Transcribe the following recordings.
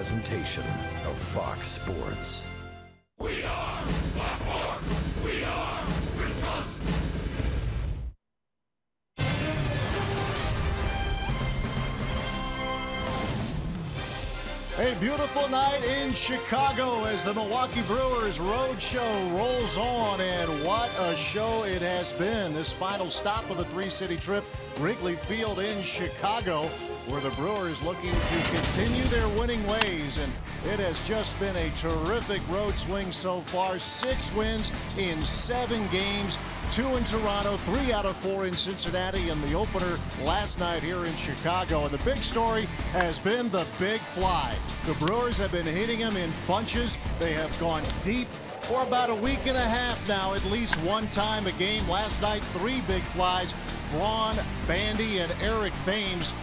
presentation of Fox Sports. We are Baltimore. We are Wisconsin. A beautiful night in Chicago as the Milwaukee Brewers road show rolls on, and what a show it has been. This final stop of the three-city trip, Wrigley Field in Chicago, where the Brewers looking to continue their winning ways, and it has just been a terrific road swing so far. 6 wins in 7 games. 2 in Toronto, 3 out of 4 in Cincinnati, and the opener last night here in Chicago. And the big story has been the big fly. The Brewers have been hitting them in bunches. They have gone deep for about a week and a half now, at least one time a game. Last night, 3 big flies. Braun, Bandy, and Eric Thames.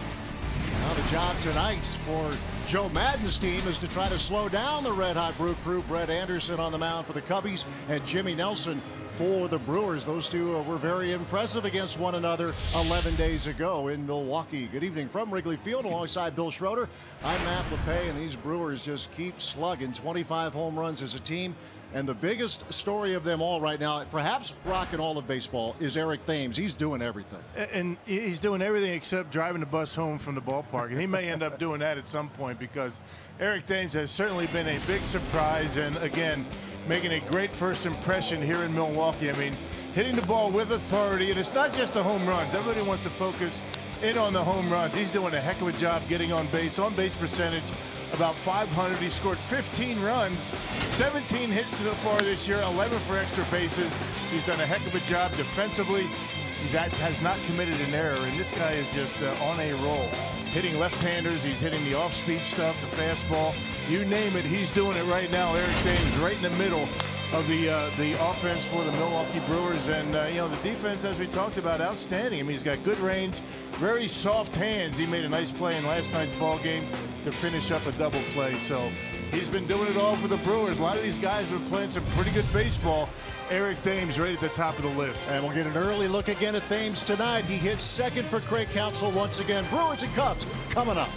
Now the job tonight for Joe Maddon's team is to try to slow down the red-hot Brew Crew. Brett Anderson on the mound for the Cubbies and Jimmy Nelson for the Brewers. Those two were very impressive against one another 11 days ago in Milwaukee. Good evening from Wrigley Field alongside Bill Schroeder. I'm Matt LePay, and these Brewers just keep slugging. 25 home runs as a team. And the biggest story of them all right now, perhaps rocking all of baseball, is Eric Thames. He's doing everything. And he's doing everything except driving the bus home from the ballpark. And he may end up doing that at some point, because Eric Thames has certainly been a big surprise. And again, making a great first impression here in Milwaukee. I mean, hitting the ball with authority. And it's not just the home runs. Everybody wants to focus in on the home runs. He's doing a heck of a job getting on base. On base percentage about 500. He scored 15 runs, 17 hits so far this year, 11 for extra bases. He's done a heck of a job defensively. He has not committed an error, and this guy is just on a roll. Hitting left-handers, he's hitting the off-speed stuff, the fastball, you name it, he's doing it right now. Eric Thames right in the middle of the offense for the Milwaukee Brewers. And you know, the defense, as we talked about, outstanding. I mean, he's got good range, very soft hands. He made a nice play in last night's ball game to finish up a double play. So he's been doing it all for the Brewers. A lot of these guys have been playing some pretty good baseball. Eric Thames right at the top of the list. And we'll get an early look again at Thames tonight. He hits second for Craig Counsell once again. Brewers and Cubs coming up.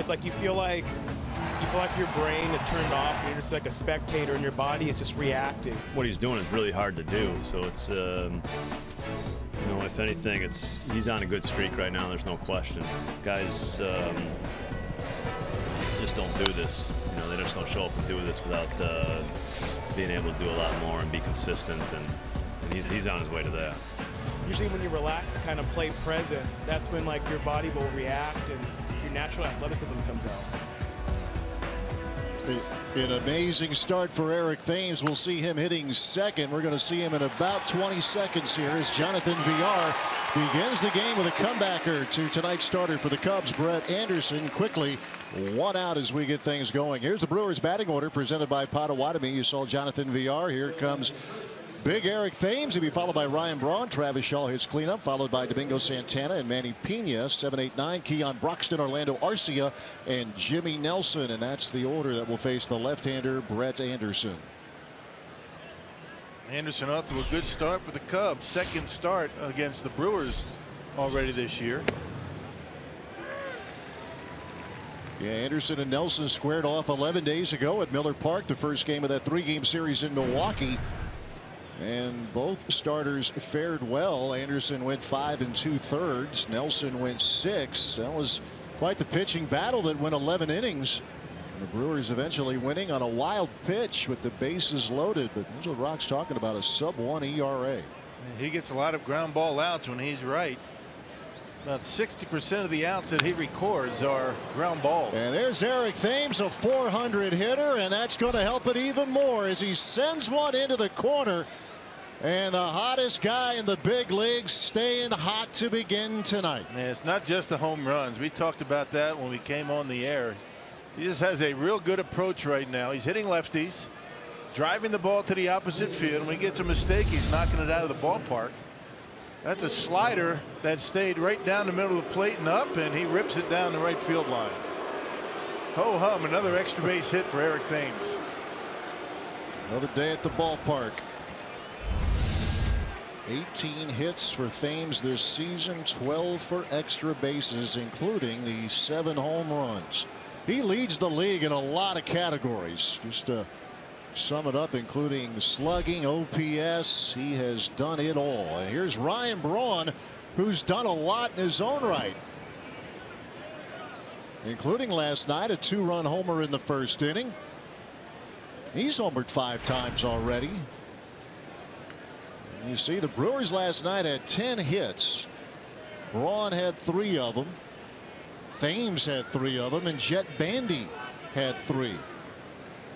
It's like you feel like your brain is turned off. And you're just like a spectator, and your body is just reacting. What he's doing is really hard to do. So it's, you know, if anything, he's on a good streak right now. There's no question. Guys just don't do this. You know, they just don't show up and do this without being able to do a lot more and be consistent. And he's on his way to that. Usually when you relax and kind of play present, that's when like your body will react and your natural athleticism comes out. An amazing start for Eric Thames. We'll see him hitting second. We're going to see him in about 20 seconds here as Jonathan Villar begins the game with a comebacker to tonight's starter for the Cubs, Brett Anderson. Quickly, one out as we get things going. Here's the Brewers batting order presented by Potawatomi. You saw Jonathan Villar. Here comes big Eric Thames. He'll be followed by Ryan Braun. Travis Shaw hits cleanup, followed by Domingo Santana and Manny Pena. 7, 8, 9. Keon Broxton, Orlando Arcia, and Jimmy Nelson. And that's the order that will face the left-hander Brett Anderson. Anderson off to a good start for the Cubs. Second start against the Brewers already this year. Yeah, Anderson and Nelson squared off 11 days ago at Miller Park, the first game of that 3-game series in Milwaukee. And both starters fared well. Anderson went 5 2/3. Nelson went 6. That was quite the pitching battle that went 11 innings. And the Brewers eventually winning on a wild pitch with the bases loaded. But that's what Rock's talking about, a sub-1 ERA. He gets a lot of ground ball outs when he's right. About 60% of the outs that he records are ground balls. And there's Eric Thames, a 400 hitter, and that's going to help it even more as he sends one into the corner. And the hottest guy in the big leagues staying hot to begin tonight. And it's not just the home runs. We talked about that when we came on the air. He just has a real good approach right now. He's hitting lefties, driving the ball to the opposite field. When he gets a mistake, he's knocking it out of the ballpark. That's a slider that stayed right down the middle of the plate and up, and he rips it down the right field line. Ho hum, another extra base hit for Eric Thames. Another day at the ballpark. 18 hits for Thames this season, 12 for extra bases, including the 7 home runs. He leads the league in a lot of categories. Just to sum it up, including slugging, OPS, he has done it all. And here's Ryan Braun, who's done a lot in his own right, including last night a 2-run homer in the first inning. He's homered 5 times already. And you see the Brewers last night had 10 hits. Braun had 3 of them. Thames had 3 of them, and Jet Bandy had 3.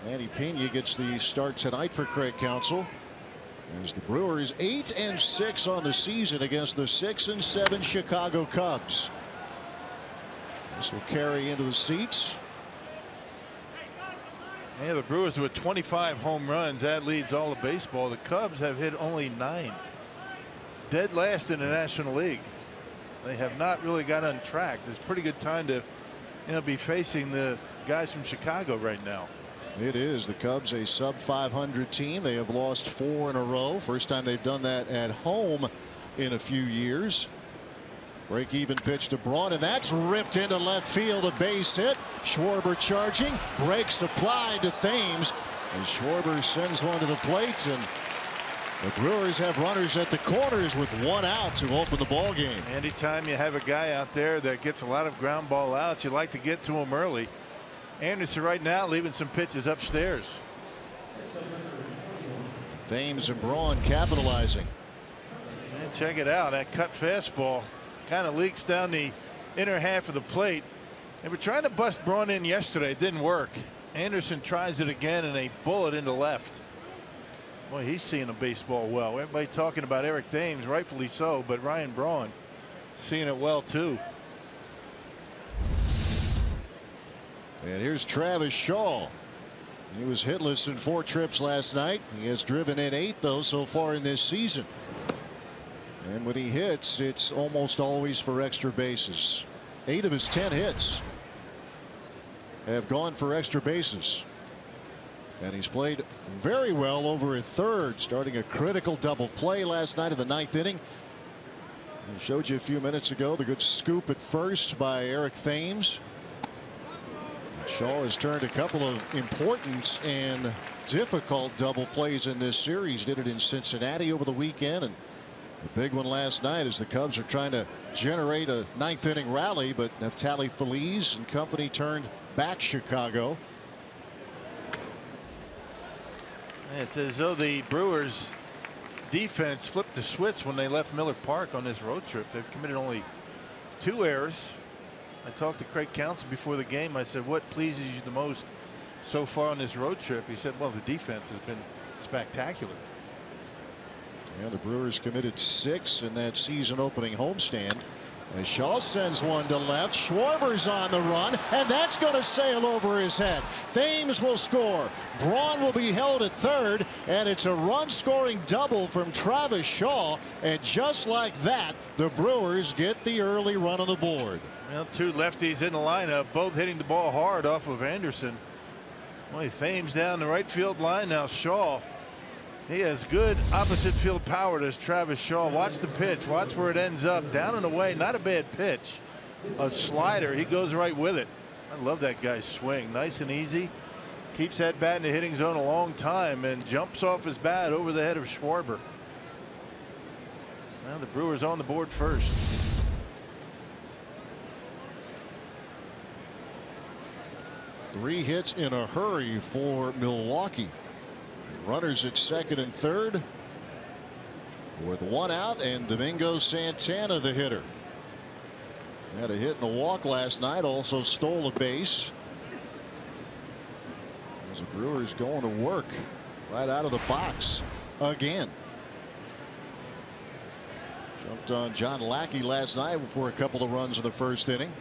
Manny Pena gets the start tonight for Craig Counsell as the Brewers 8-6 on the season against the 6-7 Chicago Cubs. This will carry into the seats. Yeah, the Brewers with 25 home runs. That leads all of baseball. The Cubs have hit only 9. Dead last in the National League. They have not really got on track. It's a pretty good time to be facing the guys from Chicago right now. It is. The Cubs a sub-500 team. They have lost 4 in a row. First time they've done that at home in a few years. Break even pitch to Braun, and that's ripped into left field, a base hit. Schwarber charging, breaks applied to Thames, and Schwarber sends one to the plate, and the Brewers have runners at the corners with 1 out to open the ball game. Anytime you have a guy out there that gets a lot of ground ball outs, you like to get to him early. Anderson right now leaving some pitches upstairs. Thames and Braun capitalizing. And check it out, that cut fastball kind of leaks down the inner half of the plate. They were trying to bust Braun in yesterday. It didn't work. Anderson tries it again, and a bullet into left. Boy, he's seeing the baseball well. Everybody talking about Eric Thames, rightfully so, but Ryan Braun seeing it well too. And here's Travis Shaw. He was hitless in 4 trips last night. He has driven in 8 though so far in this season. And when he hits, it's almost always for extra bases. 8 of his 10 hits have gone for extra bases. And he's played very well over a third, starting a critical double play last night in the 9th inning. I showed you a few minutes ago the good scoop at first by Eric Thames. Shaw has turned a couple of important and difficult double plays in this series. Did it in Cincinnati over the weekend, and the big one last night as the Cubs are trying to generate a ninth inning rally, but Neftali Feliz and company turned back Chicago. It's as though the Brewers defense flipped the switch when they left Miller Park on this road trip. They've committed only 2 errors. I talked to Craig Counsell before the game. I said, what pleases you the most so far on this road trip? He said, well, the defense has been spectacular. Yeah, the Brewers committed 6 in that season opening homestand. As Shaw sends one to left, Schwarber's on the run, and that's going to sail over his head. Thames will score. Braun will be held at third, and it's a run-scoring double from Travis Shaw. And just like that, the Brewers get the early run on the board. Well, 2 lefties in the lineup, both hitting the ball hard off of Anderson. Boy, Thames down the right field line. Now Shaw, he has good opposite field power as Travis Shaw. Watch the pitch. Watch where it ends up. Down and away. Not a bad pitch. A slider. He goes right with it. I love that guy's swing. Nice and easy. Keeps that bat in the hitting zone a long time and jumps off his bat over the head of Schwarber. Now the Brewers on the board first. Three hits in a hurry for Milwaukee. Runners at second and third with 1 out, and Domingo Santana the hitter. Had a hit and a walk last night, also stole a base. As the Brewers going to work right out of the box again. Jumped on John Lackey last night for a couple of runs in the first inning.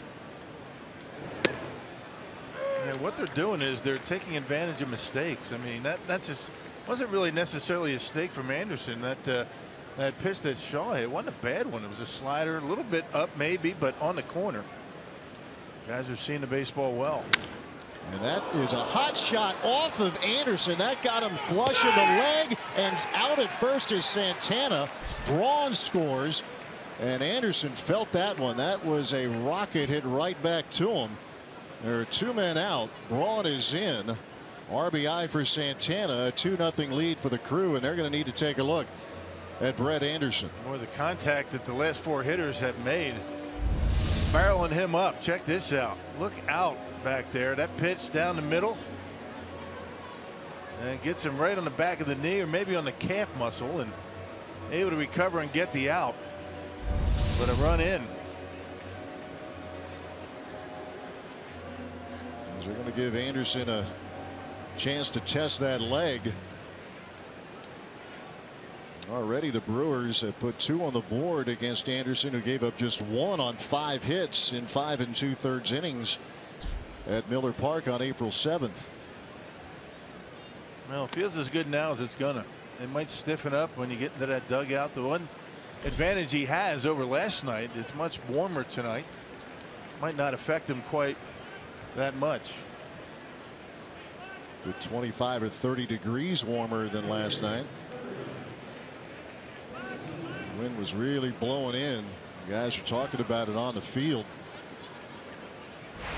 And what they're doing is they're taking advantage of mistakes. I mean, that just wasn't really necessarily a mistake from Anderson. That pitch that Shaw hit wasn't a bad one. It was a slider, a little bit up maybe, but on the corner. Guys are seeing the baseball well. And that is a hot shot off of Anderson. That got him flush in the leg, and out at first is Santana. Braun scores, and Anderson felt that one. That was a rocket hit right back to him. There are 2 men out. Braun is in. RBI for Santana. A 2-0 lead for the Crew, and they're going to need to take a look at Brett Anderson. Boy, the contact that the last 4 hitters have made, barreling him up. Check this out. Look out back there. That pitch down the middle, and gets him right on the back of the knee, or maybe on the calf muscle, and able to recover and get the out. But a run in. They're going to give Anderson a chance to test that leg. Already the Brewers have put 2 on the board against Anderson, who gave up just 1 on 5 hits in 5 2/3 innings at Miller Park on April 7th. Well, it feels as good now as it's gonna. It might stiffen up when you get into that dugout. The one advantage he has over last night, it's much warmer tonight. Might not affect him quite that much. Good 25 or 30 degrees warmer than last night. The wind was really blowing in. The guys are talking about it on the field.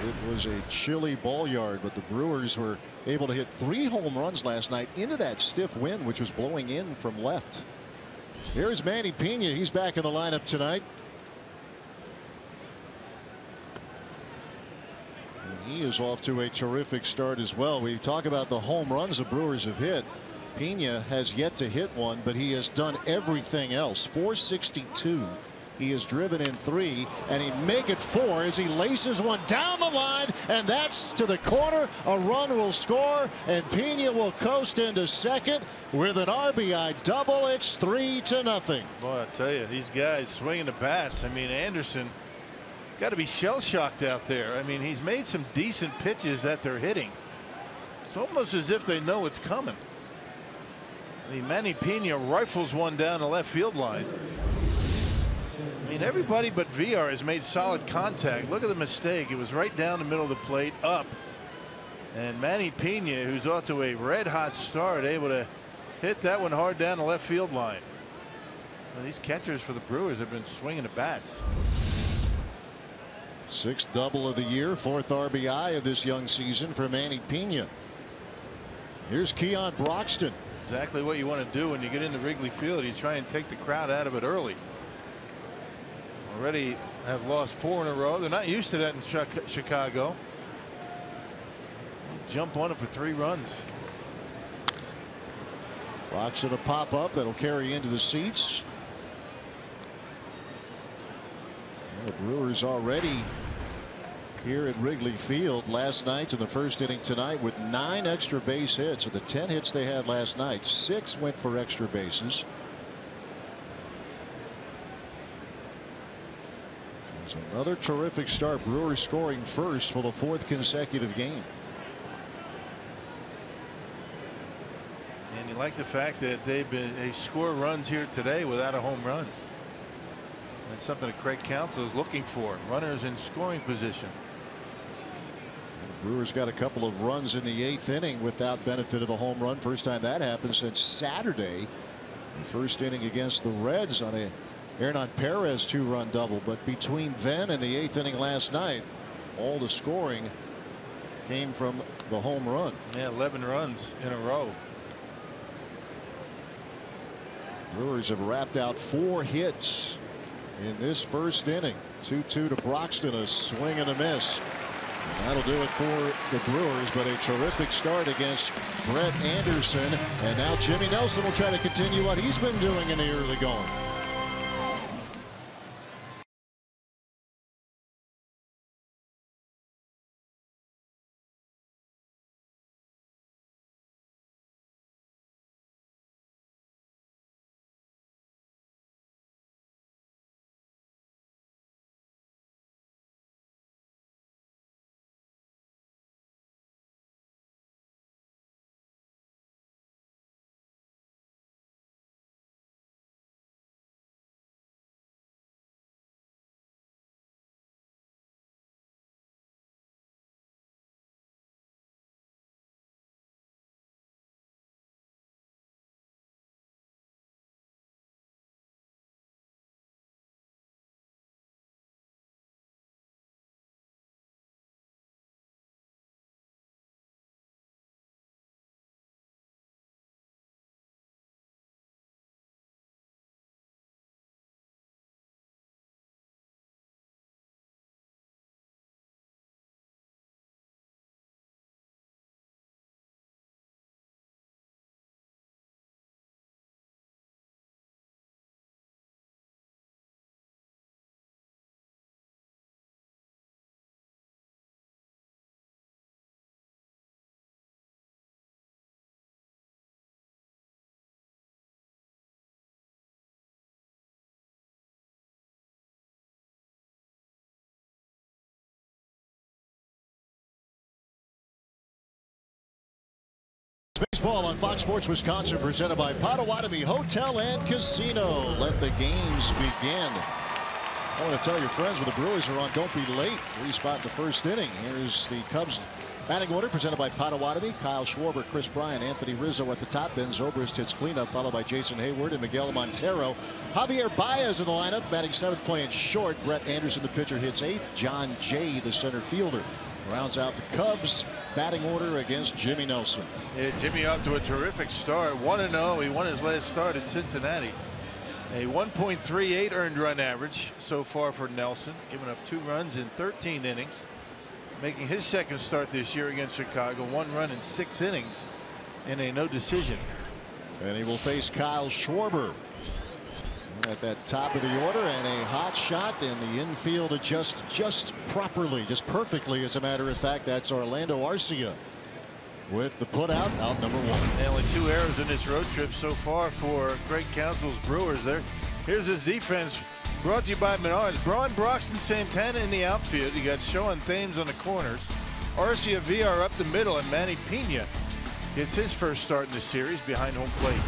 It was a chilly ball yard, but the Brewers were able to hit 3 home runs last night into that stiff wind, which was blowing in from left. Here's Manny Pena. He's back in the lineup tonight. He is off to a terrific start as well. We talk about the home runs the Brewers have hit. Pena has yet to hit one, but he has done everything else. 462. He has driven in 3, and he make it 4 as he laces one down the line, and that's to the corner. A run will score, and Pena will coast into second with an RBI double. It's 3-0. Boy, I tell you, these guys swinging the bats. I mean, Anderson got to be shell-shocked out there. I mean, he's made some decent pitches that they're hitting. It's almost as if they know it's coming. I mean, Manny Pena rifles one down the left field line. I mean, everybody but VR has made solid contact. Look at the mistake. It was right down the middle of the plate, up. And Manny Pena, who's off to a red-hot start, able to hit that one hard down the left field line. Well, these catchers for the Brewers have been swinging the bats. Sixth double of the year, fourth RBI of this young season for Manny Pena. Here's Keon Broxton. Exactly what you want to do when you get into Wrigley Field. You try and take the crowd out of it early. Already have lost 4 in a row. They're not used to that in Chicago. Jump on it for 3 runs. Broxton a pop up that'll carry into the seats. The Brewers already here at Wrigley Field last night in the first inning tonight with 9 extra base hits. Of the 10 hits they had last night, 6 went for extra bases. It's another terrific start. Brewers scoring first for the 4th consecutive game. And you like the fact that they score runs here today without a home run. That's something that Craig Counsell is looking for. Runners in scoring position. The Brewers got a couple of runs in the 8th inning without benefit of a home run. First time that happened since Saturday. The first inning against the Reds on a Hernan Perez 2-run double. But between then and the 8th inning last night, all the scoring came from the home run. Yeah, 11 runs in a row. Brewers have wrapped out 4 hits in this first inning. 2-2 to Broxton, a swing and a miss. And that'll do it for the Brewers, but a terrific start against Brett Anderson. And now Jimmy Nelson will try to continue what he's been doing in the early going. Baseball on Fox Sports Wisconsin, presented by Potawatomi Hotel and Casino. Let the games begin. I want to tell your friends when the Brewers are on, don't be late. 3 spot in the first inning. Here's the Cubs batting order presented by Potawatomi. Kyle Schwarber, Chris Bryant, Anthony Rizzo at the top. Ben Zobrist hits cleanup, followed by Jason Hayward and Miguel Montero. Javier Baez in the lineup, batting 7th, playing short. Brett Anderson, the pitcher, hits 8th. John Jay, the center fielder, rounds out the Cubs batting order against Jimmy Nelson. Yeah, Jimmy off to a terrific start. 1-0. He won his last start at Cincinnati. A 1.38 earned run average so far for Nelson, giving up 2 runs in 13 innings. Making his 2nd start this year against Chicago. 1 run in 6 innings and a no decision. And he will face Kyle Schwarber at that top of the order, and a hot shot, and the infield adjusts just properly, just perfectly, as a matter of fact. That's Orlando Arcia with the put out number 1. And only 2 errors in this road trip so far for Craig Counsell's Brewers. Here's his defense, brought to you by Menards. Braun, Broxton, Santana in the outfield. You got Sean Thames on the corners. Arcia VR up the middle, and Manny Pena gets his first start in the series behind home plate.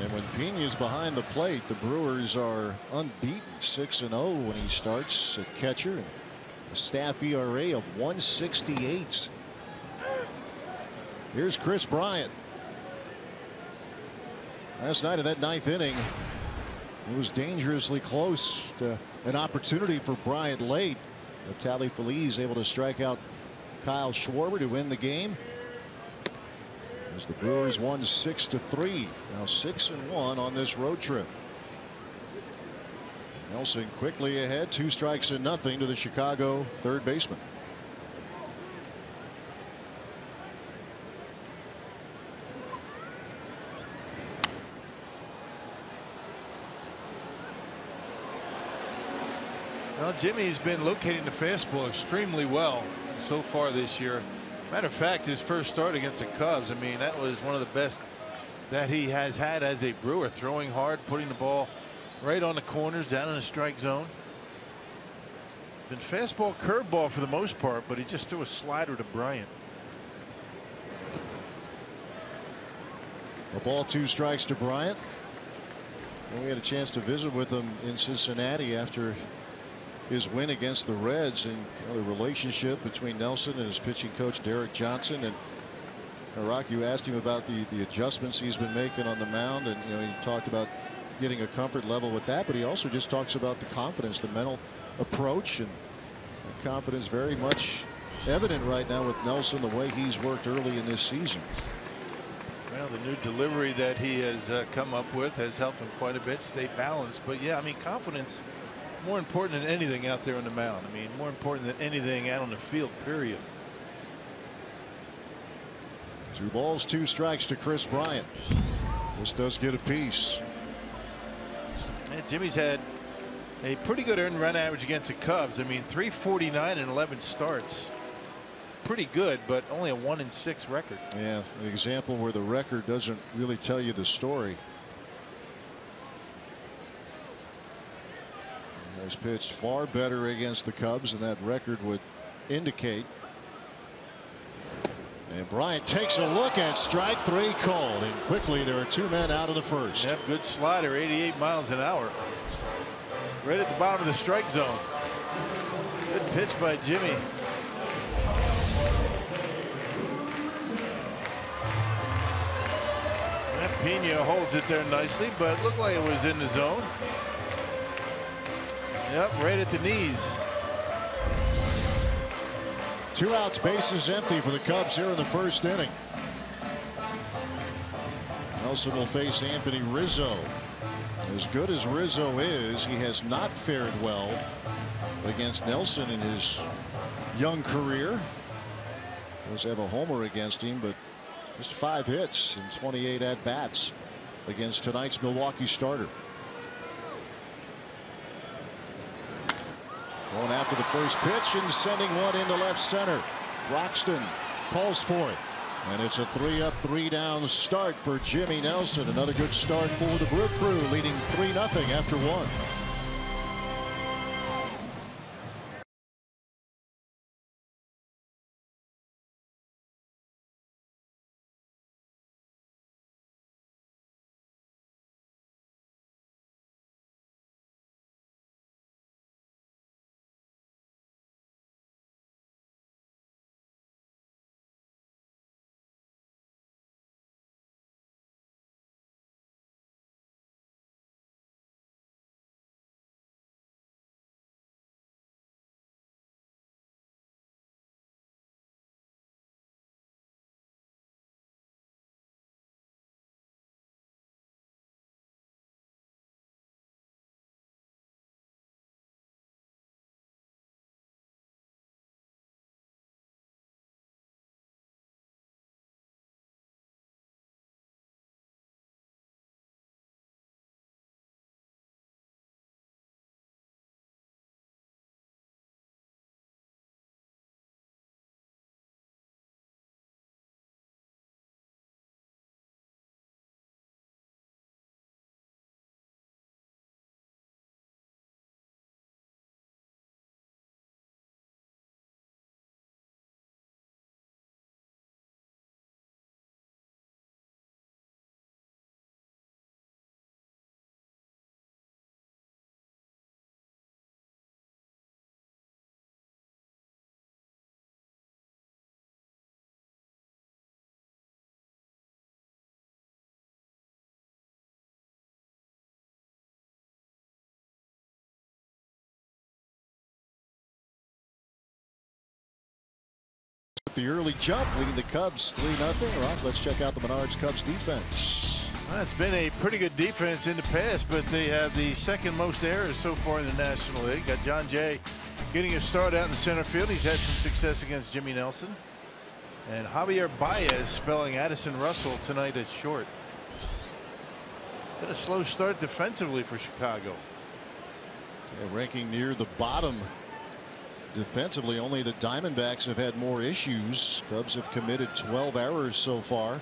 And when Pena's behind the plate, the Brewers are unbeaten, 6-0 when he starts at catcher. A staff ERA of 1.68. Here's Chris Bryant. Last night in that 9th inning, it was dangerously close to an opportunity for Bryant late. If Tally Feliz able to strike out Kyle Schwarber to win the game. As the Brewers won 6-3. Now 6-1 on this road trip. Nelson quickly ahead, 2 strikes and nothing to the Chicago third baseman. Well, Jimmy's been locating the fastball extremely well so far this year. Matter of fact, his first start against the Cubs, I mean, that was one of the best that he has had as a Brewer, throwing hard, putting the ball right on the corners, down in the strike zone. Been fastball, curveball for the most part, but he just threw a slider to Bryant. A ball, 2 strikes to Bryant. Well, we had a chance to visit with him in Cincinnati after his win against the Reds, and the relationship between Nelson and his pitching coach Derek Johnson. And Rock, you asked him about the adjustments he's been making on the mound, and he talked about getting a comfort level with that, but he also just talks about the confidence, the mental approach, and the confidence very much evident right now with Nelson, the way he's worked early in this season. Well, the new delivery that he has come up with has helped him quite a bit stay balanced. But yeah, I mean, confidence more important than anything out there on the mound. I mean, more important than anything out on the field, period. 2 balls, 2 strikes to Chris Bryant. This does get a piece. And Jimmy's had a pretty good earned run average against the Cubs. I mean, 349 in 11 starts. Pretty good, but only a 1-6 record. Yeah, an example where the record doesn't really tell you the story. He has pitched far better against the Cubs than that record would indicate. And Bryant takes a look at strike 3 called, and quickly there are 2 men out of the first. Yep, good slider, 88 miles an hour. Right at the bottom of the strike zone. Good pitch by Jimmy. That Pena holds it there nicely, but it looked like it was in the zone. Yep, right at the knees. 2 outs, bases empty for the Cubs here in the first inning. Nelson will face Anthony Rizzo. As good as Rizzo is, he has not fared well against Nelson in his young career. Does have a homer against him, but just 5 hits and 28 at-bats against tonight's Milwaukee starter. Going after the first pitch and sending one into left center. Roxton calls for it. And it's a 3-up, 3-down start for Jimmy Nelson. Another good start for the Brew Crew, leading 3-0 after 1. The early jump leading the Cubs 3-0. Rock, let's check out the Menards Cubs defense. Well, it's been a pretty good defense in the past, but they have the second most errors so far in the National League. Got John Jay getting a start out in the center field. He's had some success against Jimmy Nelson. And Javier Baez spelling Addison Russell tonight at short. Been a slow start defensively for Chicago. Yeah, ranking near the bottom defensively. Only the Diamondbacks have had more issues. Cubs have committed 12 errors so far.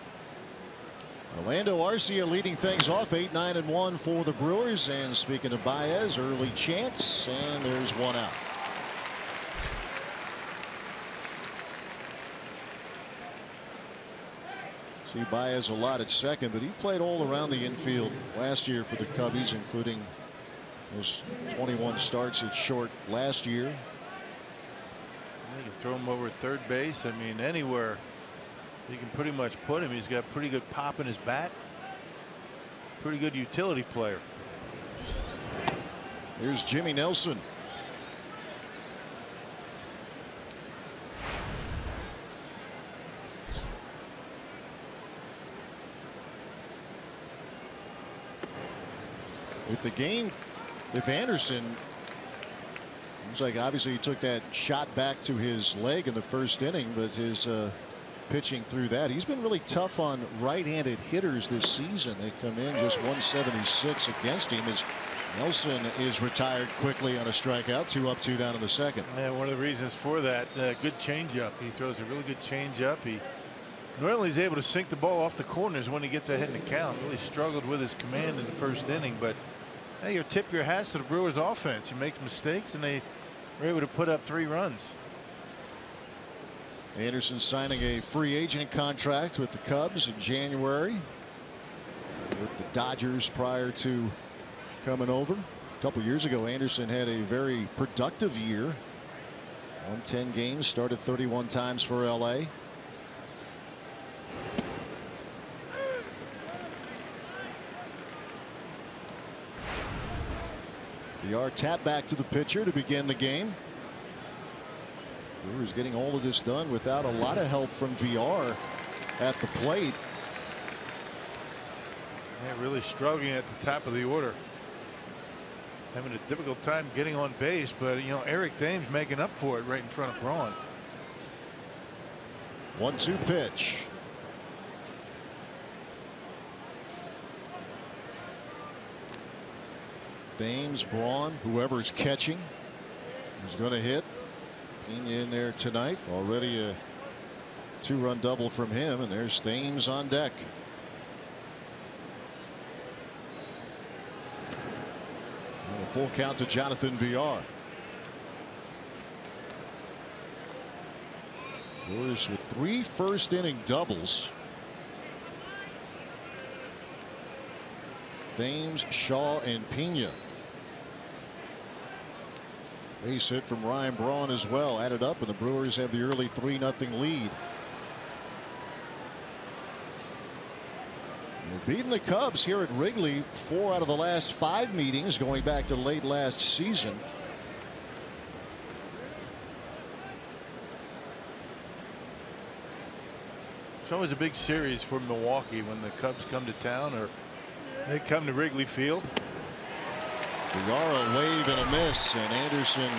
Orlando Arcia leading things off 8-9-1 for the Brewers. And speaking of Baez, early chance, and there's one out. See Baez a lot at second, but he played all around the infield last year for the Cubbies, including those 21 starts at short last year. You can throw him over at third base. I mean, anywhere you can pretty much put him. He's got pretty good pop in his bat. Pretty good utility player. Here's Jimmy Nelson. If Anderson, looks like obviously he took that shot back to his leg in the first inning, but his pitching through that, he's been really tough on right-handed hitters this season. They come in just 176 against him as Nelson is retired quickly on a strikeout. 2 up, 2 down in the second. Yeah, one of the reasons for that, good changeup. He throws a really good changeup. He normally is able to sink the ball off the corners when he gets ahead in the count. Really struggled with his command in the first inning, but hey, you tip your hats to the Brewers offense. He makes mistakes and they were able to put up 3 runs. Anderson signing a free agent contract with the Cubs in January. With the Dodgers prior to coming over. A couple years ago, Anderson had a very productive year. Won 10 games, started 31 times for LA. VR tap back to the pitcher to begin the game. Brewers getting all of this done without a lot of help from VR at the plate. Yeah, really struggling at the top of the order. Having a difficult time getting on base, but you know, Eric Thames making up for it right in front of Braun. 1-2 pitch. Thames, Braun, whoever's catching is going to hit. Pena in there tonight. Already a 2-run double from him, and there's Thames on deck. And a full count to Jonathan VR. Brewers with 3 first-inning doubles. Thames, Shaw, and Pena. Base hit from Ryan Braun as well, added up, and the Brewers have the early 3-0 lead. They're beating the Cubs here at Wrigley 4 out of the last 5 meetings going back to late last season. It's always a big series for Milwaukee when the Cubs come to town or they come to Wrigley Field. Vigara, wave and a miss, and Anderson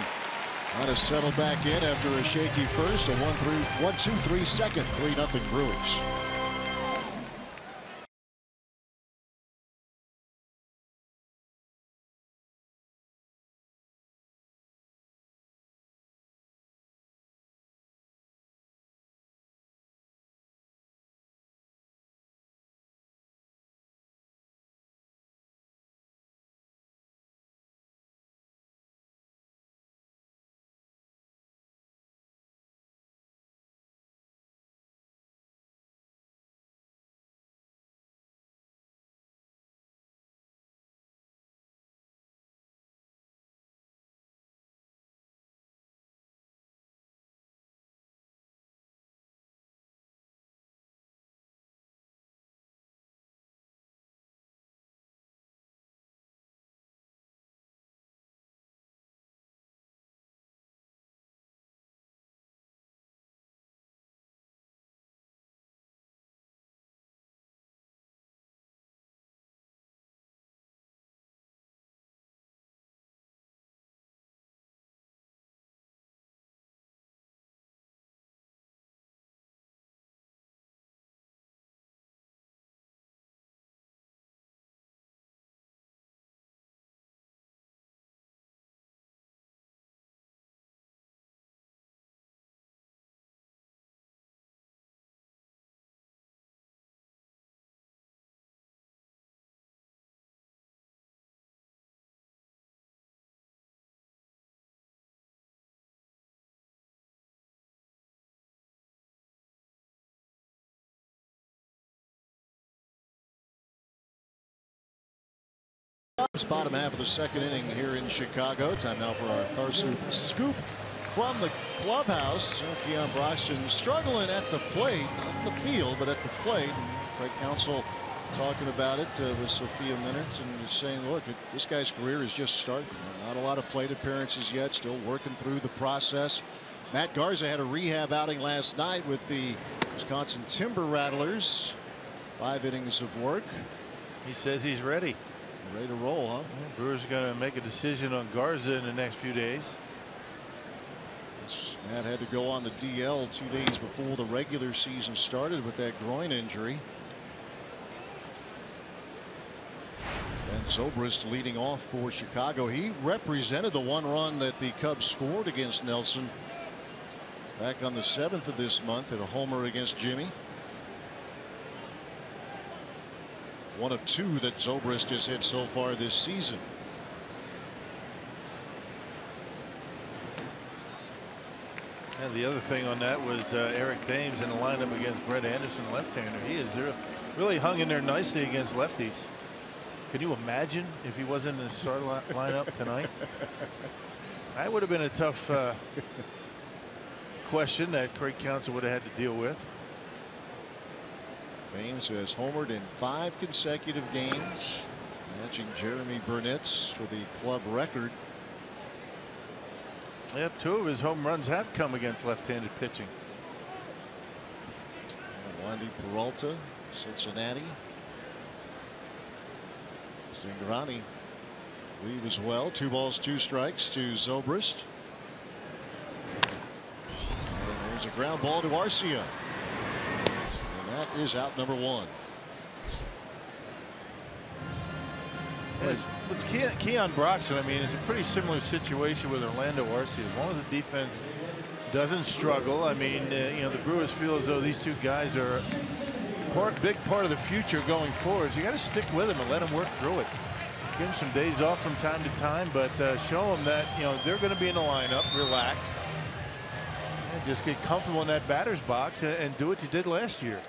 trying to settle back in after a shaky first. A 1-2-3 second. 3-0 Brewers. Bottom half of the second inning here in Chicago. Time now for our Car Soup scoop from the clubhouse. Keon Broxton struggling at the plate, not the field, but at the plate. Craig Counsell talking about it with Sophia Minnaert and just saying, look, this guy's career is just starting. Not a lot of plate appearances yet, still working through the process. Matt Garza had a rehab outing last night with the Wisconsin Timber Rattlers. 5 innings of work. He says he's ready. Ready to roll, huh? Brewers are going to make a decision on Garza in the next few days. Matt had to go on the DL 2 days before the regular season started with that groin injury. And Zobrist leading off for Chicago. He represented the 1 run that the Cubs scored against Nelson back on the 7th of this month at a homer against Jimmy. 1 of 2 that Zobrist has hit so far this season. And the other thing on that was Eric Thames in the lineup against Brett Anderson, left-hander. He is really hung in there nicely against lefties. Can you imagine if he wasn't in the start lineup tonight? That would have been a tough question that Craig Counsell would have had to deal with. Thames has homered in 5 consecutive games, matching Jeremy Burnett's for the club record. Yep, 2 of his home runs have come against left-handed pitching. Wandy Peralta, Cincinnati. Zingarani leave as well. 2 balls, 2 strikes to Zobrist. And there's a ground ball to Arcia. And that is out number 1. With Keon Broxton, I mean, it's a pretty similar situation with Orlando Arcia. As long as the defense doesn't struggle, I mean, you know, the Brewers feel as though these 2 guys are big part of the future going forward. So you got to stick with them and let them work through it. Give them some days off from time to time, but show them that, you know, they're going to be in the lineup. Relax and just get comfortable in that batter's box and do what you did last year.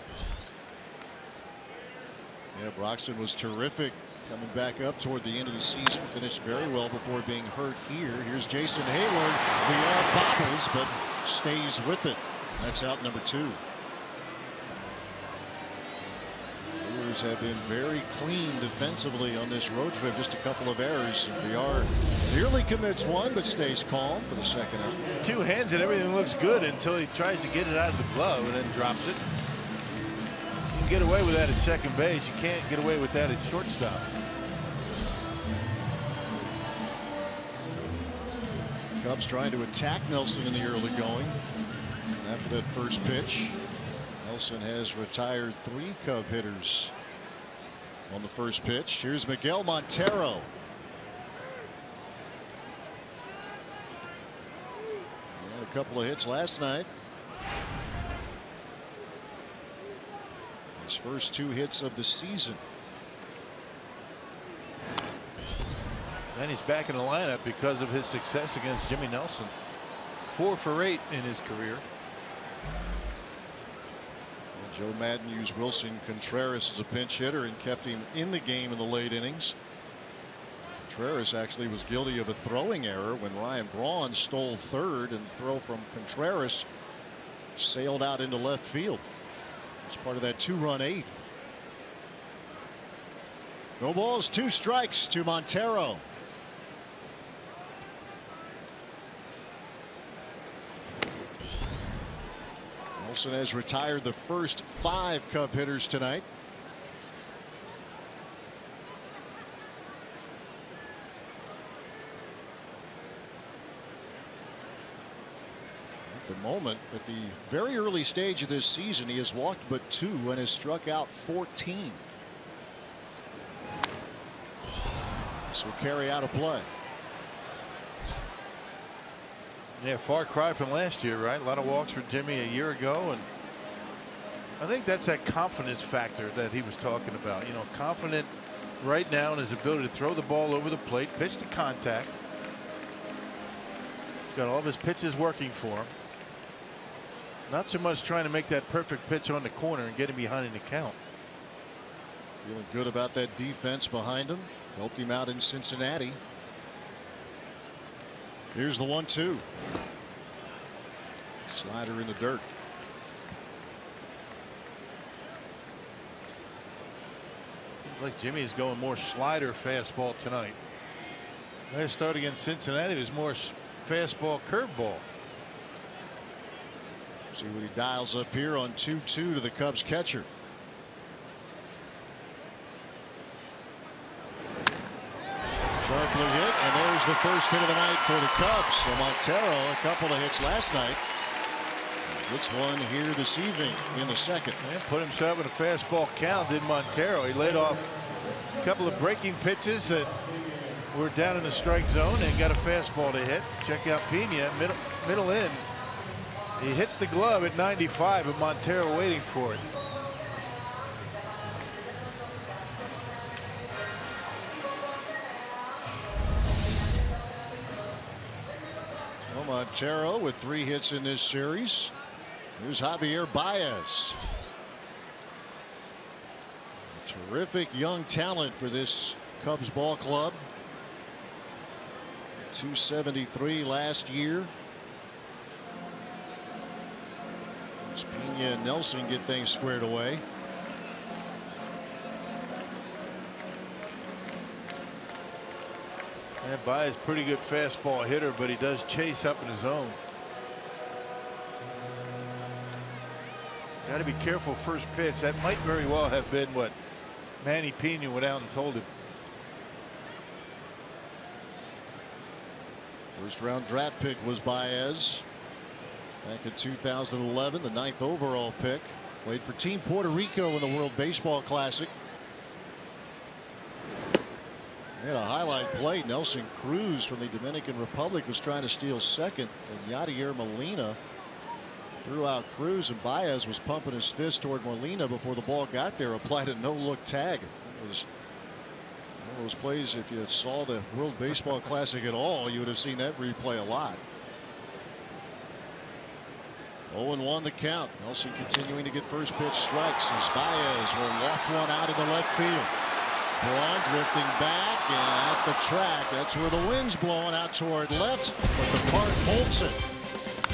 Yeah, Broxton was terrific coming back up toward the end of the season. Finished very well before being hurt here. Here's Jason Hayward. The arm bobbles, but stays with it. That's out number 2. Brewers have been very clean defensively on this road trip. Just a couple of errors. VR nearly commits 1, but stays calm for the second out. 2 hands and everything looks good until he tries to get it out of the glove and then drops it. You can get away with that at second base. You can't get away with that at shortstop. Cubs trying to attack Nelson in the early going. After that first pitch, Nelson has retired 3 Cub hitters on the first pitch. Here's Miguel Montero. He had a couple of hits last night. His first 2 hits of the season. And he's back in the lineup because of his success against Jimmy Nelson. 4 for 8 in his career. Joe Madden used Wilson Contreras as a pinch hitter and kept him in the game in the late innings. Contreras actually was guilty of a throwing error when Ryan Braun stole third, and the throw from Contreras sailed out into left field. It's part of that 2-run 8th. No balls, 2 strikes to Montero. Nelson has retired the first 5 Cub hitters tonight. At the moment, at the very early stage of this season, he has walked but 2 and has struck out 14. This will carry out a play. Yeah, far cry from last year, right? A lot of walks for Jimmy a year ago, and I think that's that confidence factor that he was talking about. You know, confident right now in his ability to throw the ball over the plate, pitch to contact. He's got all of his pitches working for him. Not so much trying to make that perfect pitch on the corner and get him behind in the count. Feeling good about that defense behind him. Helped him out in Cincinnati. Here's the 1-2. Slider in the dirt. Like Jimmy is going more slider fastball tonight. Last start against Cincinnati was more fastball curveball. See what he dials up here on 2-2 to the Cubs catcher. Sharply hit, and there's the first hit of the night for the Cubs. So Montero, a couple of hits last night, gets one here this evening in the second. And put himself in a fastball count, did Montero. He laid off a couple of breaking pitches that were down in the strike zone and got a fastball to hit. Check out Pena, middle in. He hits the glove at 95, but Montero waiting for it. So Montero with 3 hits in this series. Here's Javier Baez. A terrific young talent for this Cubs ball club. 273 last year. As Pena and Nelson get things squared away. And Baez, pretty good fastball hitter, but he does chase up in his zone. Got to be careful first pitch. That might very well have been what Manny Pena went out and told him. First round draft pick was Baez back in 2011, the 9th overall pick. Played for Team Puerto Rico in the World Baseball Classic. He had a highlight play. Nelson Cruz from the Dominican Republic was trying to steal second, and Yadier Molina threw out Cruz, and Baez was pumping his fist toward Molina before the ball got there. Applied a no-look tag. It was one of those plays, if you saw the World Baseball Classic at all, you would have seen that replay a lot. 0-1 the count. Nelson continuing to get first pitch strikes as Baez will loft one out in the left field. Braun drifting back and at the track. That's where the wind's blowing out toward left, but the park holds it.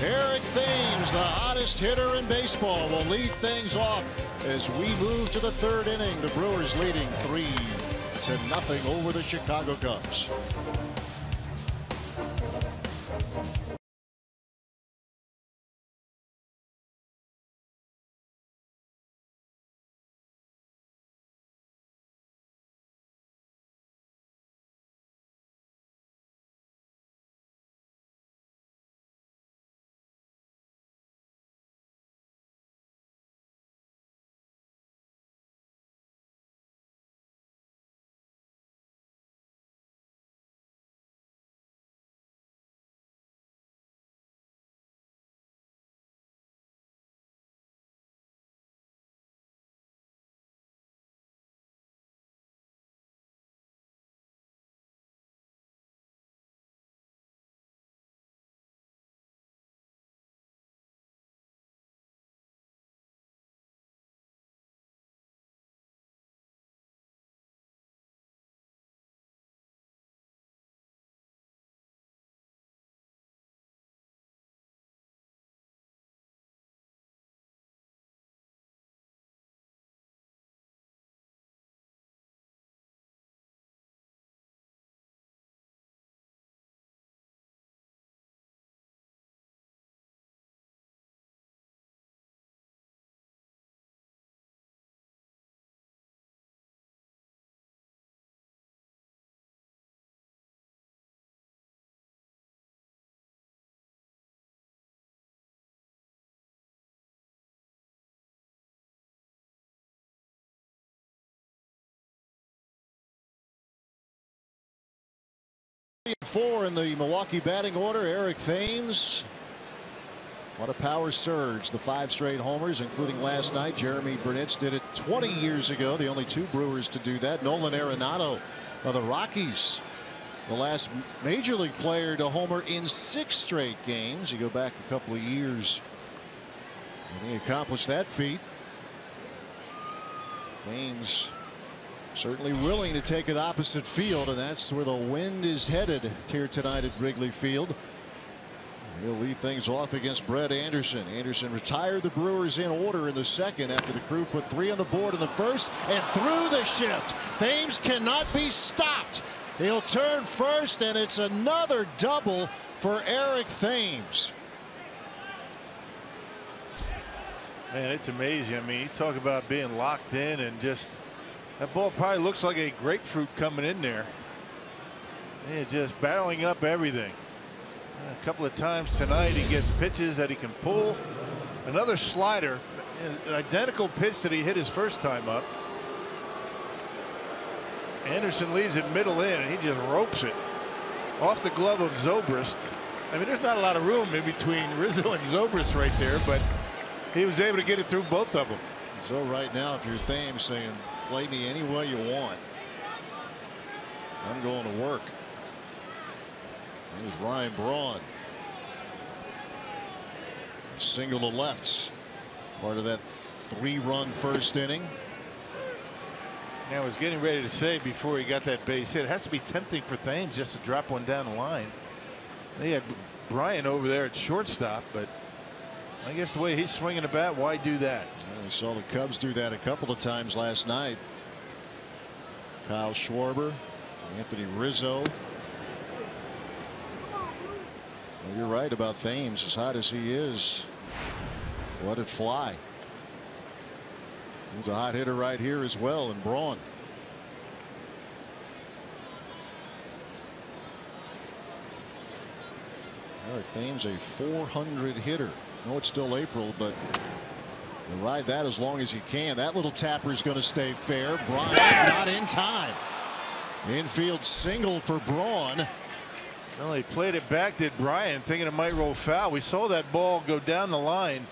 Eric Thames, the hottest hitter in baseball, will lead things off as we move to the 3rd inning. The Brewers leading 3-0 over the Chicago Cubs. Four in the Milwaukee batting order. Eric Thames. What a power surge. The 5 straight homers, including last night. Jeremy Burnitz did it 20 years ago. The only 2 Brewers to do that. Nolan Arenado of the Rockies, the last major league player to homer in 6 straight games. You go back a couple of years and he accomplished that feat. Thames Certainly willing to take it opposite field, and that's where the wind is headed here tonight at Wrigley Field. He'll lead things off against Brett Anderson. Anderson retired the Brewers in order in the second after the crew put 3 on the board in the first and threw the shift. Thames cannot be stopped. He'll turn first, and it's another double for Eric Thames. Man, it's amazing. I mean, you talk about being locked in, and just that ball probably looks like a grapefruit coming in there. And just barreling up everything. A couple of times tonight he gets pitches that he can pull. Another slider, an identical pitch that he hit his first time up. Anderson leaves it middle in, and he just ropes it off the glove of Zobrist. I mean, there's not a lot of room in between Rizzo and Zobrist right there, but he was able to get it through both of them. So right now, if you're Thames saying, play me any way you want, I'm going to work. Here's Ryan Braun. Single to left. Part of that 3-run first inning. I was getting ready to say before he got that base hit, it has to be tempting for Thames just to drop one down the line. They had Bryant over there at shortstop, but I guess the way he's swinging the bat, why do that? We saw the Cubs do that a couple of times last night. Kyle Schwarber, Anthony Rizzo. Well, you're right about Thames. As hot as he is, let it fly. He's a hot hitter right here as well, and Braun. Eric Thames, a 400 hitter. I know it's still April, but you ride that as long as you can. That little tapper is going to stay fair. Braun not in time. Infield single for Braun. Well, he played it back, did Bryant, thinking it might roll foul. We saw that ball go down the line,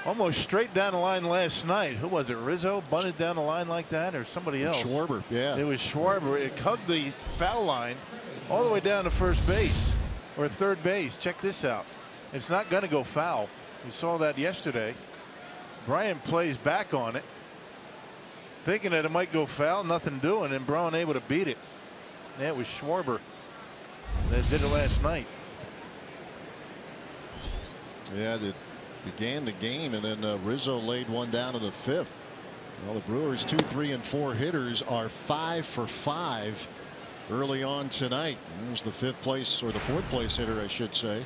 almost straight down the line last night. Who was it? Rizzo bunted down the line like that, or somebody else? Schwarber, yeah. It was Schwarber. It hugged the foul line all the way down to first base or third base. Check this out. It's not going to go foul. We saw that yesterday. Bryant plays back on it, thinking that it might go foul, nothing doing, and Braun able to beat it. That was Schwarber that did it last night. Yeah, it began the game, and then Rizzo laid one down in the 5th. Well, the Brewers 2, 3, and 4 hitters are 5 for 5 early on tonight. Here's the 5th place, or the 4th place hitter, I should say.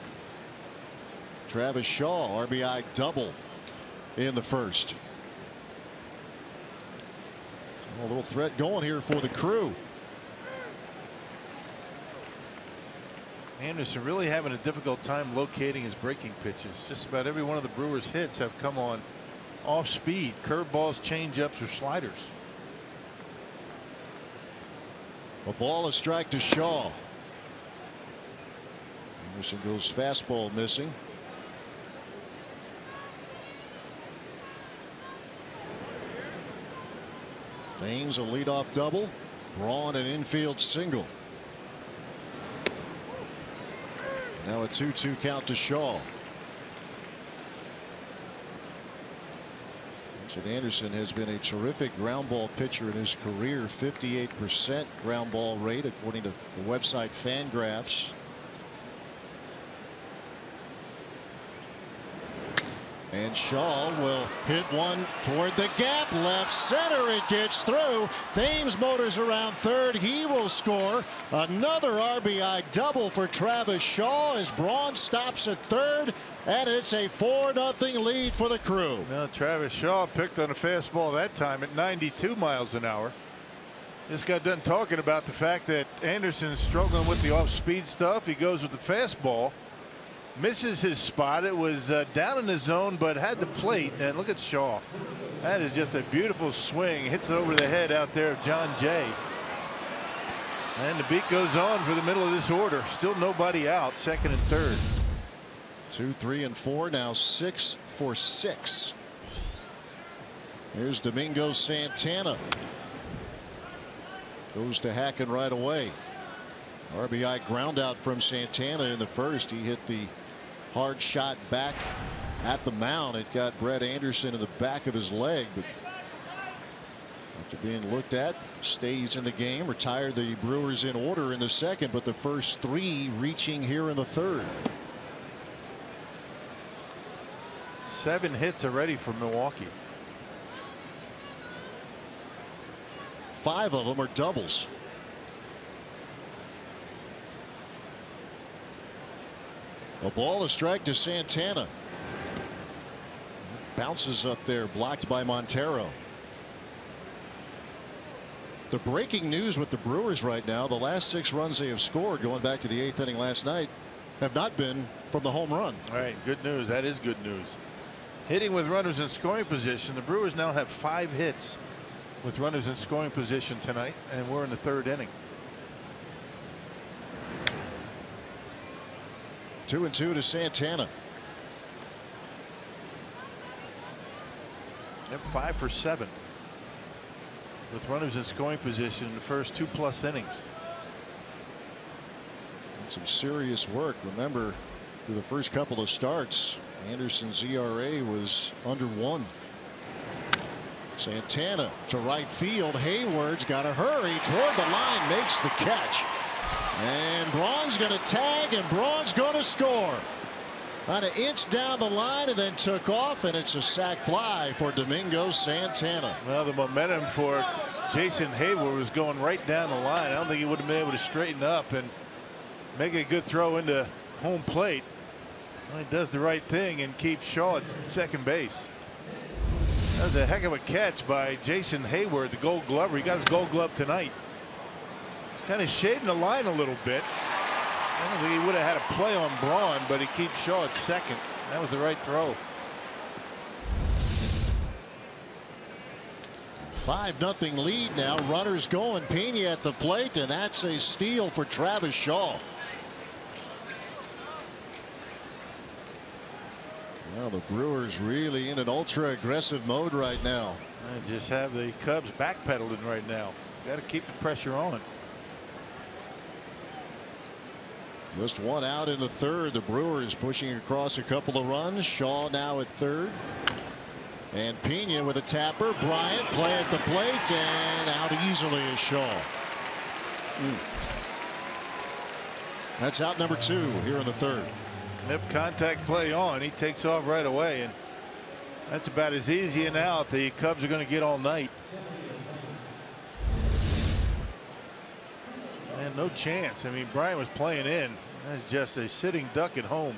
Travis Shaw, RBI double in the first. So a little threat going here for the crew. Anderson really having a difficult time locating his breaking pitches. Just about every one of the Brewers hits have come on off speed, curveballs, changeups, or sliders. A ball, a strike to Shaw. Anderson goes fastball missing. Thames a leadoff double. Braun an infield single. Now a 2-2 count to Shaw. Richard Anderson has been a terrific ground ball pitcher in his career. 58% ground ball rate according to the website Fangraphs. And Shaw will hit one toward the gap, left center. It gets through. Thames motors around third. He will score another RBI double for Travis Shaw as Braun stops at third, and it's a 4-0 lead for the crew. Now Travis Shaw picked on a fastball that time at 92 miles an hour. Just got done talking about the fact that Anderson's struggling with the off-speed stuff. He goes with the fastball. Misses his spot. It was down in the zone, but had the plate. And look at Shaw. That is just a beautiful swing. Hits it over the head out there of John Jay. And the beat goes on for the middle of this order. Still nobody out. Second and third. 2, 3, and 4. Now 6 for 6. Here's Domingo Santana. Goes to Hacken right away. RBI ground out from Santana in the first. He hit the hard shot back at the mound. It got Brett Anderson in the back of his leg, but After being looked at, stays in the game. Retired the Brewers in order in the second, but the first three reaching here in the third. 7 hits already for Milwaukee. 5 of them are doubles. A ball, a strike to Santana. Bounces up there, blocked by Montero. The breaking news with the Brewers right now, the last 6 runs they have scored going back to the 8th inning last night have not been from the home run. All right, good news. That is good news. Hitting with runners in scoring position. The Brewers now have 5 hits with runners in scoring position tonight, and we're in the 3rd inning. 2-2 to Santana. Yep, 5 for 7 with runners in scoring position in the first 2+ innings. And some serious work. Remember, through the first couple of starts, Anderson's ERA was under 1. Santana to right field. Hayward's got to hurry toward the line, makes the catch. And Braun's going to tag, and Braun's going to score. On an inch down the line and then took off, and it's a sac fly for Domingo Santana. Well, the momentum for Jason Hayward was going right down the line. I don't think he would have been able to straighten up and make a good throw into home plate. Well, he does the right thing and keeps Shaw at second base. That was a heck of a catch by Jason Hayward, the Gold Glover. He got his Gold Glove tonight. He's kind of shading the line a little bit. I don't think he would have had a play on Braun, but he keeps Shaw at second. That was the right throw. 5-0 lead now. Runners going. Pena at the plate, and that's a steal for Travis Shaw. Well, the Brewers really in an ultra aggressive mode right now. I just have the Cubs backpedaling right now. Got to keep the pressure on. Just 1 out in the 3rd. The Brewers pushing across a couple of runs. Shaw now at 3rd. And Pena with a tapper. Bryant play at the plate, and out easily is Shaw. That's out number 2 here in the 3rd. Yep, contact play on. He takes off right away, and that's about as easy an out the Cubs are going to get all night. And no chance. I mean, Bryant was playing in. That's just a sitting duck at home.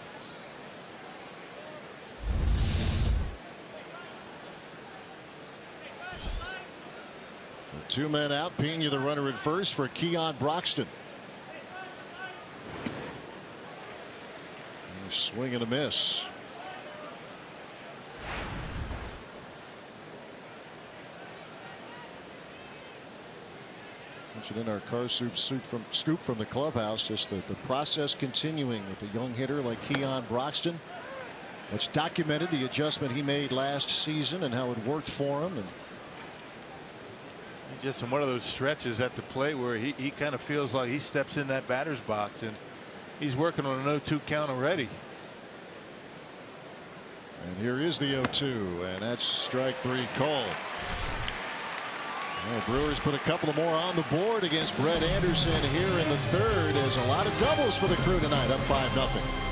So 2 men out. Pena the runner at first for Keon Broxton. Swing and a miss. Mentioned in our car scoop from the clubhouse, just the process continuing with a young hitter like Keon Broxton, which documented the adjustment he made last season and how it worked for him. And just in one of those stretches at the plate where he kind of feels like he steps in that batter's box, and he's working on an 0-2 count already. And here is the 0-2, and that's strike 3 called. Well, Brewers put a couple more on the board against Brett Anderson here in the 3rd. There's a lot of doubles for the Crew tonight, up 5-0.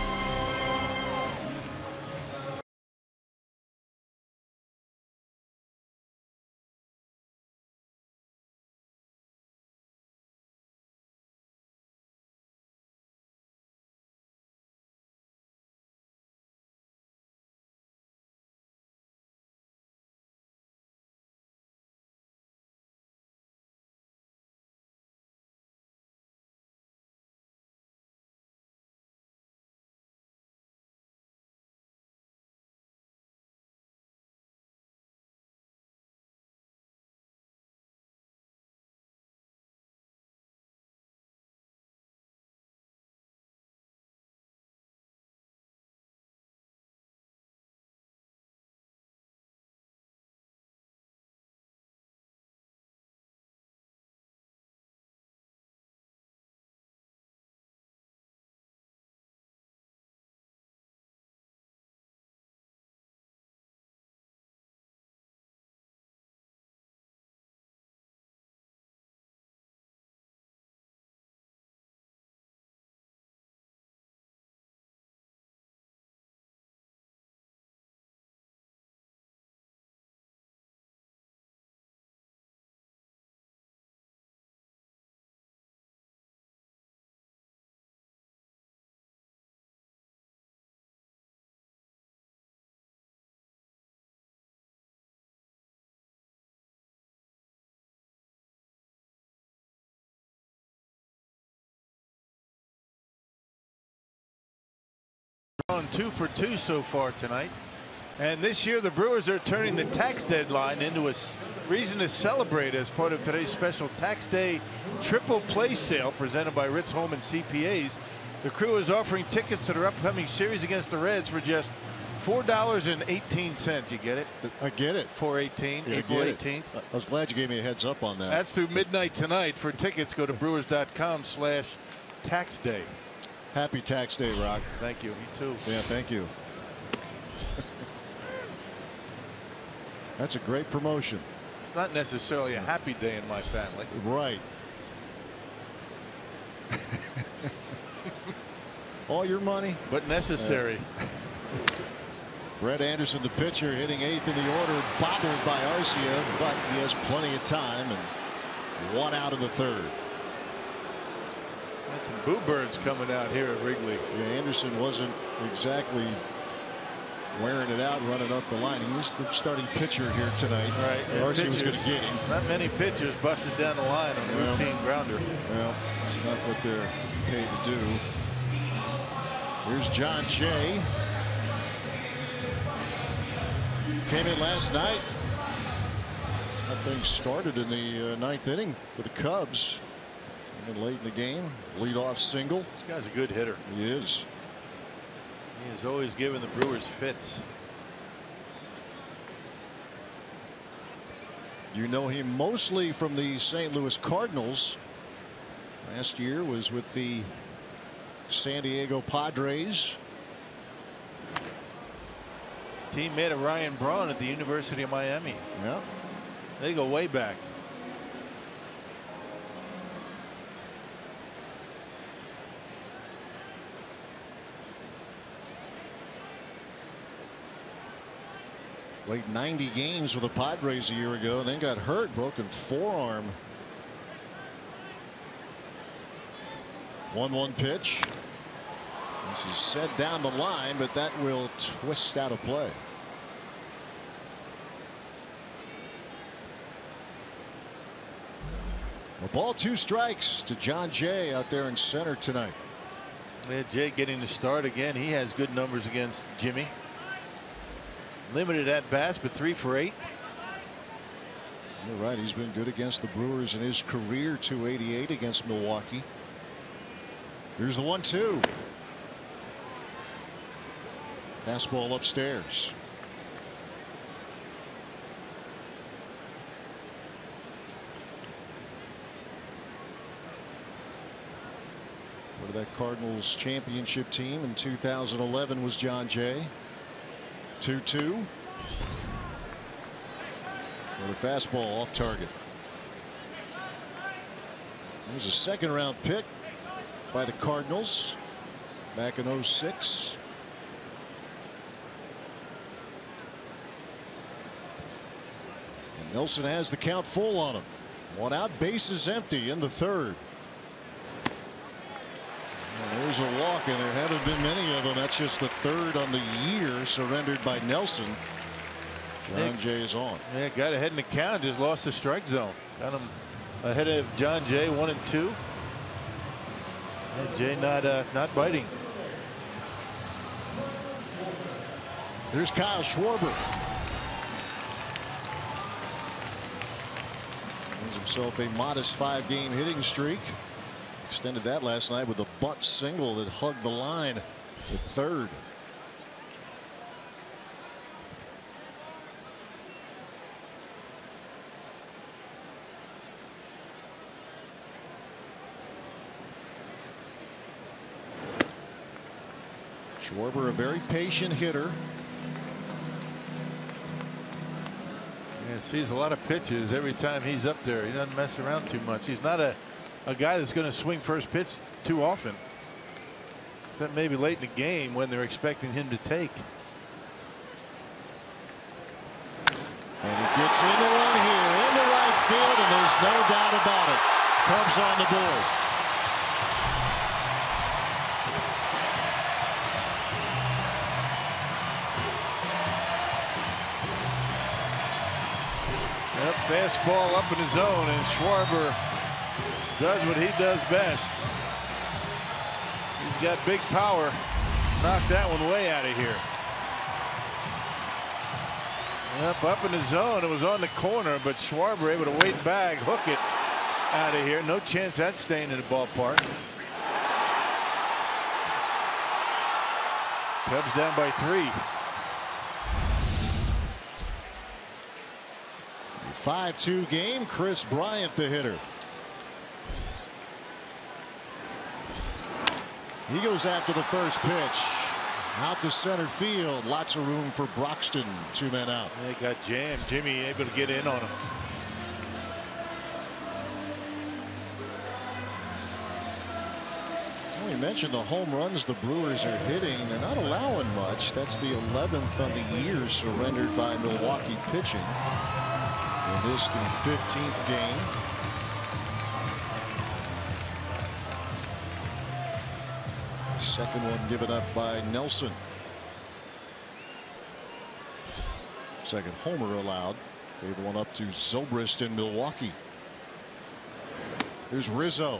2 for 2 so far tonight. And this year the Brewers are turning the tax deadline into a reason to celebrate as part of today's special Tax Day triple play sale presented by Ritz Holman CPAs. The crew is offering tickets to their upcoming series against the Reds for just $4.18. You get it? I get it. 418, Yeah, April 18th. I was glad you gave me a heads up on that. That's through midnight tonight. For tickets, go to brewers.com/tax day. Happy Tax Day, Rock. Thank you. You too. Yeah, thank you. That's a great promotion. It's not necessarily a happy day in my family. Right. All your money, but necessary. Brett Anderson, the pitcher, hitting 8th in the order, bobbled by Arcia, but he has plenty of time and 1 out of the 3rd. Got some boo birds coming out here at Wrigley. Yeah, Anderson wasn't exactly wearing it out, running up the line. He was the starting pitcher here tonight. Right. Arcia was going to get him. Not many pitchers busted down the line on a routine grounder. Well, it's not what they're paid to do. Here's John Jay. Came in last night. That thing started in the 9th inning for the Cubs. And then late in the game, leadoff single. This guy's a good hitter. He is. He is always giving the Brewers fits. You know him mostly from the St. Louis Cardinals. Last year was with the San Diego Padres. Teammate of Ryan Braun at the University of Miami. Yeah. They go way back. Played 90 games with the Padres a year ago, then got hurt, broken forearm. 1-1 pitch. This is set down the line, but that will twist out of play. A ball, 2 strikes to John Jay out there in center tonight. Yeah, Jay getting the start again. He has good numbers against Jimmy. Limited at bats, but 3 for 8. You're right. He's been good against the Brewers in his career. 288 against Milwaukee. Here's the 1-2. Fastball upstairs. Part of that Cardinals championship team in 2011 was John Jay. 2-2. With a fastball off target. It was a 2nd round pick by the Cardinals back in 06. And Nelson has the count full on him. 1 out, bases empty in the 3rd. And there's a walk, and there haven't been many of them. That's just the 3rd on the year surrendered by Nelson. John Jay is on. Yeah, got ahead in the count, just lost the strike zone. Got him ahead of John Jay, 1 and 2. And Jay not biting. There's Kyle Schwarber. Gives himself a modest 5-game hitting streak. Extended that last night with a bunt single that hugged the line at 3rd. Schwarber, a very patient hitter. Yeah, sees a lot of pitches every time he's up there. He doesn't mess around too much. He's not a guy that's going to swing first pitch too often. Except maybe late in the game when they're expecting him to take. And he gets into one here into right field, and there's no doubt about it. Cubs on the board. Yep, fastball up in the zone, and Schwarber does what he does best. He's got big power. Knocked that one way out of here. Up in the zone. It was on the corner, but Schwarber able to wait back, hook it out of here. No chance that's staying in the ballpark. Cubs down by 3. 5-2 game. Chris Bryant, the hitter. He goes after the first pitch. Out to center field. Lots of room for Broxton. 2 men out. They got jammed. Jimmy able to get in on him. We mentioned the home runs the Brewers are hitting. They're not allowing much. That's the 11th on the year surrendered by Milwaukee pitching. In this, the 15th game. Second one given up by Nelson. Second homer allowed. Gave one up to Zobrist in Milwaukee. Here's Rizzo.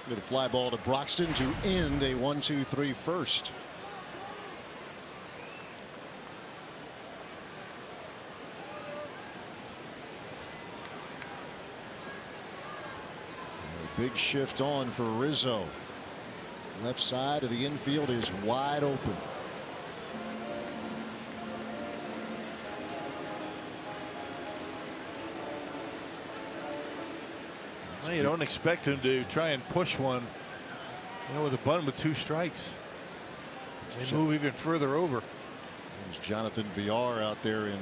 Get a fly ball to Broxton to end a 1-2-3 first. A big shift on for Rizzo. Left side of the infield is wide open. Well, you don't expect him to try and push one, with a bunt with 2 strikes. They move even further over. There's Jonathan Villar out there in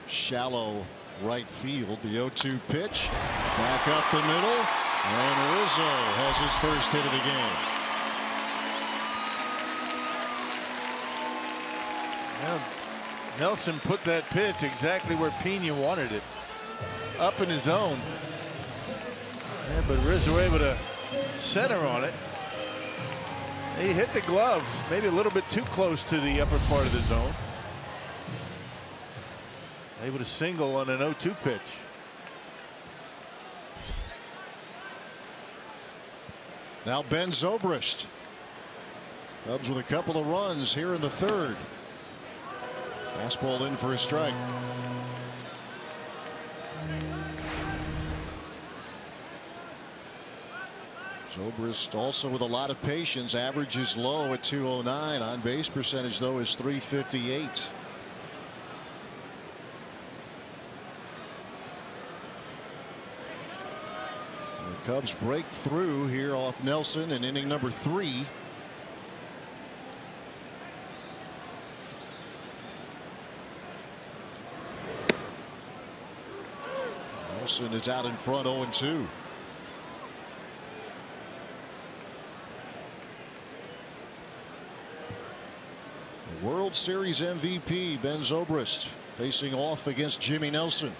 shallow right field. The 0-2 pitch. Back up the middle. And Rizzo has his first hit of the game. Well, Nelson put that pitch exactly where Pena wanted it. Up in his zone. Yeah, but Rizzo able to center on it. He hit the glove, maybe a little bit too close to the upper part of the zone. Able to single on an 0-2 pitch. Now Ben Zobrist. Cubs with a couple of runs here in the third. Fastball in for a strike. Zobrist also with a lot of patience. Average is low at 209. On base percentage though is 358. The Cubs break through here off Nelson in inning number 3. Nelson is out in front 0-2. World Series MVP Ben Zobrist facing off against Jimmy Nelson.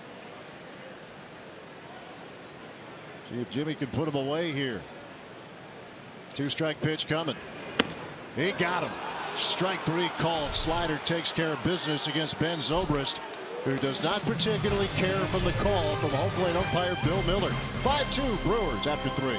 See if Jimmy can put him away here. 2-strike pitch coming. He got him. Strike 3 called. Slider takes care of business against Ben Zobrist, who does not particularly care from the call from home plate umpire Bill Miller. 5-2 Brewers after 3.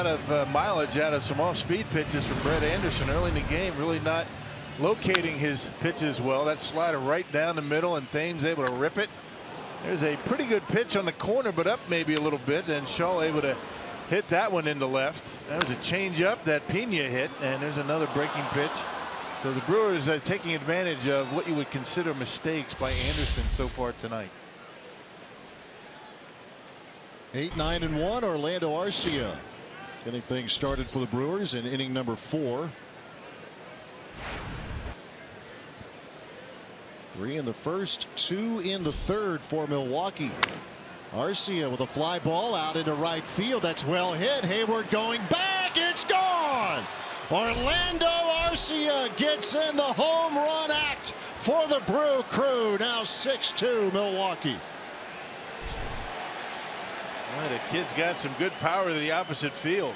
of mileage out of some off-speed pitches from Brett Anderson early in the game, really not locating his pitches well. That slider right down the middle, and Thames able to rip it. There's a pretty good pitch on the corner, but up maybe a little bit, and Shaw able to hit that one into left. That was a changeup that Pena hit, and there's another breaking pitch. So the Brewers are taking advantage of what you would consider mistakes by Anderson so far tonight. 8-9-1, Orlando Arcia getting things started for the Brewers in inning number 4. 3 in the first, 2 in the third for Milwaukee. Arcia with a fly ball out into right field. That's well hit. Hayward going back. It's gone. Orlando Arcia gets in the home run act for the Brew Crew. Now 6-2 Milwaukee. Well, the kid's got some good power to the opposite field.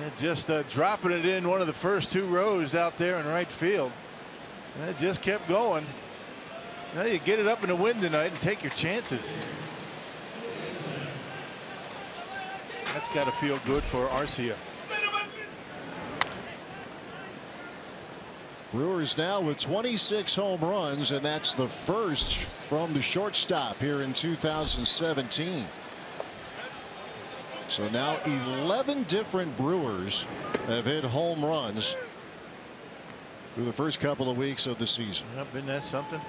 And just dropping it in one of the first 2 rows out there in right field. And it just kept going. Now you get it up in the wind tonight and take your chances. That's got to feel good for Arcia. Brewers now with 26 home runs, and that's the first from the shortstop here in 2017. So now 11 different Brewers have hit home runs through the first couple of weeks of the season. Yep, isn't that something?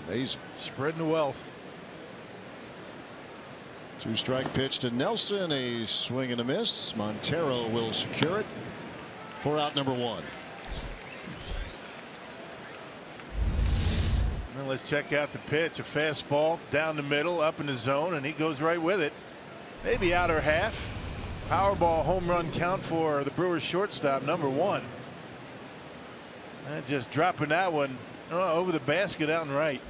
Amazing. Spreading the wealth. 2-strike pitch to Nelson, a swing and a miss. Montero will secure it for out number 1. Now let's check out the pitch. A fastball down the middle, up in the zone, and he goes right with it. Maybe outer half. Powerball home run count for the Brewers shortstop, number 1. And just dropping that one over the basket out and right.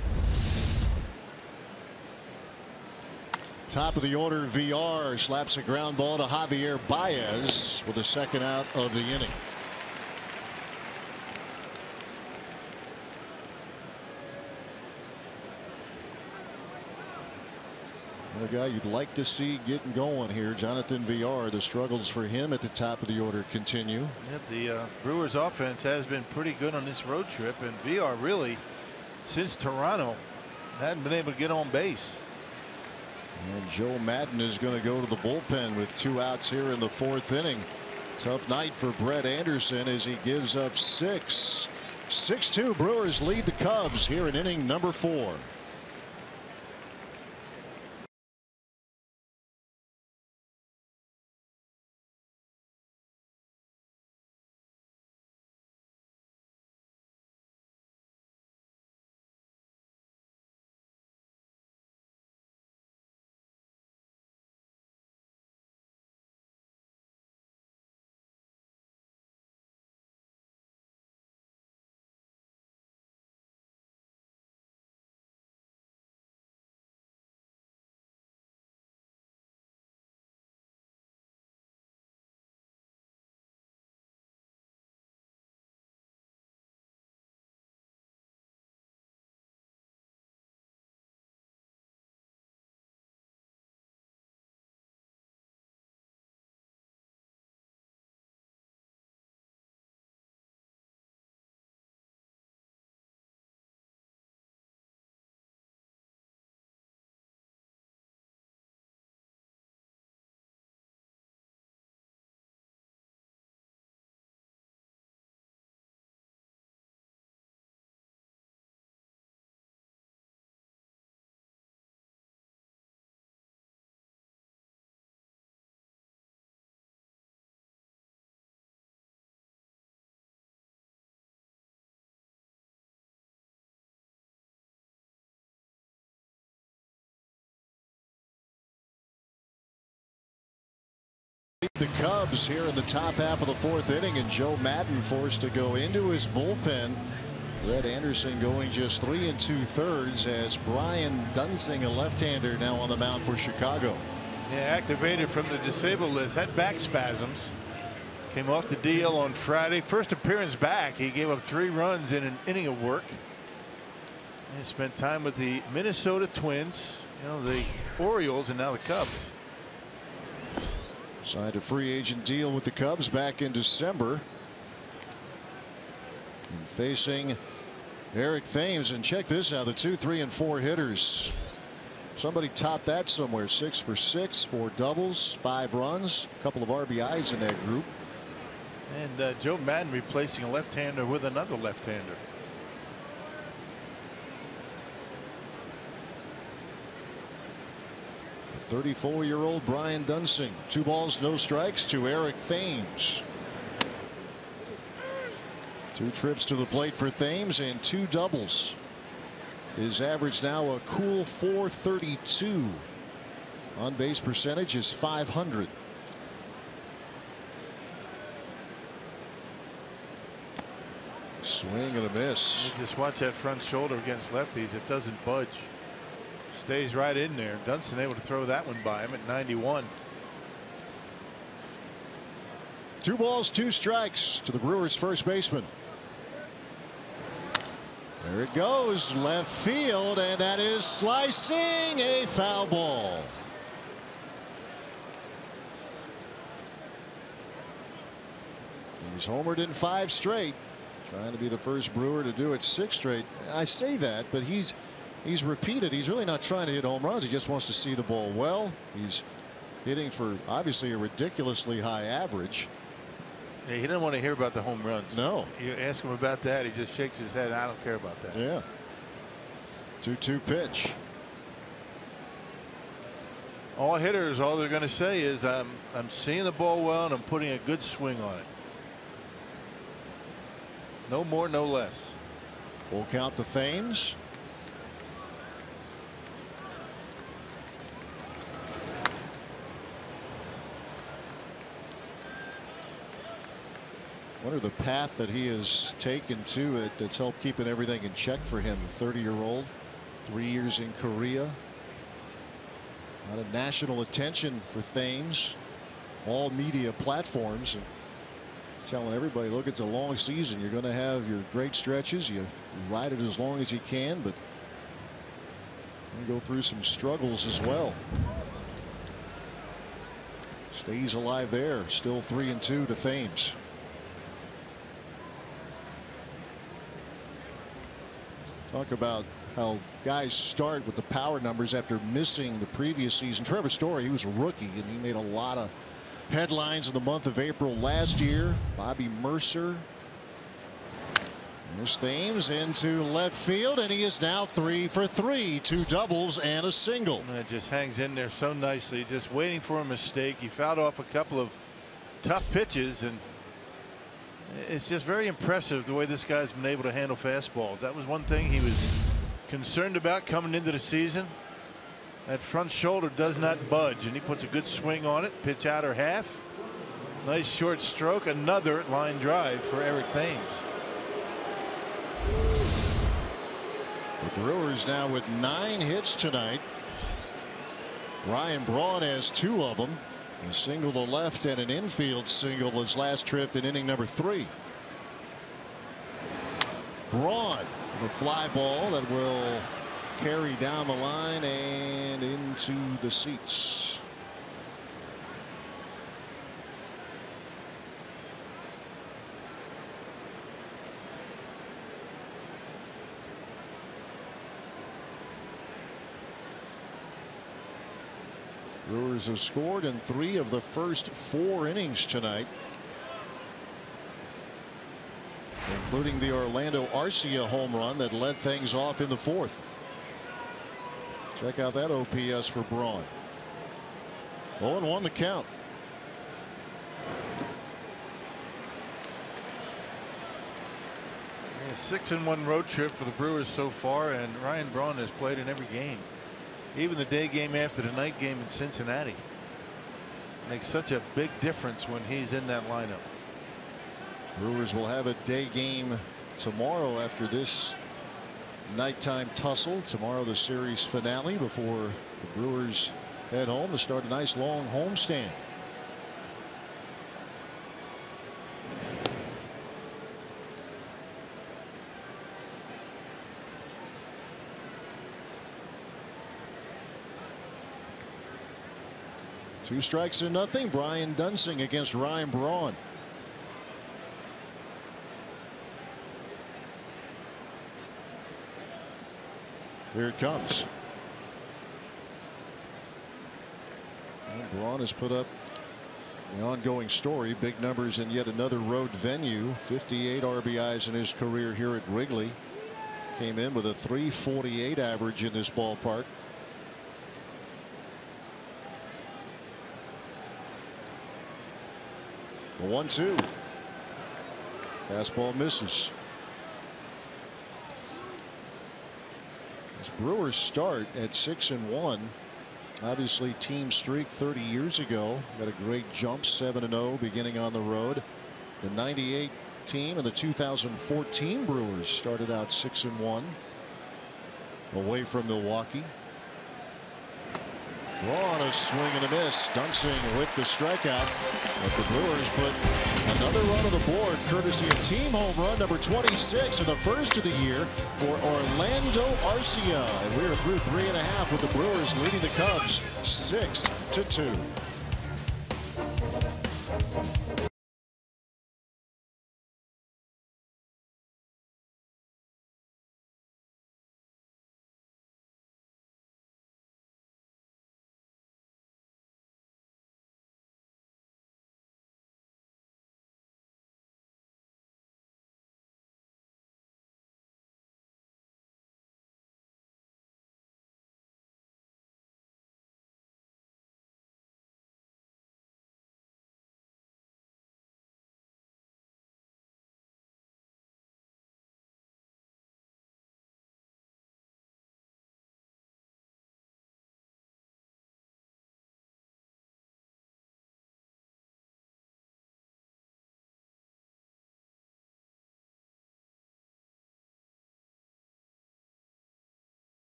Top of the order, VR slaps a ground ball to Javier Baez with the second out of the inning. Another guy you'd like to see getting going here, Jonathan VR. The struggles for him at the top of the order continue. Yep, the Brewers offense has been pretty good on this road trip, and VR really, since Toronto, hadn't been able to get on base. And Joe Madden is going to go to the bullpen with 2 outs here in the 4th inning. Tough night for Brett Anderson as he gives up 6. 6-2 Brewers lead the Cubs here in inning number 4. The Cubs here in the top half of the 4th inning, and Joe Madden forced to go into his bullpen. Brett Anderson going just 3 2/3 as Brian Dunsing, a left-hander, now on the mound for Chicago. Yeah, activated from the disabled list. Had back spasms. Came off the DL on Friday. First appearance back. He gave up 3 runs in an inning of work. He spent time with the Minnesota Twins, the Orioles, and now the Cubs. Signed a free agent deal with the Cubs back in December. And facing Eric Thames, and check this out, the 2, 3, and 4 hitters. Somebody topped that somewhere. 6 for 6, 4 doubles, 5 runs, a couple of RBIs in that group. And Joe Madden replacing a left-hander with another left-hander. The 34-year-old Brian Dunsing. 2 balls, no strikes to Eric Thames. 2 trips to the plate for Thames and 2 doubles. His average now a cool .432. On base percentage is .500. Swing and a miss. You just watch that front shoulder against lefties. It doesn't budge. Stays right in there. Dunston able to throw that one by him at 91. 2 balls, 2 strikes to the Brewers' first baseman. There it goes, left field, and that is slicing, a foul ball. He's homered in 5 straight, trying to be the first Brewer to do it 6 straight. I say that, but he's repeated. He's really not trying to hit home runs. He just wants to see the ball well. He's hitting for obviously a ridiculously high average. Yeah, he didn't want to hear about the home runs. No. You ask him about that, he just shakes his head. I don't care about that. Yeah. 2-2 pitch. All hitters, all they're going to say is I'm seeing the ball well and I'm putting a good swing on it. No more, no less. Full count to Thames. Wonder the path that he has taken to it that's helped keeping everything in check for him. The 30-year-old, 3 years in Korea. A lot of national attention for Thames. All media platforms. And he's telling everybody, look, it's a long season. You're going to have your great stretches. You ride it as long as you can, but you go through some struggles as well. Stays alive there. Still 3-2 to Thames. Talk about how guys start with the power numbers after missing the previous season. Trevor Story, he was a rookie and he made a lot of headlines in the month of April last year. Bobby Mercer. There's Thames into left field, and he is now 3 for 3. 2 doubles and a single. And it just hangs in there so nicely, just waiting for a mistake. He fouled off a couple of tough pitches, and it's just very impressive the way this guy's been able to handle fastballs. That was one thing he was concerned about coming into the season. That front shoulder does not budge, and he puts a good swing on it. Pitch outer half. Nice short stroke. Another line drive for Eric Thames. The Brewers now with 9 hits tonight. Ryan Braun has 2 of them. A single to left and an infield single his last trip in inning number 3. Braun, the fly ball that will carry down the line and into the seats. Brewers have scored in 3 of the first 4 innings tonight, including the Orlando Arcia home run that led things off in the 4th. Check out that OPS for Braun. 0-1 the count. A 6-1 road trip for the Brewers so far, and Ryan Braun has played in every game. Even the day game after the night game in Cincinnati. Makes such a big difference when he's in that lineup. Brewers will have a day game tomorrow after this nighttime tussle. Tomorrow the series finale before the Brewers head home to start a nice long homestand. 2 strikes and nothing. Brian Dunsing against Ryan Braun. Here it comes. And Braun has put up the ongoing story. Big numbers in yet another road venue. 58 RBIs in his career here at Wrigley. Came in with a .348 average in this ballpark. The 1-2. Fastball misses. This Brewers start at 6-1. Obviously team streak 30 years ago. Got a great jump, 7-0 beginning on the road. The 98 team and the 2014 Brewers started out 6-1 away from Milwaukee. Braun, a swing and a miss. Dunsing with the strikeout. But the Brewers put another run on the board courtesy of team home run number 26 and the first of the year for Orlando Arcia. And we're through 3.5 with the Brewers leading the Cubs 6-2.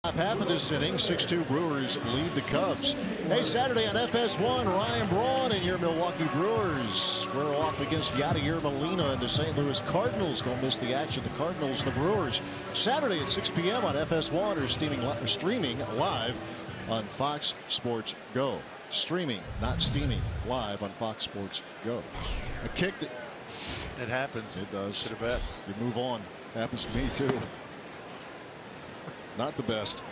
Top half of this inning, 6-2 Brewers lead the Cubs. Hey, Saturday on FS1, Ryan Braun and your Milwaukee Brewers square off against Yadier Molina and the St. Louis Cardinals. Don't miss the action. The Cardinals, the Brewers, Saturday at 6 p.m. on FS1 or streaming live on Fox Sports Go. Streaming, not steaming, live on Fox Sports Go. I kicked it. It happens. It does. To the best. You move on. Happens to me too. Not the best.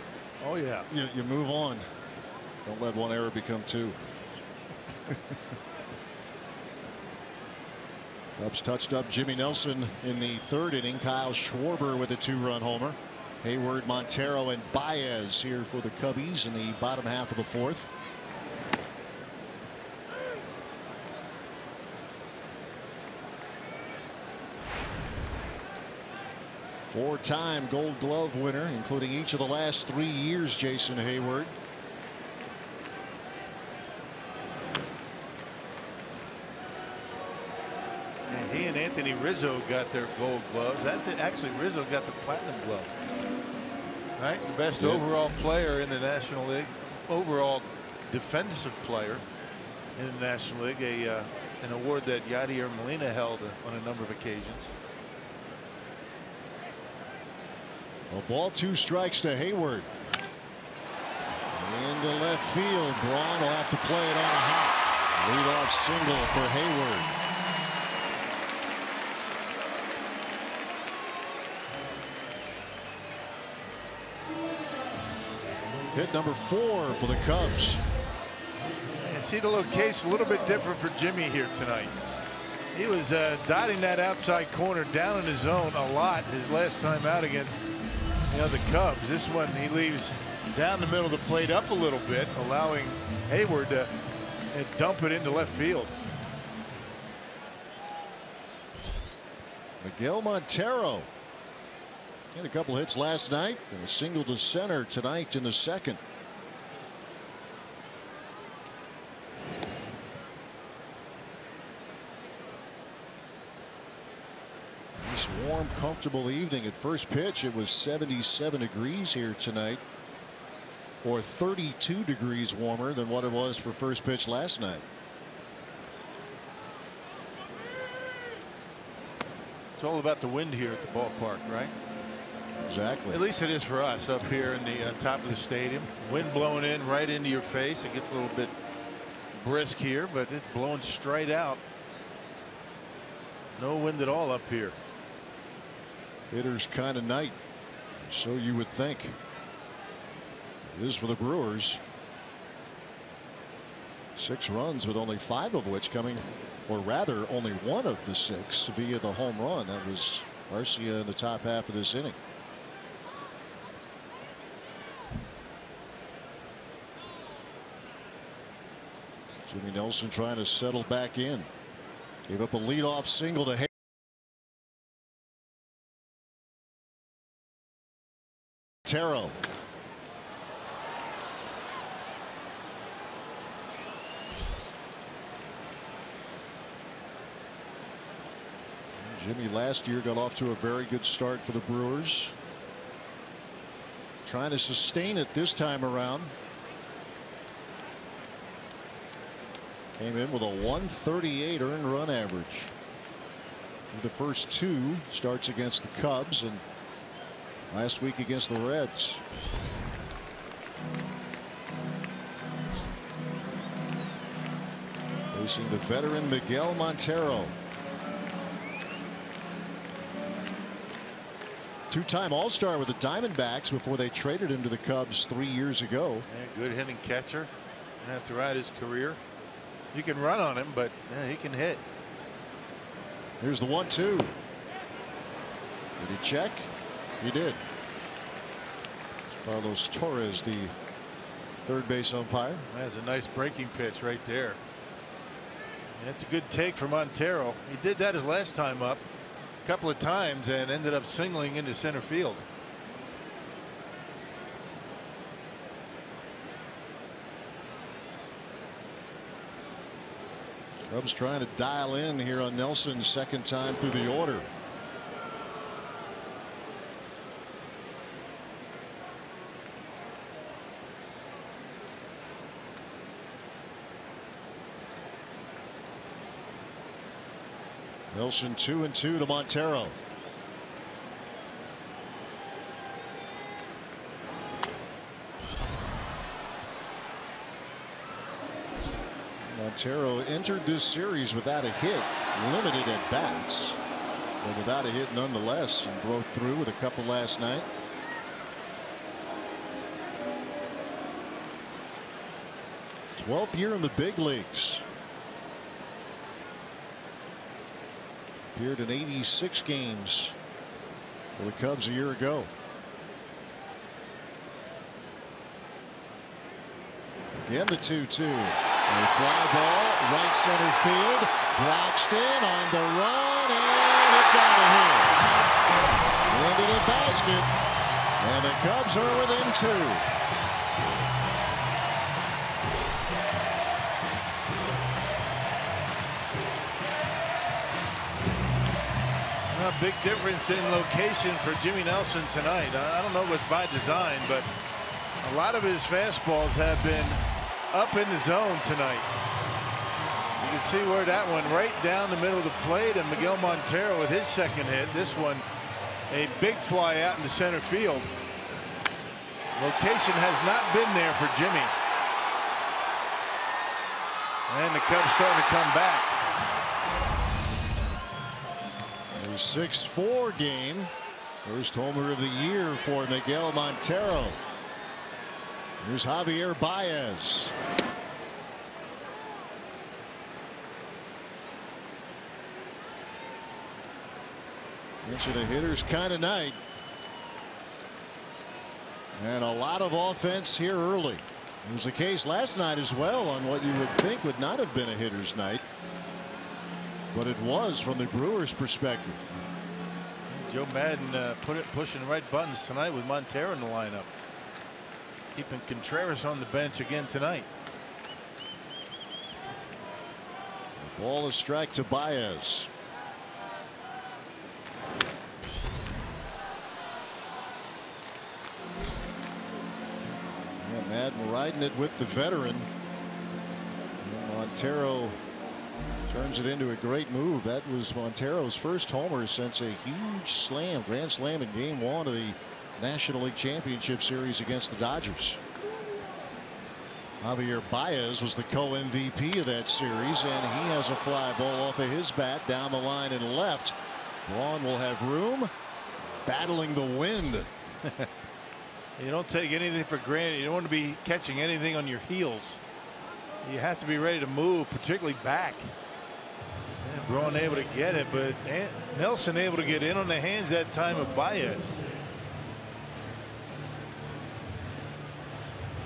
Oh yeah. You move on. Don't let one error become two. Cubs touched up Jimmy Nelson in the 3rd inning. Kyle Schwarber with a 2-run homer. Hayward, Montero, and Baez here for the Cubbies in the bottom half of the 4th. Four-time Gold Glove winner, including each of the last 3 years, Jason Hayward. And he and Anthony Rizzo got their Gold Gloves. Actually, Rizzo got the Platinum Glove. Right, the best overall player in the National League, overall defensive player in the National League, an award that Yadier Molina held on a number of occasions. A ball, 2 strikes to Hayward. Into left field. Braun will have to play it on hot. Leadoff single for Hayward. Hit number 4 for the Cubs. And see the little case a little bit different for Jimmy here tonight. He was dotting that outside corner down in his zone a lot his last time out against You know, the Cubs, this one he leaves down the middle of the plate up a little bit, allowing Hayward to dump it into left field. Miguel Montero had a couple hits last night and a single to center tonight in the second. Nice warm, comfortable evening. At first pitch it was 77 degrees here tonight, or 32 degrees warmer than what it was for first pitch last night. It's all about the wind here at the ballpark, right? Exactly. At least it is for us up here in the top of the stadium. Wind blowing in right into your face. It gets a little bit brisk here, but it's blowing straight out. No wind at all up here. Hitter's kind of night, so you would think. It is for the Brewers. 6 runs, but only 5 of which coming, or rather only 1 of the 6 via the home run. That was Arcia in the top half of this inning. Jimmy Nelson trying to settle back in. Gave up a leadoff single to Montero. Jimmy last year got off to a very good start for the Brewers. Trying to sustain it this time around. Came in with a 138 earned run average. The first 2 starts against the Cubs and last week against the Reds. Facing the veteran Miguel Montero. 2-time All-Star with the Diamondbacks before they traded him to the Cubs 3 years ago. Yeah, good hitting catcher throughout his career. You can run on him, but yeah, he can hit. Here's the 1-2. Did he check? He did. Carlos Torres, the third base umpire. That's a nice breaking pitch right there. That's a good take for Montero. He did that his last time up a couple of times and ended up singling into center field. Cubs trying to dial in here on Nelson's second time through the order. Nelson 2-2 to Montero. Montero entered this series without a hit, limited at bats, but without a hit nonetheless, and broke through with a couple last night. Twelfth year in the big leagues. Appeared in 86 games for the Cubs a year ago. Again, the 2-2. A fly ball, right center field. Braxton on the run, and it's out of here. Into the basket, and the Cubs are within 2. A big difference in location for Jimmy Nelson tonight. I don't know if it's by design, but a lot of his fastballs have been up in the zone tonight. You can see where that one right down the middle of the plate, and Miguel Montero with his second hit. This one a big fly out into center field. Location has not been there for Jimmy. And the Cubs starting to come back. A 6-4 game. First homer of the year for Miguel Montero. Here's Javier Baez. Into the hitter's kind of night. And a lot of offense here early. It was the case last night as well on what you would think would not have been a hitter's night. But it was from the Brewers' perspective. Joe Madden pushing the right buttons tonight with Montero in the lineup. Keeping Contreras on the bench again tonight. The ball is strike to Baez. Yeah, Madden riding it with the veteran. And Montero turns it into a great move. That was Montero's first homer since a huge grand slam in Game 1 of the National League Championship Series against the Dodgers. Javier Baez was the co-MVP of that series, and he has a fly ball off of his bat down the line and left. Braun will have room, battling the wind. You don't take anything for granted. You don't want to be catching anything on your heels. You have to be ready to move, particularly back. And Braun able to get it, but Nelson able to get in on the hands that time of Baez.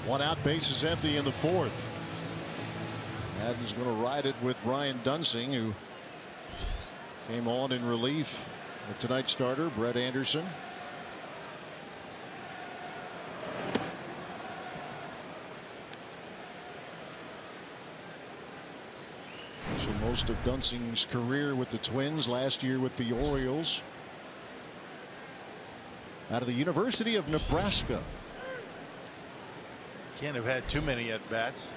One out, bases empty in the fourth. Madden's going to ride it with Brian Dunsing, who came on in relief of tonight's starter, Brett Anderson. So most of Dunsing's career with the Twins, last year with the Orioles. Out of the University of Nebraska. Can't have had too many at bats.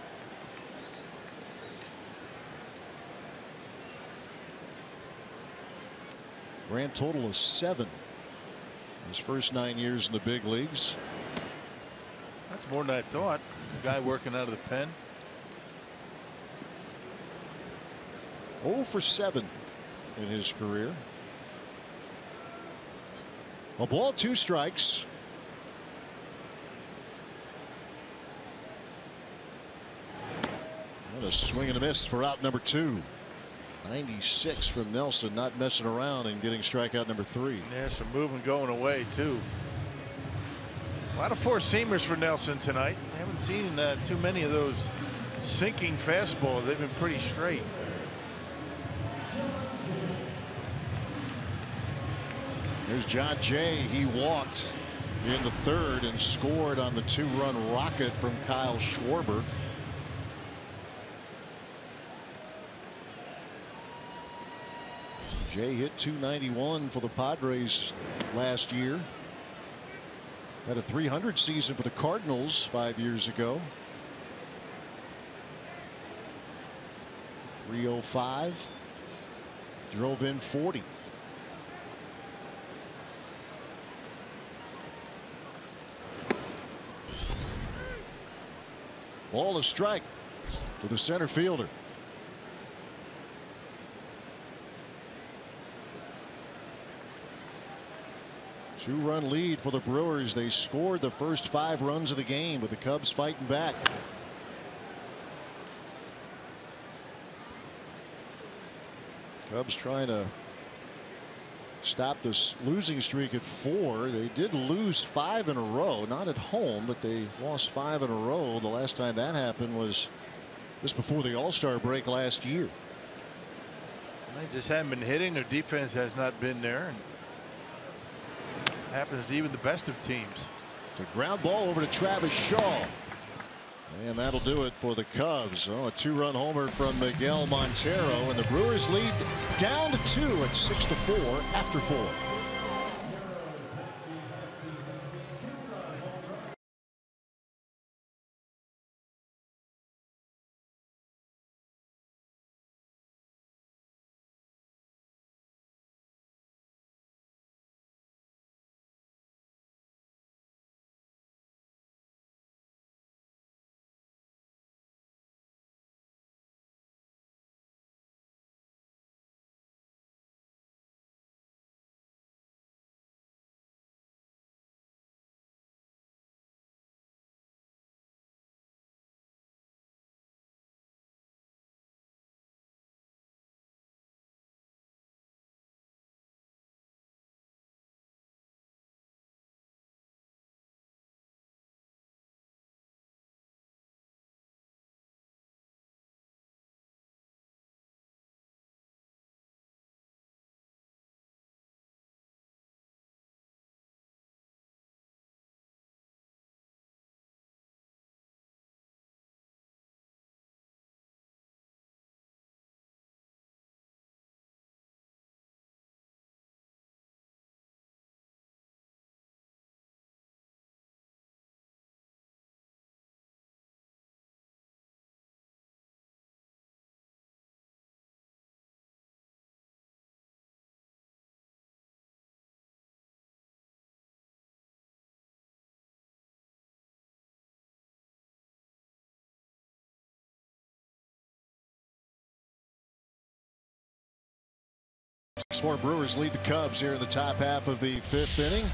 Grand total of 7. His first 9 years in the big leagues. That's more than I thought. The guy working out of the pen. 0 for 7 in his career. A ball, 2 strikes. And a swing and a miss for out number 2. 96 from Nelson, not messing around and getting strikeout number 3. Yeah, some movement going away too. A lot of four-seamers for Nelson tonight. I haven't seen too many of those sinking fastballs. They've been pretty straight. There's John Jay. He walked in the third and scored on the 2-run rocket from Kyle Schwarber. Jay hit .291 for the Padres last year. Had a .300 season for the Cardinals 5 years ago. .305. Drove in 40. Ball, a strike to the center fielder. Two-run lead for the Brewers. They scored the first 5 runs of the game, with the Cubs fighting back. Cubs trying to stop this losing streak at 4. They did lose 5 in a row, not at home, but they lost 5 in a row. The last time that happened was just before the All-Star break last year. They just haven't been hitting. Their defense has not been there. And happens to even the best of teams. It's a ground ball over to Travis Shaw. And that'll do it for the Cubs. Oh, a 2-run homer from Miguel Montero, and the Brewers lead down to 2 at 6-4 after 4. 6-4 Brewers lead the Cubs here in the top half of the 5th inning.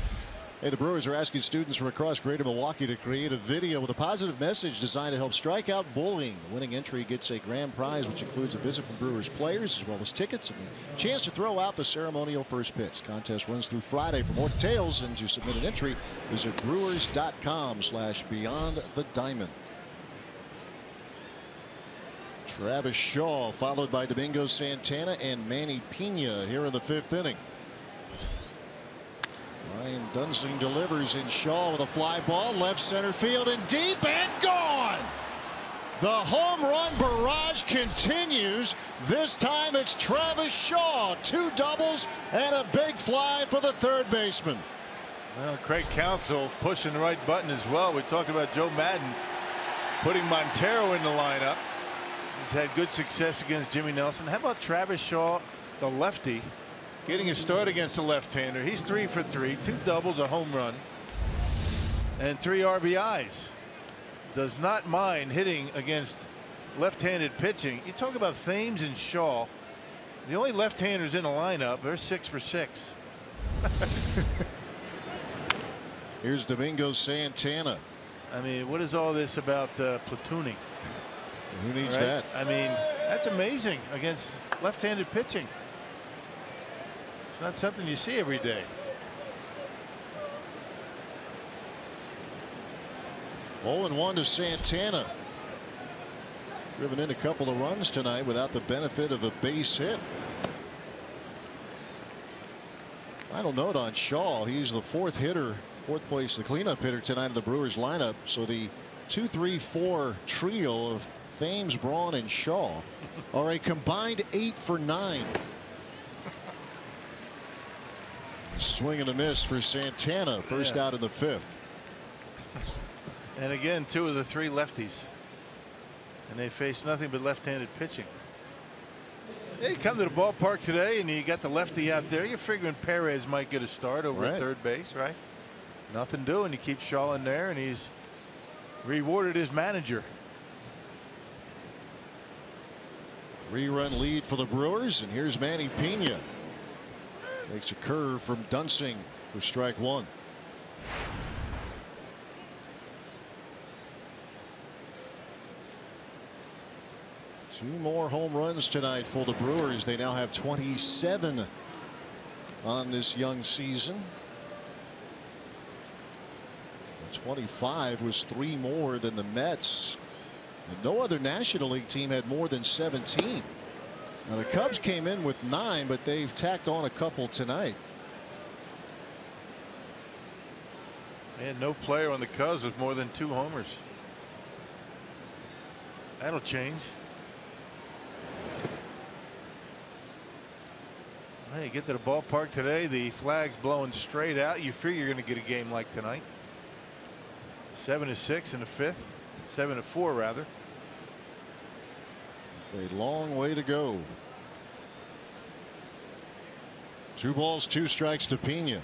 Hey, the Brewers are asking students from across Greater Milwaukee to create a video with a positive message designed to help strike out bullying. The winning entry gets a grand prize, which includes a visit from Brewers players as well as tickets and the chance to throw out the ceremonial first pitch. Contest runs through Friday. For more details and to submit an entry, visit brewers.com/beyondthediamond. Travis Shaw followed by Domingo Santana and Manny Pena here in the 5th inning. Ryan Dunsing delivers in. Shaw with a fly ball left center field and deep and gone. The home run barrage continues. This time it's Travis Shaw. 2 doubles and a big fly for the third baseman. Well, Craig Counsell pushing the right button as well. We talked about Joe Madden putting Montero in the lineup. He's had good success against Jimmy Nelson. How about Travis Shaw, the lefty, getting a start against the left-hander? He's 3 for 3, 2 doubles, a home run, and 3 RBIs. Does not mind hitting against left-handed pitching. You talk about Thames and Shaw, the only left-handers in the lineup. They're 6 for 6. Here's Domingo Santana. I mean, what is all this about platooning? Who needs right? that? I mean, that's amazing against left-handed pitching. It's not something you see every day. 0-1 to Santana. Driven in a couple of runs tonight without the benefit of a base hit. Final note on Shaw. He's the 4th hitter, 4th place, the cleanup hitter tonight in the Brewers lineup. So the 2-3-4 trio of Thames, Braun, and Shaw are a combined 8 for 9. Swing and a miss for Santana. First out in the 5th. And again, 2 of the 3 lefties. And they face nothing but left-handed pitching. Yeah, you come to the ballpark today and you got the lefty out there. You're figuring Perez might get a start over at third base, right? Nothing doing. You keep Shaw in there and he's rewarded his manager. 3-run lead for the Brewers, and here's Manny Pena. Takes a curve from Dunsing for strike 1. Two more home runs tonight for the Brewers. They now have 27 on this young season. 25 was 3 more than the Mets. And no other National League team had more than 17. Now the Cubs came in with 9, but they've tacked on a couple tonight. And no player on the Cubs with more than 2 homers. That'll change. Hey, you get to the ballpark today, the flag's blowing straight out. You figure you're going to get a game like tonight. 7-6 in the 5th. 7-4 rather. A long way to go. 2 balls, 2 strikes to Pena.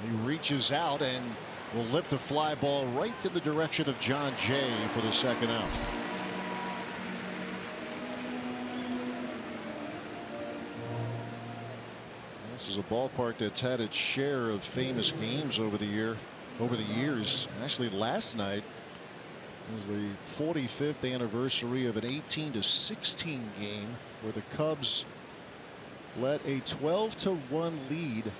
He reaches out and will lift a fly ball right to the direction of John Jay for the 2nd out. This is a ballpark that's had its share of famous games over the years. Actually, last night was the 45th anniversary of an 18-16 game where the Cubs let a 12-1 lead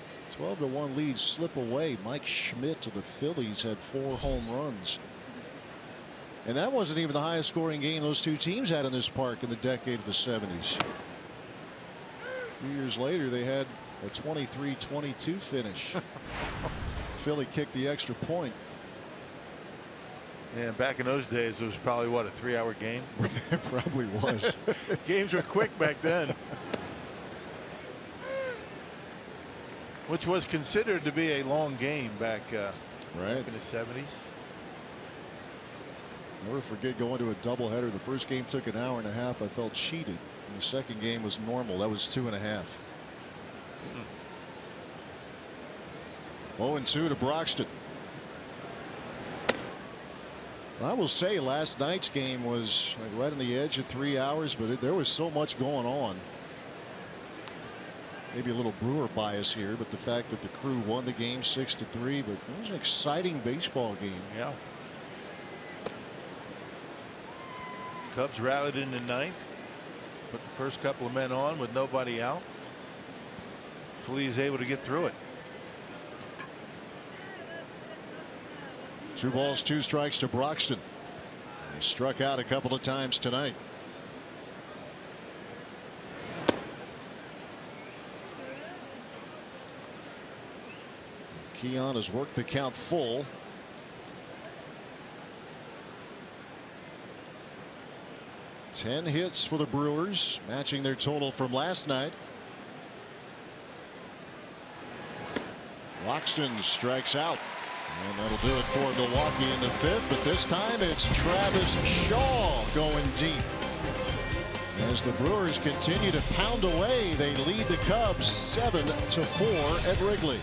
slip away. Mike Schmidt of the Phillies had 4 home runs. And that wasn't even the highest scoring game those 2 teams had in this park in the decade of the 70s. A few years later, they had a 23-22 finish. Philly kicked the extra point. Yeah, back in those days, it was probably what, a 3-hour game? It probably was. Games were quick back then. Which was considered to be a long game back in the 70s. Never forget going to a doubleheader. The first game took an hour and a half. I felt cheated. And the second game was normal. That was 2.5. 0-2 to Broxton. I will say last night's game was like right on the edge of 3 hours, but there was so much going on. Maybe a little Brewer bias here, but the fact that the Crew won the game 6-3, but it was an exciting baseball game. Yeah. Cubs rallied in the ninth. Put the first couple of men on with nobody out. Phillies able to get through it. 2 balls, 2 strikes to Broxton. He struck out a couple of times tonight. Keon has worked the count full. Ten hits for the Brewers, matching their total from last night. Broxton strikes out. And that'll do it for Milwaukee in the 5th, but this time it's Travis Shaw going deep. As the Brewers continue to pound away, they lead the Cubs 7-4 at Wrigley.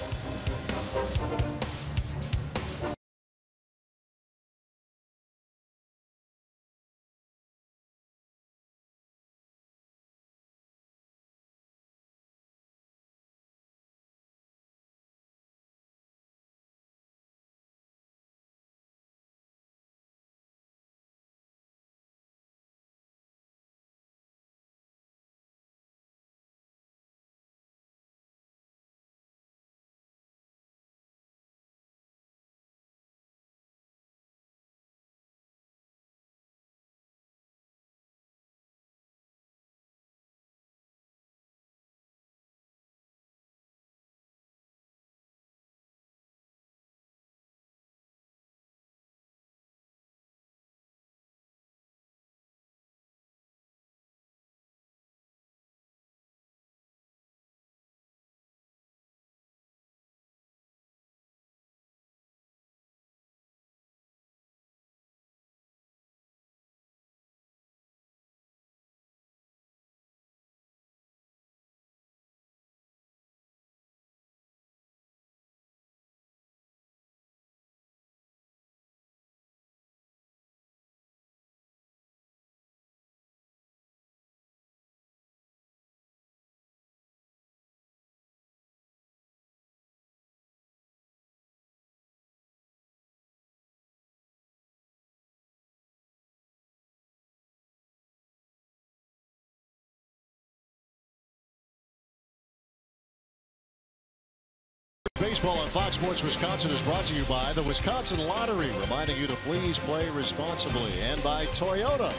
Baseball on Fox Sports Wisconsin is brought to you by the Wisconsin Lottery, reminding you to please play responsibly, and by Toyota.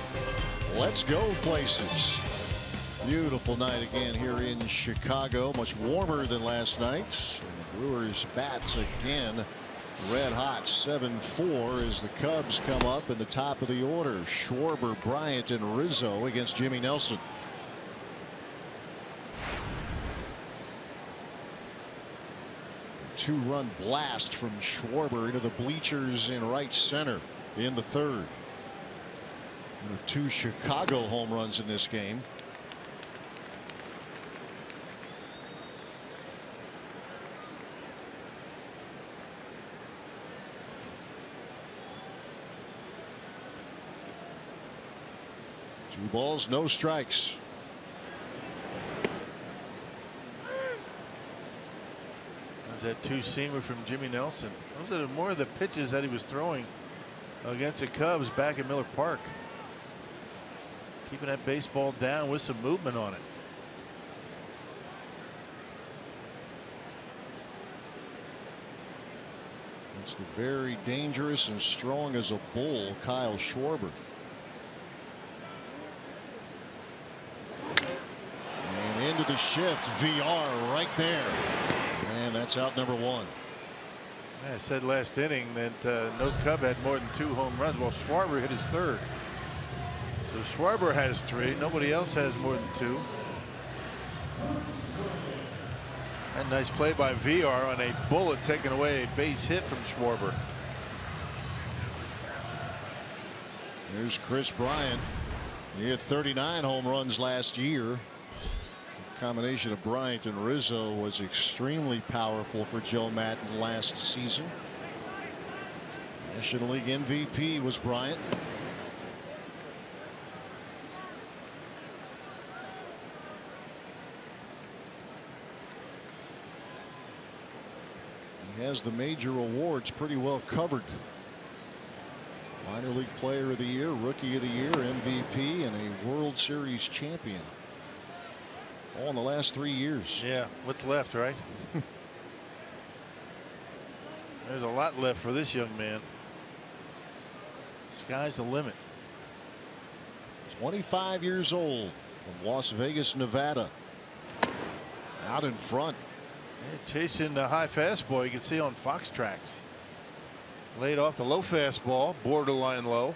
Let's go places. Beautiful night again here in Chicago, much warmer than last night. And the Brewers bats again red hot. 7-4 as the Cubs come up in the top of the order. Schwarber, Bryant, and Rizzo against Jimmy Nelson. Two-run blast from Schwarber into the bleachers in right center in the 3rd. One of 2 Chicago home runs in this game. Two balls, no strikes. That 2-seamer from Jimmy Nelson. Those are more of the pitches that he was throwing against the Cubs back at Miller Park. Keeping that baseball down with some movement on it. It's the very dangerous and strong as a bull Kyle Schwarber. And into the shift, VR right there. And that's out number 1. I said last inning that no Cub had more than 2 home runs. Well, Schwarber hit his 3rd. So Schwarber has 3. Nobody else has more than 2. And nice play by VR on a bullet, taking away a base hit from Schwarber. Here's Chris Bryant. He had 39 home runs last year. Combination of Bryant and Rizzo was extremely powerful for Joe Maddon last season. National League MVP was Bryant. He has the major awards pretty well covered. Minor League Player of the Year, Rookie of the Year, MVP, and a World Series champion. All in the last 3 years. Yeah, what's left, right? There's a lot left for this young man. Sky's the limit. 25 years old from Las Vegas, Nevada. Out in front. Yeah, chasing the high fastball. You can see on Fox tracks. Laid off the low fastball, borderline low.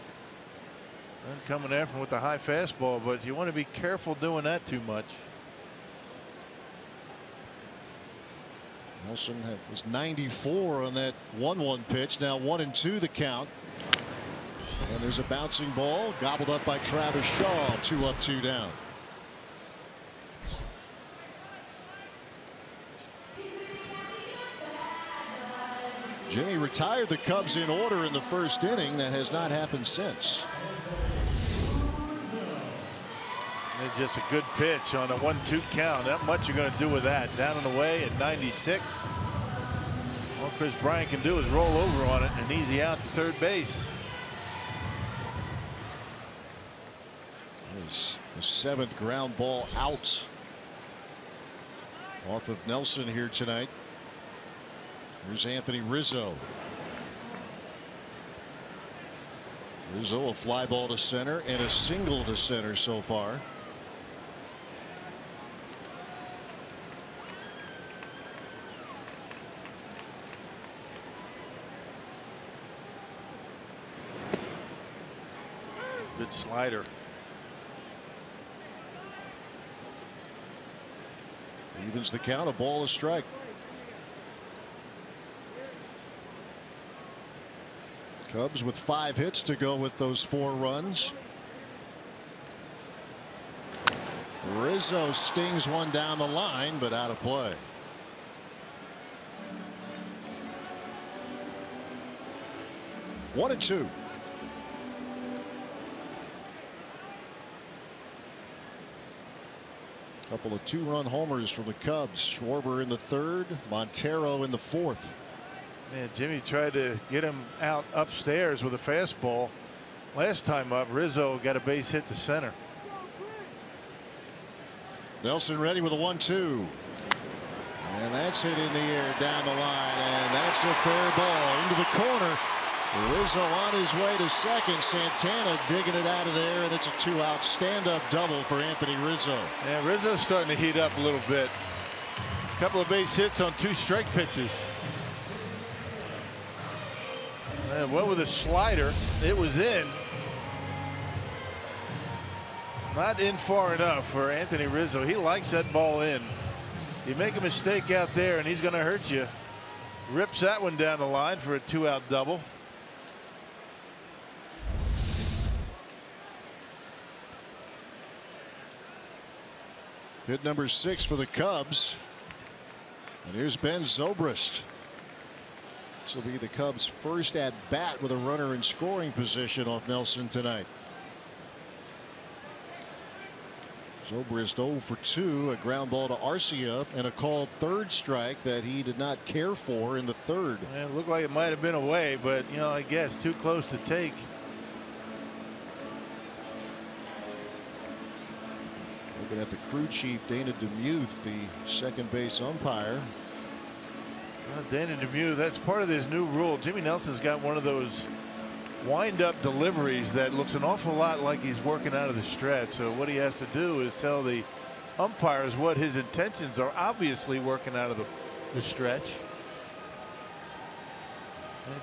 And coming after him with the high fastball, but you want to be careful doing that too much. Nelson was 94 on that 1-1 pitch. Now 1-2 the count. And there's a bouncing ball gobbled up by Travis Shaw. 2 up, 2 down. Jimmy retired the Cubs in order in the first inning. That has not happened since. It's just a good pitch on a 1-2 count. Not much you're going to do with that. Down and away at 96. All Chris Bryant can do is roll over on it and an easy out to third base. There's the 7th ground ball out off of Nelson here tonight. Here's Anthony Rizzo. Rizzo, a fly ball to center and a single to center so far. Good slider. Evens the count, a ball, a strike. Cubs with 5 hits to go with those 4 runs. Rizzo stings one down the line, but out of play. One and two. Couple of 2-run homers from the Cubs. Schwarber in the 3rd, Montero in the 4th. Yeah, Jimmy tried to get him out upstairs with a fastball. Last time up, Rizzo got a base hit to center. Nelson ready with a 1-2. And that's hit in the air down the line. And that's a fair ball into the corner. Rizzo on his way to second. Santana digging it out of there, and it's a 2-out stand-up double for Anthony Rizzo. Yeah, Rizzo's starting to heat up a little bit. A couple of base hits on 2 strike pitches. And went with a slider. It was in. Not in far enough for Anthony Rizzo. He likes that ball in. You make a mistake out there, and he's going to hurt you. Rips that one down the line for a 2-out double. Hit number 6 for the Cubs. And here's Ben Zobrist. This will be the Cubs' first at bat with a runner in scoring position off Nelson tonight. Zobrist 0 for 2, a ground ball to Arcia, and a called 3rd strike that he did not care for in the 3rd. Yeah, it looked like it might have been away, but you know, I guess too close to take. Looking at the crew chief, Dana DeMuth, the second base umpire. Well, Dana DeMuth, that's part of this new rule. Jimmy Nelson's got one of those wind-up deliveries that looks an awful lot like he's working out of the stretch. So what he has to do is tell the umpires what his intentions are. Obviously working out of the stretch.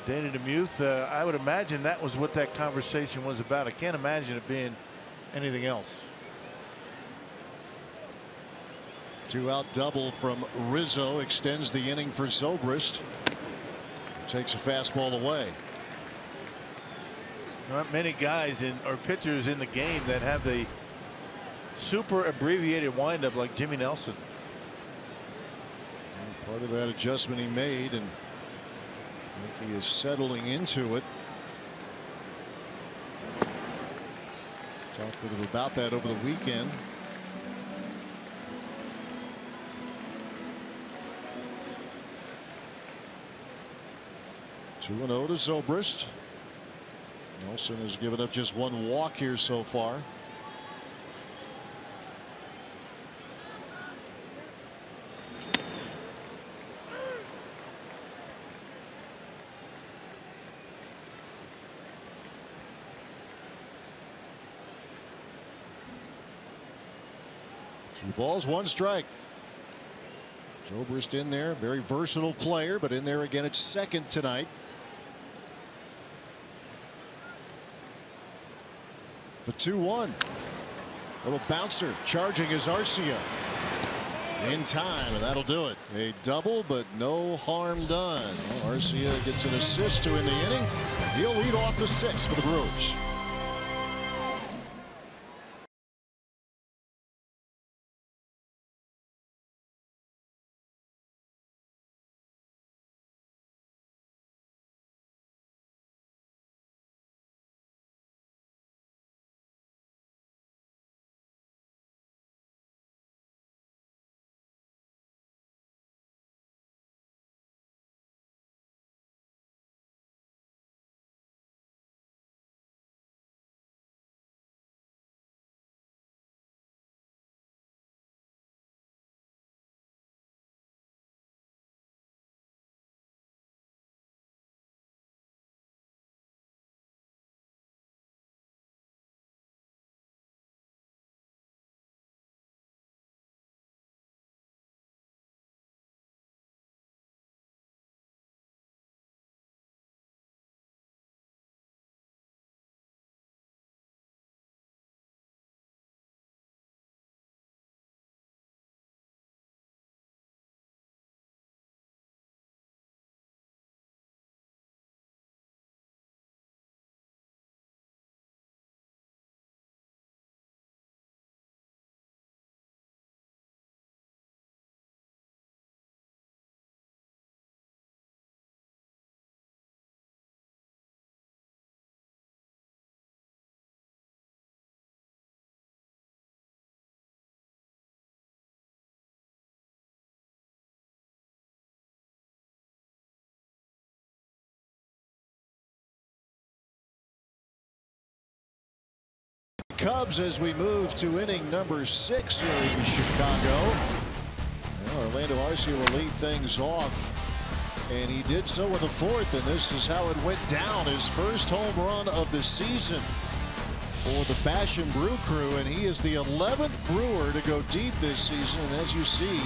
Dana DeMuth, I would imagine that was what that conversation was about. I can't imagine it being anything else. 2-out double from Rizzo extends the inning for Zobrist. Takes a fastball away. There aren't many guys or pitchers in the game that have the super abbreviated windup like Jimmy Nelson. And part of that adjustment he made, and He is settling into it. Talked with him about that over the weekend. Two 2-0 to Zobrist. Nelson has given up just one walk here so far. Two balls, one strike. Zobrist in there, very versatile player, but in there again at second tonight. The 2-1. Little bouncer charging is Arcia. In time, and that'll do it. A double, but no harm done. Well, Arcia gets an assist to end the inning. He'll lead off the sixth for the Brewers. Cubs as we move to inning number 6 here in Chicago. Well, Orlando Arcia will lead things off, and he did so with a fourth, and this is how it went down. His first home run of the season for the Bash and Brew crew, and he is the 11th Brewer to go deep this season. And as you see,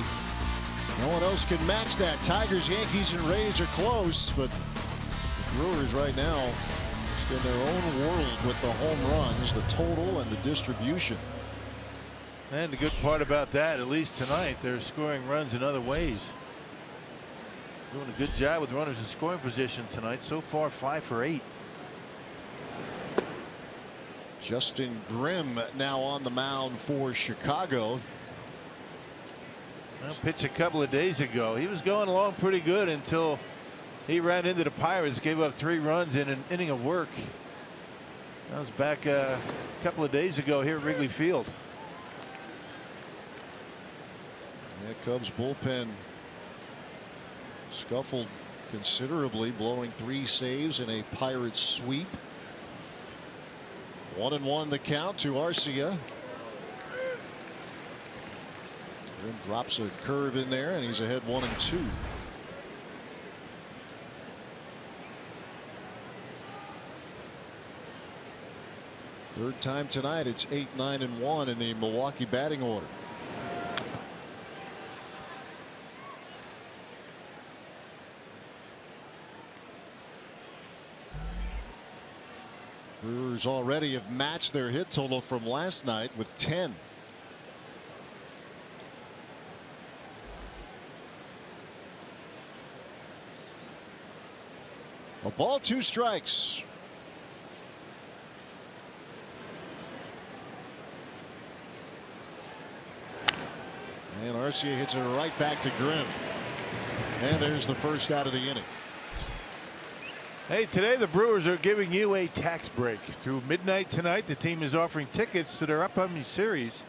no one else can match that. Tigers, Yankees, and Rays are close, but the Brewers right now in their own world with the home runs, the total, and the distribution. And the good part about that, at least tonight, they're scoring runs in other ways. Doing a good job with runners in scoring position tonight. So far, 5 for 8. Justin Grimm now on the mound for Chicago. Well, pitched a couple of days ago. He was going along pretty good until he ran into the Pirates, gave up 3 runs in an inning of work. That was back a couple of days ago here at Wrigley Field. Yeah, Cubs bullpen scuffled considerably, blowing 3 saves in a Pirates sweep. 1-1 the count to Arcia. Grimm drops a curve in there, and he's ahead 1-2. Third time tonight, it's 8-9-1 in the Milwaukee batting order. Brewers already have matched their hit total from last night with 10. A ball, 2 strikes. And Arcia hits it right back to Grimm. And there's the first out of the inning. Hey, today the Brewers are giving you a tax break. Through midnight tonight, the team is offering tickets to their upcoming series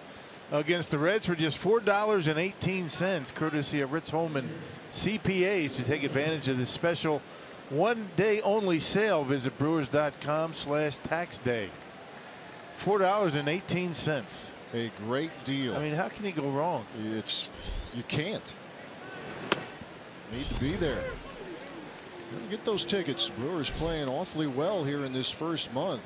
against the Reds for just $4.18, courtesy of Ritz Holman CPAs. To take advantage of this special one-day only sale, visit brewers.com/taxday. $4.18. A great deal. I mean, how can you go wrong? You can't. Need to be there. Get those tickets. Brewers playing awfully well here in this first month.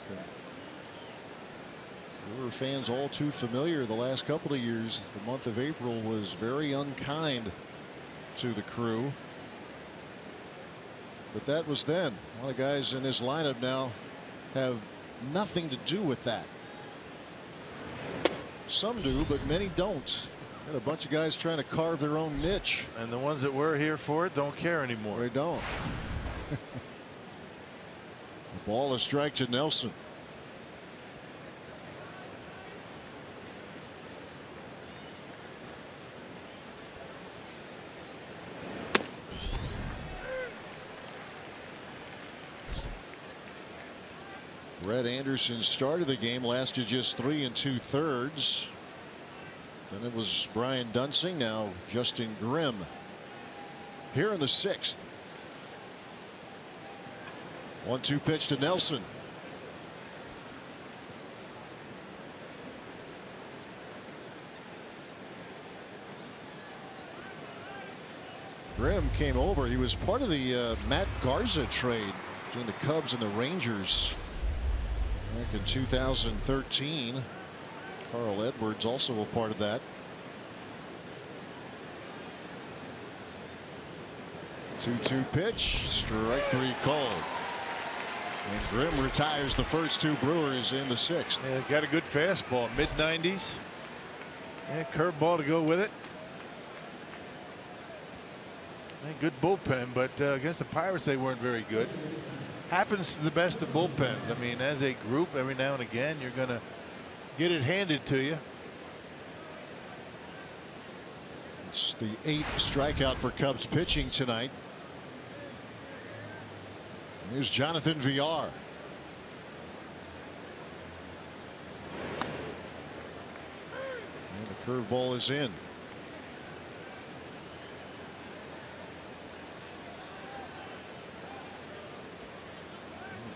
Brewer fans all too familiar the last couple of years. The month of April was very unkind to the crew. But that was then. A lot of guys in this lineup now have nothing to do with that. Some do, but many don't. Got a bunch of guys trying to carve their own niche. And the ones that were here for it don't care anymore. They don't. The ball, a strike to Nelson. Brett Anderson started the game, lasted just 3 2/3. Then it was Brian Dunsing, now Justin Grimm. Here in the 6th. 1-2 pitch to Nelson. Grimm came over. He was part of the Matt Garza trade between the Cubs and the Rangers back in 2013. Carl Edwards also a part of that. 2-2 pitch, strike 3 called. And Grimm retires the first 2 Brewers in the 6th. Yeah, got a good fastball, mid-90s. Yeah, curveball to go with it. Yeah, good bullpen, but against the Pirates they weren't very good. Happens to the best of bullpens. I mean, as a group, every now and again you're going to get it handed to you. It's the 8th strikeout for Cubs pitching tonight. Here's Jonathan Villar. And the curveball is in.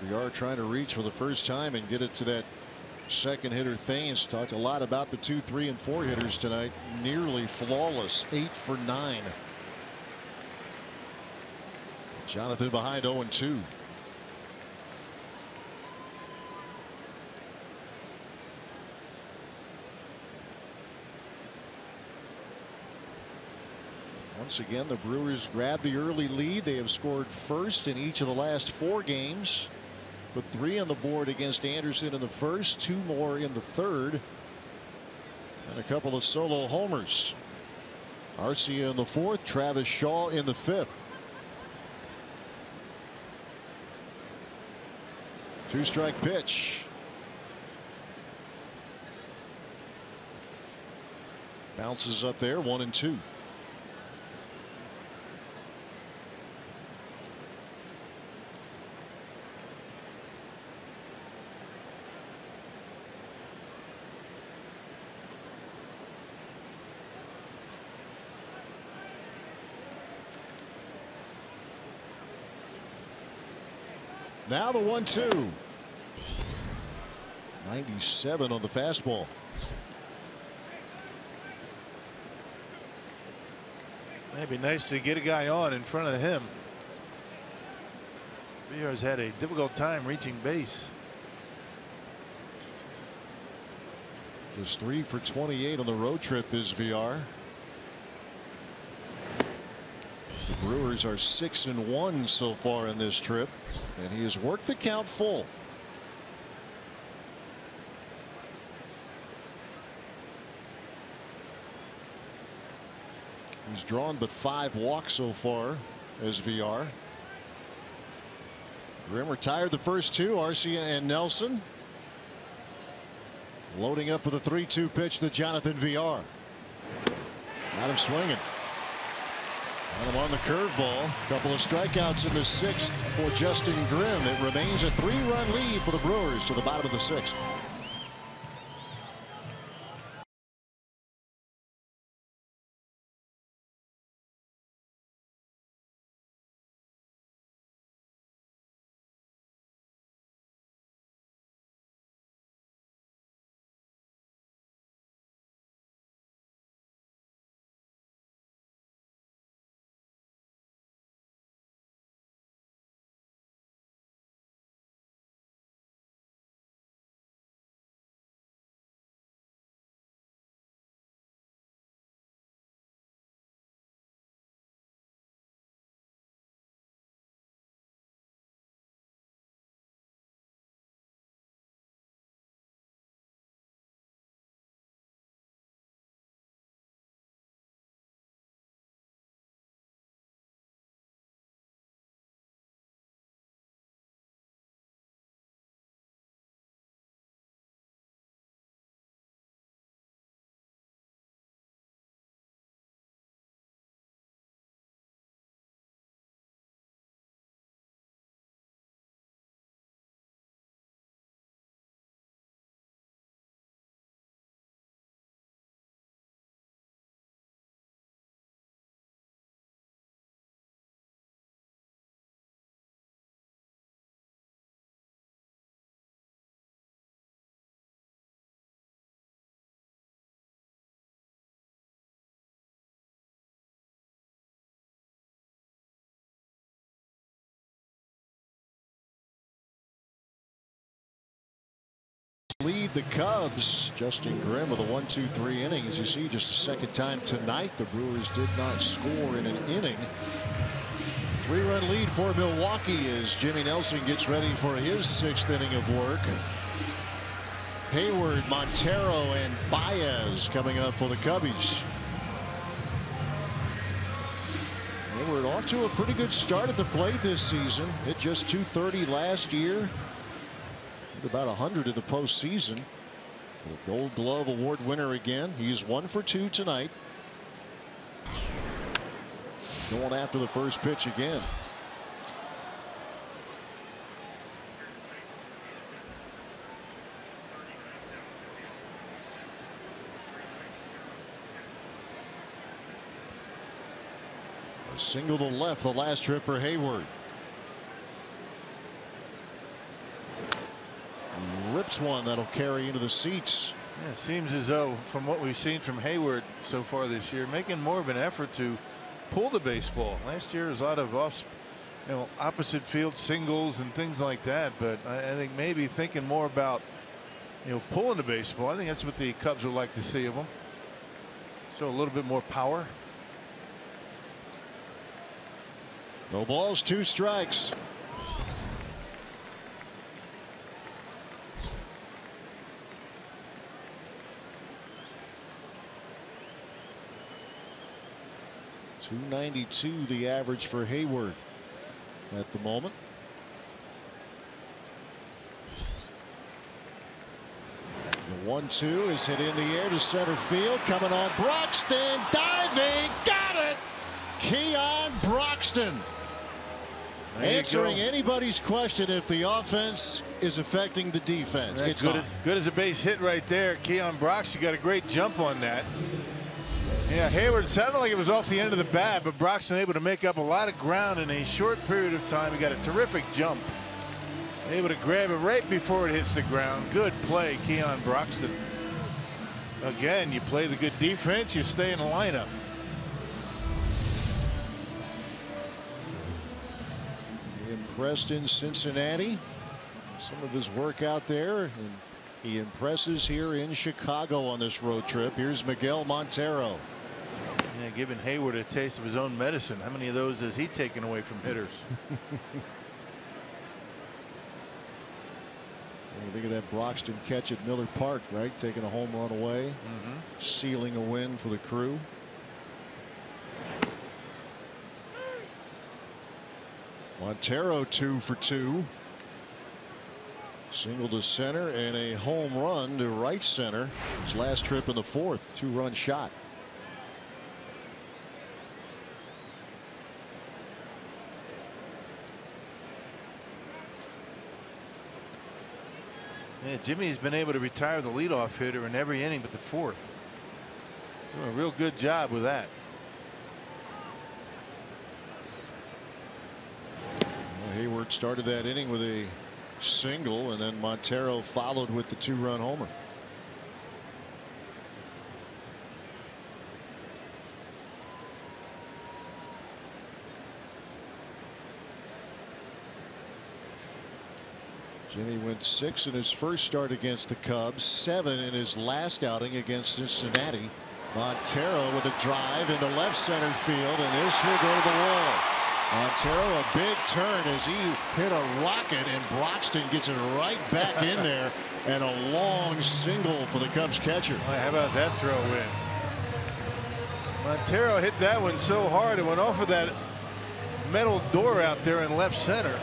Villar trying to reach for the first time and get it to that second hitter. Thames talked a lot about the 2, 3, and 4 hitters tonight. Nearly flawless, 8 for 9. Jonathan behind 0-2. Once again, the Brewers grabbed the early lead. They have scored first in each of the last 4 games. Put 3 on the board against Anderson in the first, 2 more in the third, and a couple of solo homers. Arcia in the 4th, Travis Shaw in the 5th. 2-strike pitch. Bounces up there, 1-2. Now the 1-2. 97 on the fastball. It'd be nice to get a guy on in front of him. Villar's had a difficult time reaching base. Just 3 for 28 on the road trip is Villar. The Brewers are 6-1 so far in this trip, and he has worked the count full. He's drawn but 5 walks so far as Villar. Grimm retired the first 2, Arcia and Nelson. Loading up with a 3-2 pitch to Jonathan Villar. Got him swinging. And I'm on the curveball. Couple of strikeouts in the 6th for Justin Grimm. It remains a 3-run lead for the Brewers to the bottom of the 6th. Lead the Cubs. Justin Grimm with a 1-2-3 inning. As you see, just the second time tonight the Brewers did not score in an inning. 3-run lead for Milwaukee as Jimmy Nelson gets ready for his 6th inning of work. Hayward, Montero, and Baez coming up for the Cubbies. Hayward off to a pretty good start at the plate this season. Hit just .230 last year. About 100 in the postseason. A Gold Glove Award winner again. He's 1 for 2 tonight. Going after the first pitch again. A single to left the last trip for Hayward. Rips one that'll carry into the seats. Yeah, it seems as though from what we've seen from Hayward so far this year, making more of an effort to pull the baseball. Last year was a lot of opposite field singles and things like that, but I think maybe thinking more about pulling the baseball. I think that's what the Cubs would like to see of him. So a little bit more power. No balls, 2 strikes. .292 the average for Hayward at the moment. The 1-2 is hit in the air to center field. Coming on Broxton, diving, got it. Keon Broxton answering anybody's question if the offense is affecting the defense. It's good as a base hit right there. Keon Broxton got a great jump on that. Yeah, Hayward sounded like it was off the end of the bat, but Broxton able to make up a lot of ground in a short period of time. He got a terrific jump. Able to grab it right before it hits the ground. Good play, Keon Broxton. Again, you play the good defense, you stay in the lineup. He impressed in Cincinnati. Some of his work out there, and he impresses here in Chicago on this road trip. Here's Miguel Montero. Yeah, giving Hayward a taste of his own medicine. How many of those has he taken away from hitters? Think of that Broxton catch at Miller Park, right? Taking a home run away, sealing a win for the Crew. Montero 2 for 2. Single to center and a home run to right center. His last trip in the 4th, 2-run shot. Yeah, Jimmy's been able to retire the leadoff hitter in every inning but the fourth. Doing a real good job with that. Well, Hayward started that inning with a single, and then Montero followed with the 2-run homer. Jimmy went 6 in his first start against the Cubs, 7 in his last outing against Cincinnati. Montero with a drive into left center field, and this will go to the wall. Montero, a big turn as he hit a rocket, and Broxton gets it right back in there, and a long single for the Cubs catcher. Well, how about that throw in? Montero hit that one so hard it went off of that metal door out there in left center.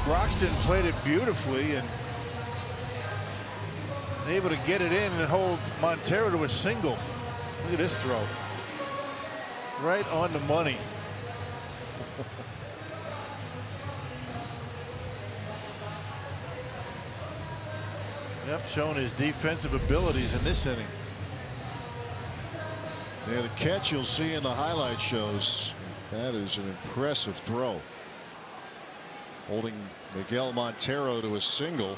Broxton played it beautifully and able to get it in and hold Montero to a single. Look at this throw. Right on the money. Yep, showing his defensive abilities in this inning. Yeah, the catch you'll see in the highlight shows. That is an impressive throw. Holding Miguel Montero to a single.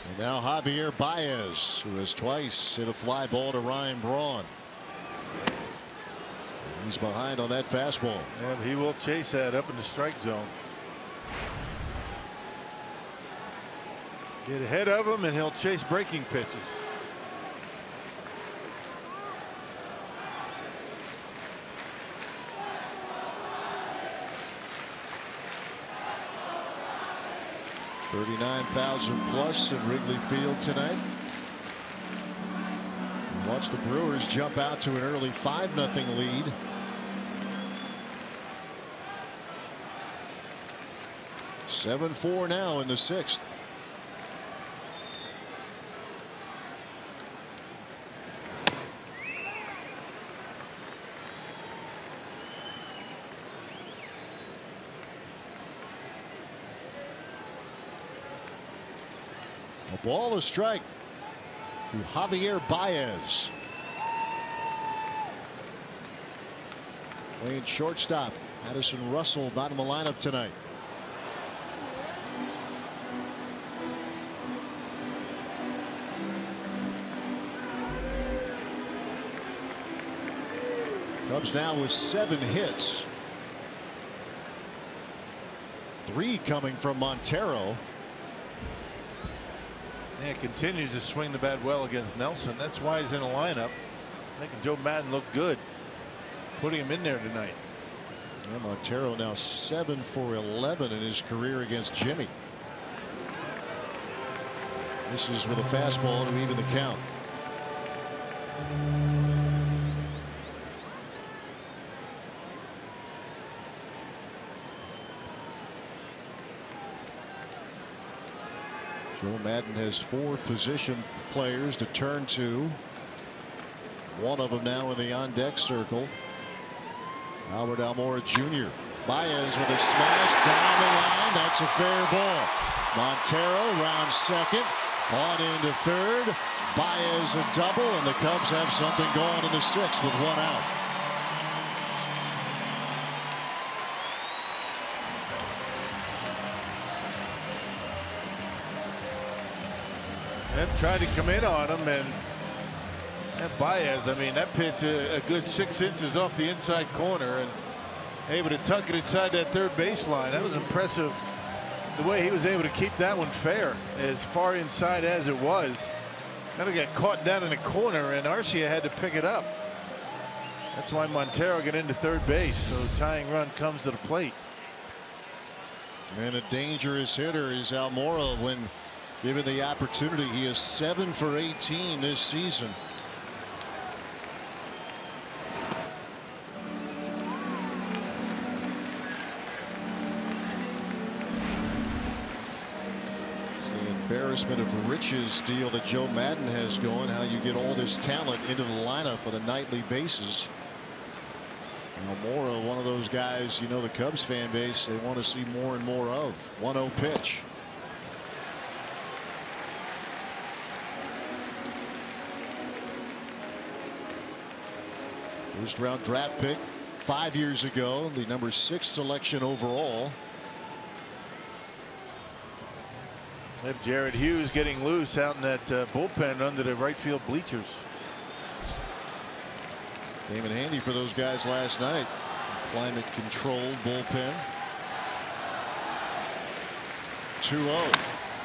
And now Javier Baez, who has twice hit a fly ball to Ryan Braun. He's behind on that fastball. Yeah, he will chase that up in the strike zone. Get ahead of him and he'll chase breaking pitches. $39,000 plus in Wrigley Field tonight. Watch the Brewers jump out to an early 5-0 lead. $7-4 now in the 6th. A ball, a strike to Javier Baez. Playing shortstop. Addison Russell not in the lineup tonight. Cubs now with 7 hits. 3 coming from Montero. Yeah, continues to swing the bat well against Nelson. That's why he's in the lineup. Making Joe Madden look good. Putting him in there tonight. Yeah, Montero now 7 for 11 in his career against Jimmy. This is with a fastball to even the count. Joe Madden has 4 position players to turn to. One of them now in the on-deck circle. Albert Almora Jr. Baez with a smash down the line. That's a fair ball. Montero round second. On into third. Baez a double, and the Cubs have something going in the 6th with 1 out. They've tried to come in on him, and that Baez, I mean, that pitch a good 6 inches off the inside corner and able to tuck it inside that third baseline. That was impressive the way he was able to keep that one fair as far inside as it was. Kind of got caught down in the corner, and Arcia had to pick it up. That's why Montero got into third base, so tying run comes to the plate. And a dangerous hitter is Almora when given the opportunity. He is 7 for 18 this season. It's the embarrassment of riches deal that Joe Madden has going. How you get all this talent into the lineup on a nightly basis. Almora, one of those guys, you know, the Cubs fan base, they want to see more and more of. 1-0 pitch. First round draft pick 5 years ago, the number 6 selection overall. If Jared Hughes getting loose out in that bullpen under the right field bleachers. Came in handy for those guys last night. Climate controlled bullpen. 2-0.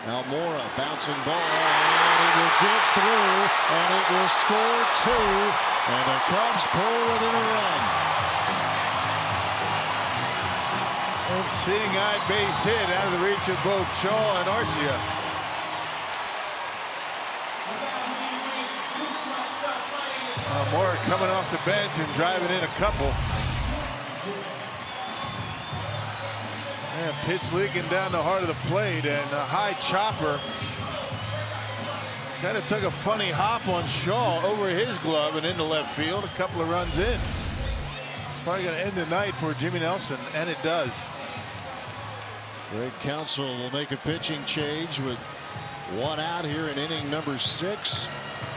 Almora bouncing ball, and it will get through, and it will score 2, and the Cubs pull within a run. And seeing eye base hit out of the reach of both Shaw and Arcia. Almora coming off the bench and driving in a couple. Yeah, pitch leaking down the heart of the plate, and a high chopper kind of took a funny hop on Shaw over his glove and into left field. A couple of runs in. It's probably going to end the night for Jimmy Nelson, and it does. Greg Counsell will make a pitching change with 1 out here in inning number 6,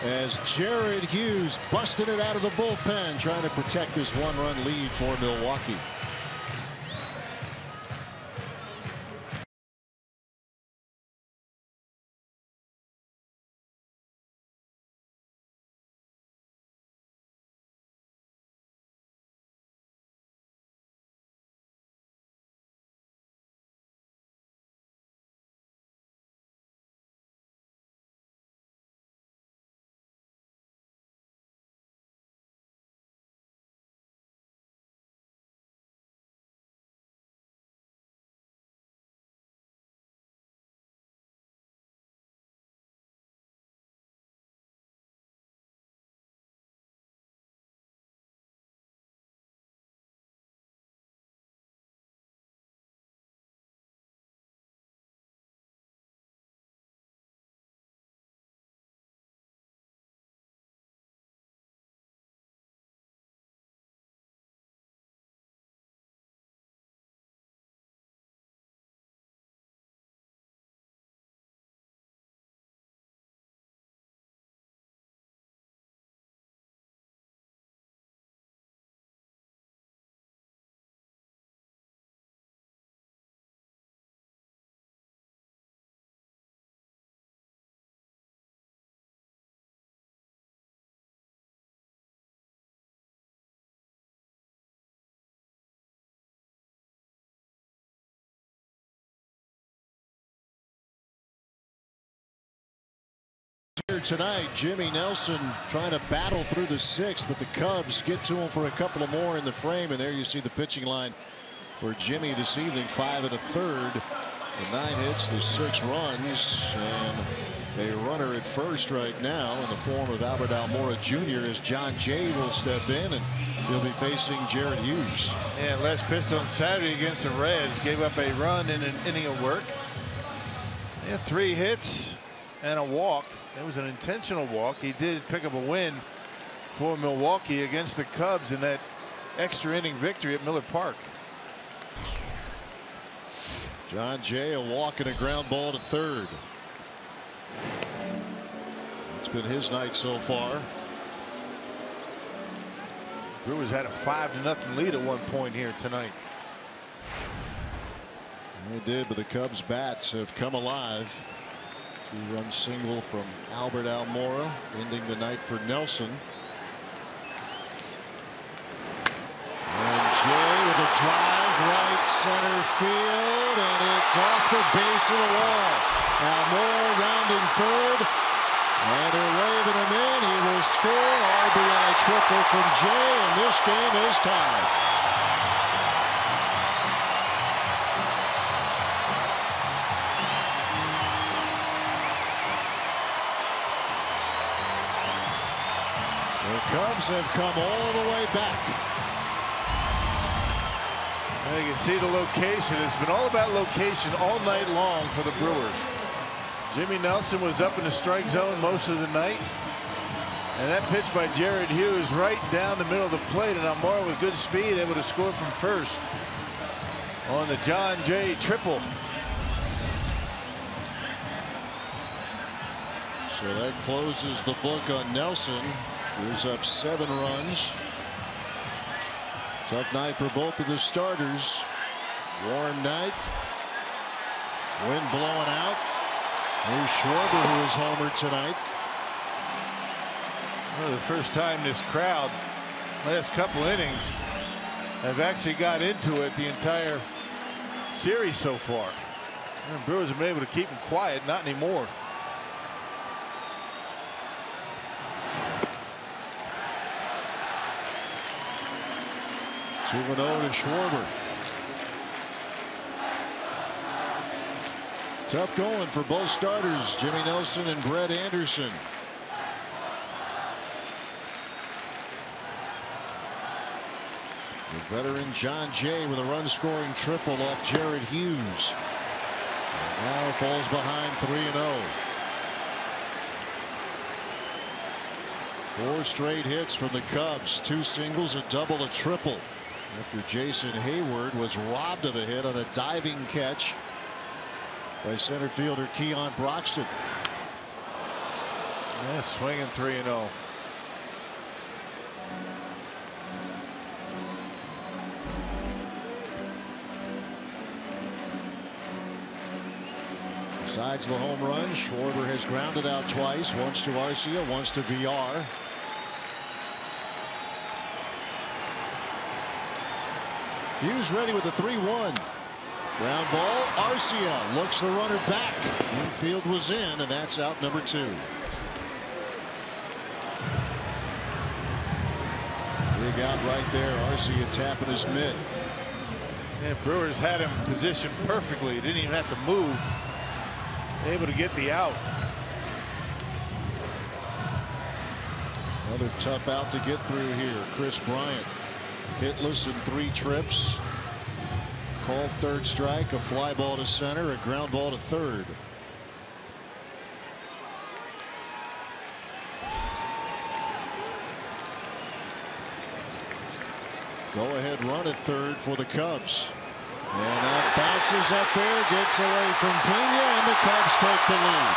as Jared Hughes busted it out of the bullpen, trying to protect this 1-run lead for Milwaukee. Here tonight, Jimmy Nelson trying to battle through the 6th, but the Cubs get to him for a couple of more in the frame, and there you see the pitching line for Jimmy this evening. 5 1/3, the 9 hits, the 6 runs, and a runner at first right now in the form of Albert Almora Jr. as John Jay will step in, and he'll be facing Jared Hughes. Yeah, Les Pist on Saturday against the Reds gave up a run in an inning of work. They had 3 hits and a walk. It was an intentional walk. He did pick up a win for Milwaukee against the Cubs in that extra inning victory at Miller Park. John Jay, a walk and a ground ball to third. It's been his night so far. Brewers had a 5-0 lead at one point here tonight. They did, but the Cubs bats have come alive. 2-run single from Albert Almora, ending the night for Nelson. And Jay with a drive right center field, and it's off the base of the wall. Almora rounding third, and they're waving him in. He will score. RBI triple from Jay, and this game is tied. The Cubs have come all the way back. You can see the location. It's been all about location all night long for the Brewers. Jimmy Nelson was up in the strike zone most of the night. And that pitch by Jared Hughes right down the middle of the plate, and Almora with good speed able to score from first on the John Jay triple. So that closes the book on Nelson. Brewers up 7 runs. Tough night for both of the starters. Warm night. Wind blowing out. Here's Schwarber, who is homered tonight. Well, the first time this crowd, last couple innings, have actually got into it the entire series so far. The Brewers have been able to keep them quiet. Not anymore. Two and 0 to Schwarber. Tough going for both starters, Jimmy Nelson and Brett Anderson. The veteran John Jay with a run-scoring triple off Jared Hughes. And now falls behind 3-0. 4 straight hits from the Cubs. 2 singles, a double, a triple. After Jason Hayward was robbed of a hit on a diving catch by center fielder Keon Broxton. Yeah, swinging 3-0. Besides the home run, Schwarber has grounded out twice, once to Arcia, once to VR. Hughes ready with the 3-1. Ground ball. Arcia looks the runner back. Infield was in, and that's out number 2. Big out right there. Arcia tapping his mitt. Yeah, Brewers had him positioned perfectly. Didn't even have to move. Able to get the out. Another tough out to get through here. Chris Bryant hitless in 3 trips. Called third strike, a fly ball to center, a ground ball to third. Go ahead run at third for the Cubs. And that bounces up there, gets away from Pena, and the Cubs take the lead.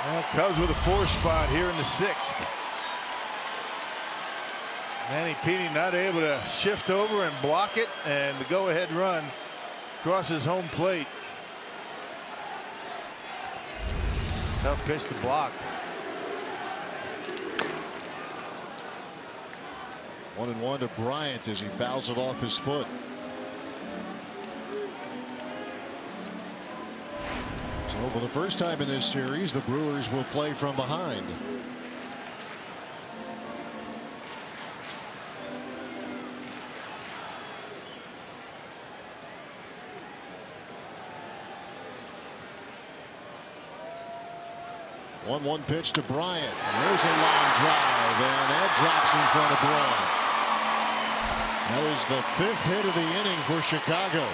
Well, Cubs with a 4 spot here in the 6th. Manny Pena not able to shift over and block it, and the go-ahead run crosses home plate. Tough pitch to block. 1-1 to Bryant as he fouls it off his foot. So for the first time in this series, the Brewers will play from behind. One pitch to Bryant. There's a line drive, and that drops in front of Braun. That is the 5th hit of the inning for Chicago.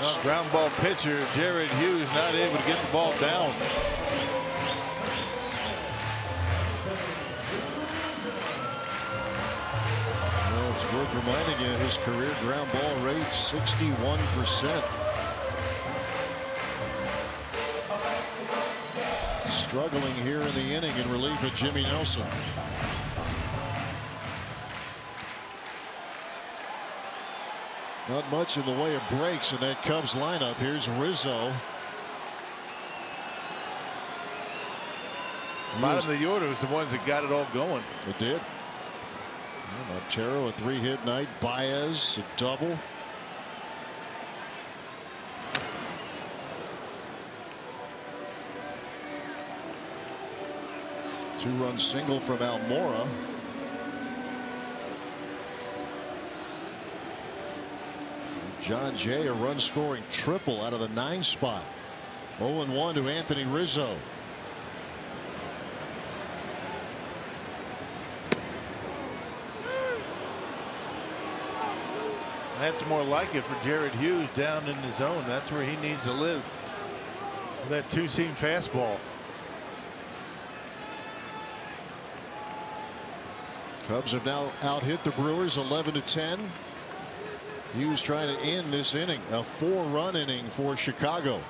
Well, ground ball pitcher Jared Hughes not able to get the ball down. Well, it's worth reminding you his career ground ball rate 61%. Struggling here in the inning in relief of Jimmy Nelson. Not much in the way of breaks in that Cubs lineup. Here's Rizzo. Bottom of the order was the ones that got it all going. It did. Montero a 3-hit night. Baez a double. Two-run single from Almora. John Jay a run-scoring triple out of the 9 spot. 0-1 to Anthony Rizzo. That's more like it for Jared Hughes down in the zone. That's where he needs to live. That 2-seam fastball. Cubs have now out-hit the Brewers 11-10. Hughes trying to end this inning, a 4-run inning for Chicago.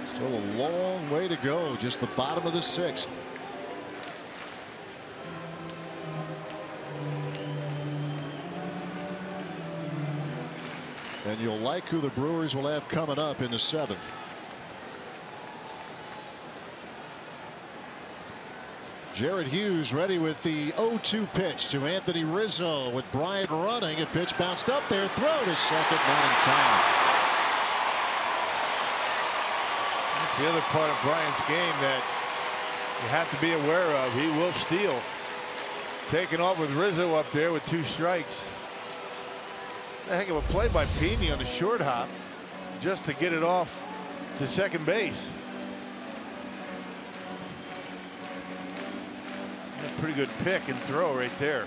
Still a long way to go, just the bottom of the 6th. And you'll like who the Brewers will have coming up in the 7th. Jared Hughes ready with the 0-2 pitch to Anthony Rizzo with Bryant running. A pitch bounced up there, throw to second, not in time. That's the other part of Bryant's game that you have to be aware of. He will steal. Taking off with Rizzo up there with 2 strikes. A heck of a play by Pena on the short hop just to get it off to second base. A pretty good pick and throw right there.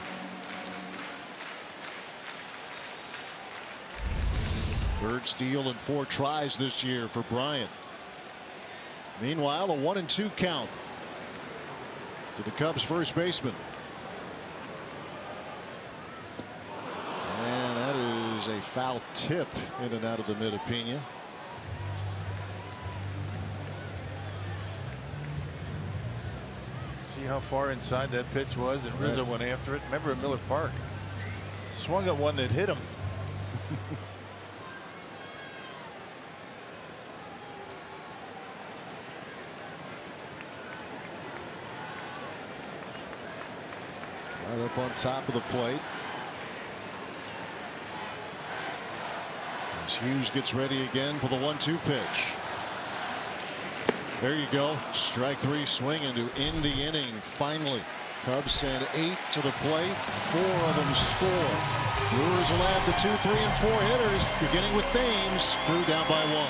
Third steal in 4 tries this year for Bryant. Meanwhile, a 1-2 count to the Cubs first baseman. And that is a foul tip in and out of the mid of Pena. See how far inside that pitch was, and Rizzo went after it. Remember at Miller Park, swung at one that hit him. Right up on top of the plate. As Hughes gets ready again for the 1-2 pitch. There you go. Strike 3 swinging to end the inning. Finally, Cubs send 8 to the plate. 4 of them score. Brewers will have the 2, 3, and 4 hitters, beginning with Thames. Crew down by 1.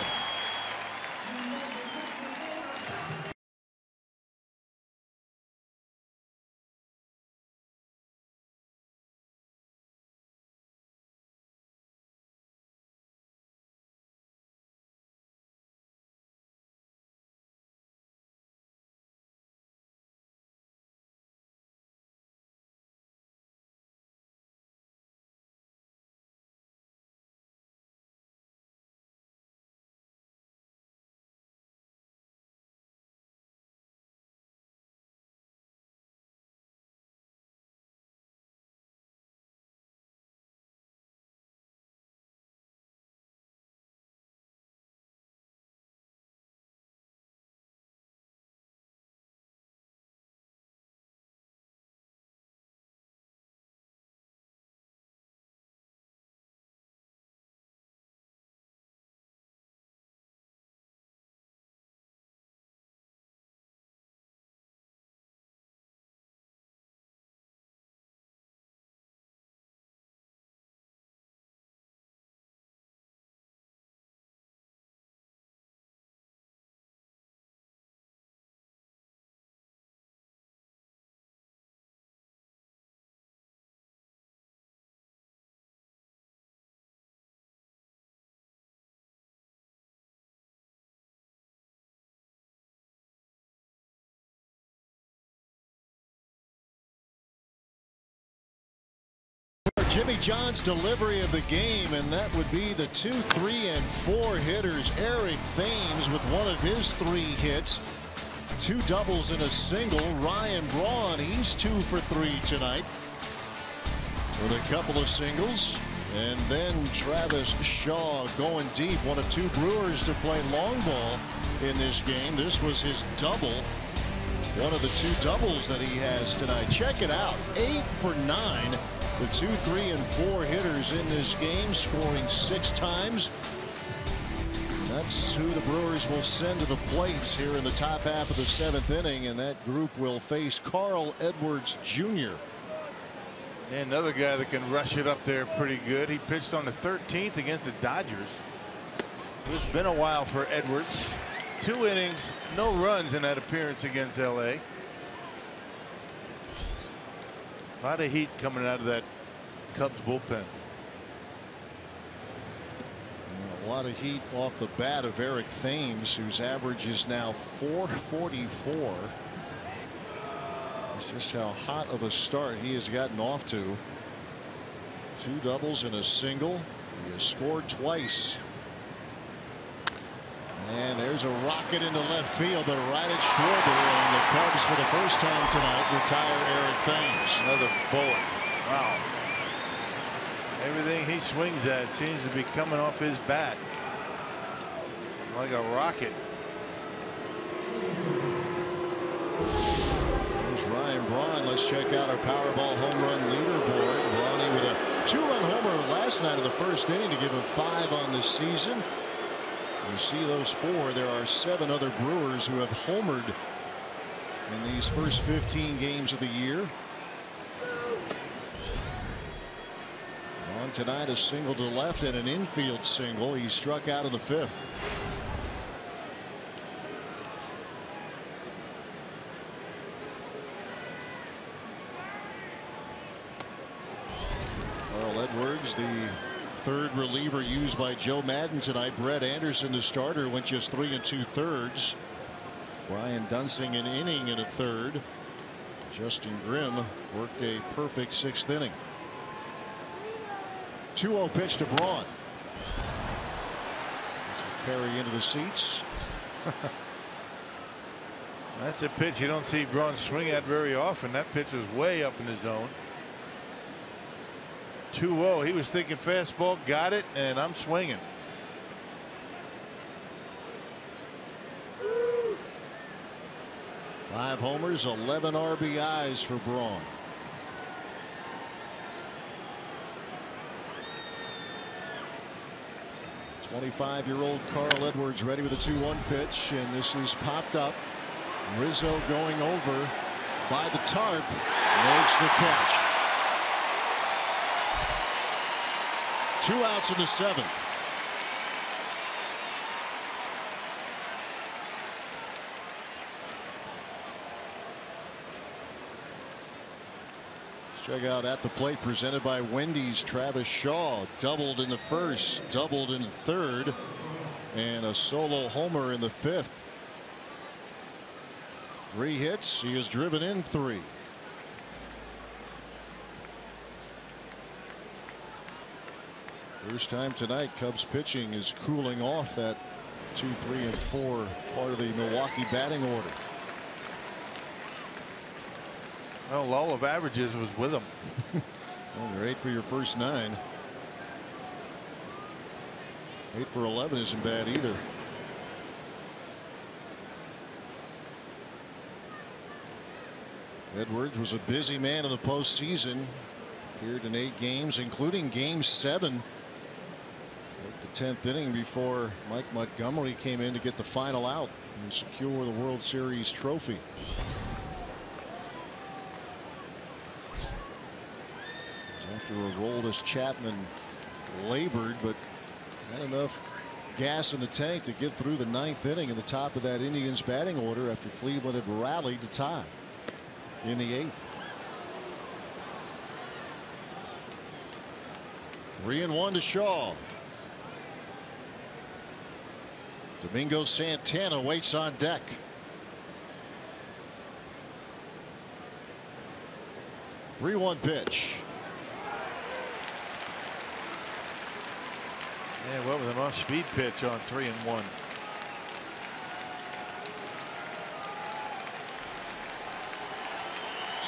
Jimmy John's delivery of the game, and that would be the 2, 3, and 4 hitters. Eric Thames with one of his 3 hits. 2 doubles and a single. Ryan Braun, he's 2 for 3 tonight with a couple of singles. And then Travis Shaw going deep. One of 2 Brewers to play long ball in this game. This was his double. One of the 2 doubles that he has tonight. Check it out. 8 for 9. The 2, 3, and 4 hitters in this game, scoring 6 times. That's who the Brewers will send to the plates here in the top half of the 7th inning, and that group will face Carl Edwards Jr. And another guy that can rush it up there pretty good. He pitched on the 13th against the Dodgers. It's been a while for Edwards. 2 innings, no runs in that appearance against LA. A lot of heat coming out of that Cubs bullpen. A lot of heat off the bat of Eric Thames, whose average is now .444. It's just how hot of a start he has gotten off to. 2 doubles and a single. He has scored twice. And there's a rocket into left field, but right at Schwarber, and the Cubs for the first time tonight retire Eric Thames. Another bullet. Wow. Everything he swings at seems to be coming off his bat like a rocket. Here's Ryan Braun. Let's check out our Powerball home run leaderboard. Brawny with a 2-run homer last night of the first inning to give him 5 on the season. You see those 4. There are 7 other Brewers who have homered in these first 15 games of the year. On tonight, a single to left and an infield single. He struck out in the 5th. Carl Edwards, the 3rd reliever used by Joe Madden tonight. Brett Anderson, the starter, went just 3 2/3. Brian Dunsing an inning and a 1/3. Justin Grimm worked a perfect 6th inning. 2-0 pitch to Braun. This will carry into the seats. That's a pitch you don't see Braun swing at very often. That pitch was way up in the zone. 2-0. He was thinking fastball, got it, and I'm swinging. Five homers, 11 RBIs for Braun. .25-year-old Carl Edwards ready with a 2-1 pitch, and this is popped up. Rizzo going over by the tarp, makes the catch. 2 outs in the 7th. Check out at the plate presented by Wendy's. Travis Shaw doubled in the 1st, doubled in the 3rd, and a solo homer in the 5th. 3 hits. He has driven in 3. First time tonight Cubs pitching is cooling off that 2, 3, and 4 part of the Milwaukee batting order. Well, lull of averages was with him. Well, you're 8 for your first 9. 8 for 11 isn't bad either. Edwards was a busy man in the postseason. Appeared in 8 games, including Game 7. Worked the 10th inning before Mike Montgomery came in to get the final out and secure the World Series trophy. After Aroldis Chapman labored, but had enough gas in the tank to get through the 9th inning in the top of that Indians batting order after Cleveland had rallied to tie in the 8th. 3-1 to Shaw. Domingo Santana waits on deck. – 3-1 pitch. Yeah, well, with an off-speed pitch on 3-1.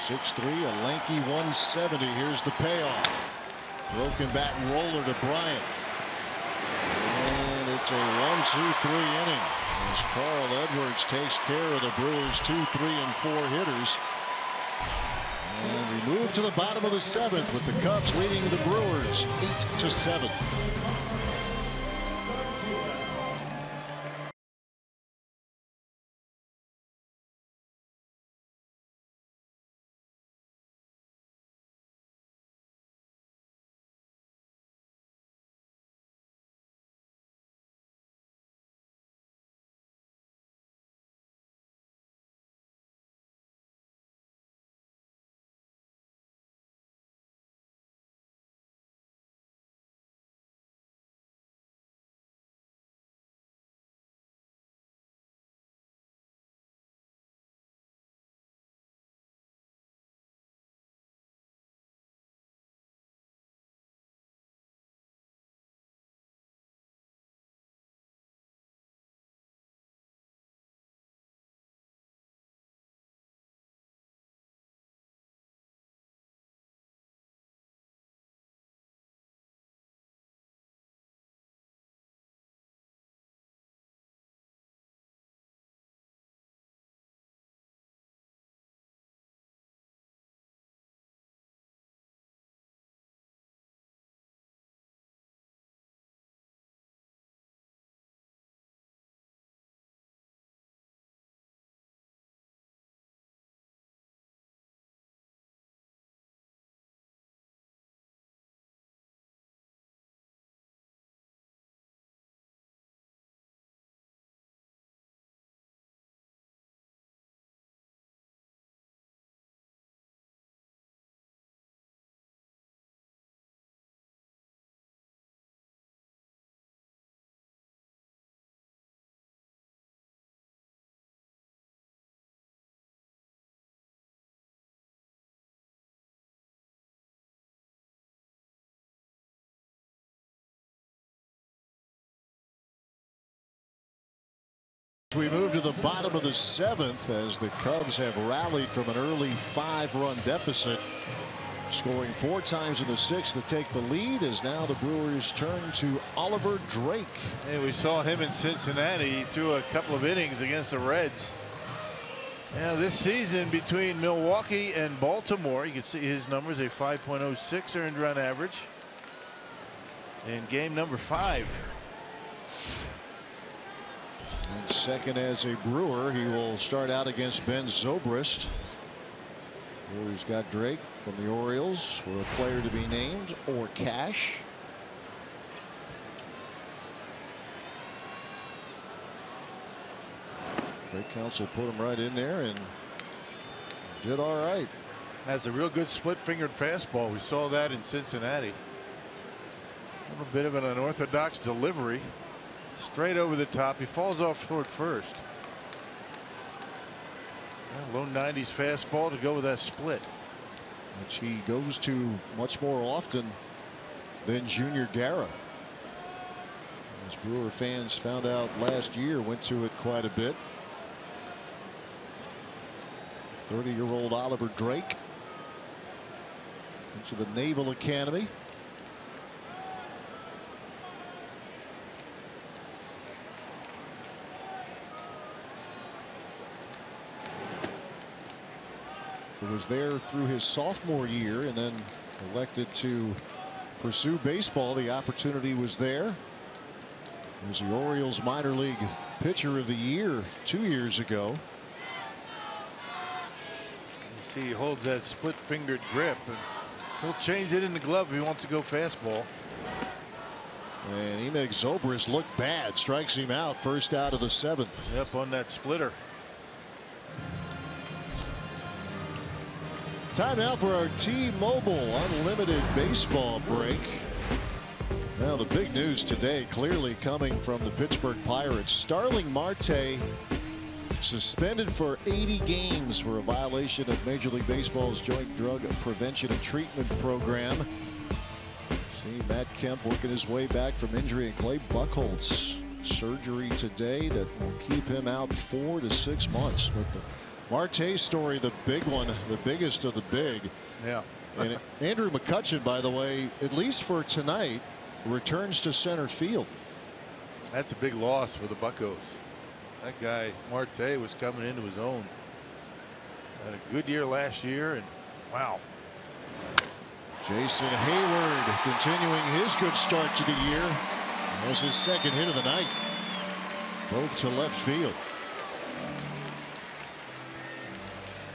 .6'3", a lanky 170. Here's the payoff. Broken bat roller to Bryant. And it's a 1-2-3 inning as Carl Edwards takes care of the Brewers' 2, 3, and 4 hitters. And we move to the bottom of the 7th with the Cubs leading the Brewers 8-7. We move to the bottom of the 7th as the Cubs have rallied from an early 5-run deficit, scoring 4 times in the 6th to take the lead, as now the Brewers turn to Oliver Drake. Hey, we saw him in Cincinnati. He threw a couple of innings against the Reds. Now this season between Milwaukee and Baltimore, you can see his numbers, a 5.06 earned run average in game number 5. And second as a Brewer, he will start out against Ben Zobrist. Brewers got Drake from the Orioles for a player to be named or cash. Great counsel put him right in there and did all right. Has a real good split-fingered fastball. We saw that in Cincinnati. A little bit of an unorthodox delivery. Straight over the top. He falls off toward first. Low 90s fastball to go with that split, which he goes to much more often than Junior Guerra. As Brewer fans found out last year, went to it quite a bit. 30-year-old Oliver Drake into the Naval Academy. He was there through his sophomore year and then elected to pursue baseball. The opportunity was there. He was the Orioles minor league pitcher of the year 2 years ago. You see he holds that split fingered grip, and he'll change it in the glove if he wants to go fastball. And he makes Zobrist look bad, strikes him out, first out of the 7th. Yep, on that splitter. Time now for our T-Mobile Unlimited baseball break. Now the big news today clearly coming from the Pittsburgh Pirates. Starling Marte suspended for 80 games for a violation of Major League Baseball's Joint Drug Prevention and Treatment Program. See Matt Kemp working his way back from injury, and Clay Buchholz surgery today that will keep him out 4 to 6 months. But the Marte story, the big one, the biggest of the big. Yeah. And Andrew McCutchen, by the way, at least for tonight, returns to center field. That's a big loss for the Buccos. That guy Marte was coming into his own. Had a good year last year, and wow. Jason Hayward continuing his good start to the year. That was his second hit of the night. Both to left field.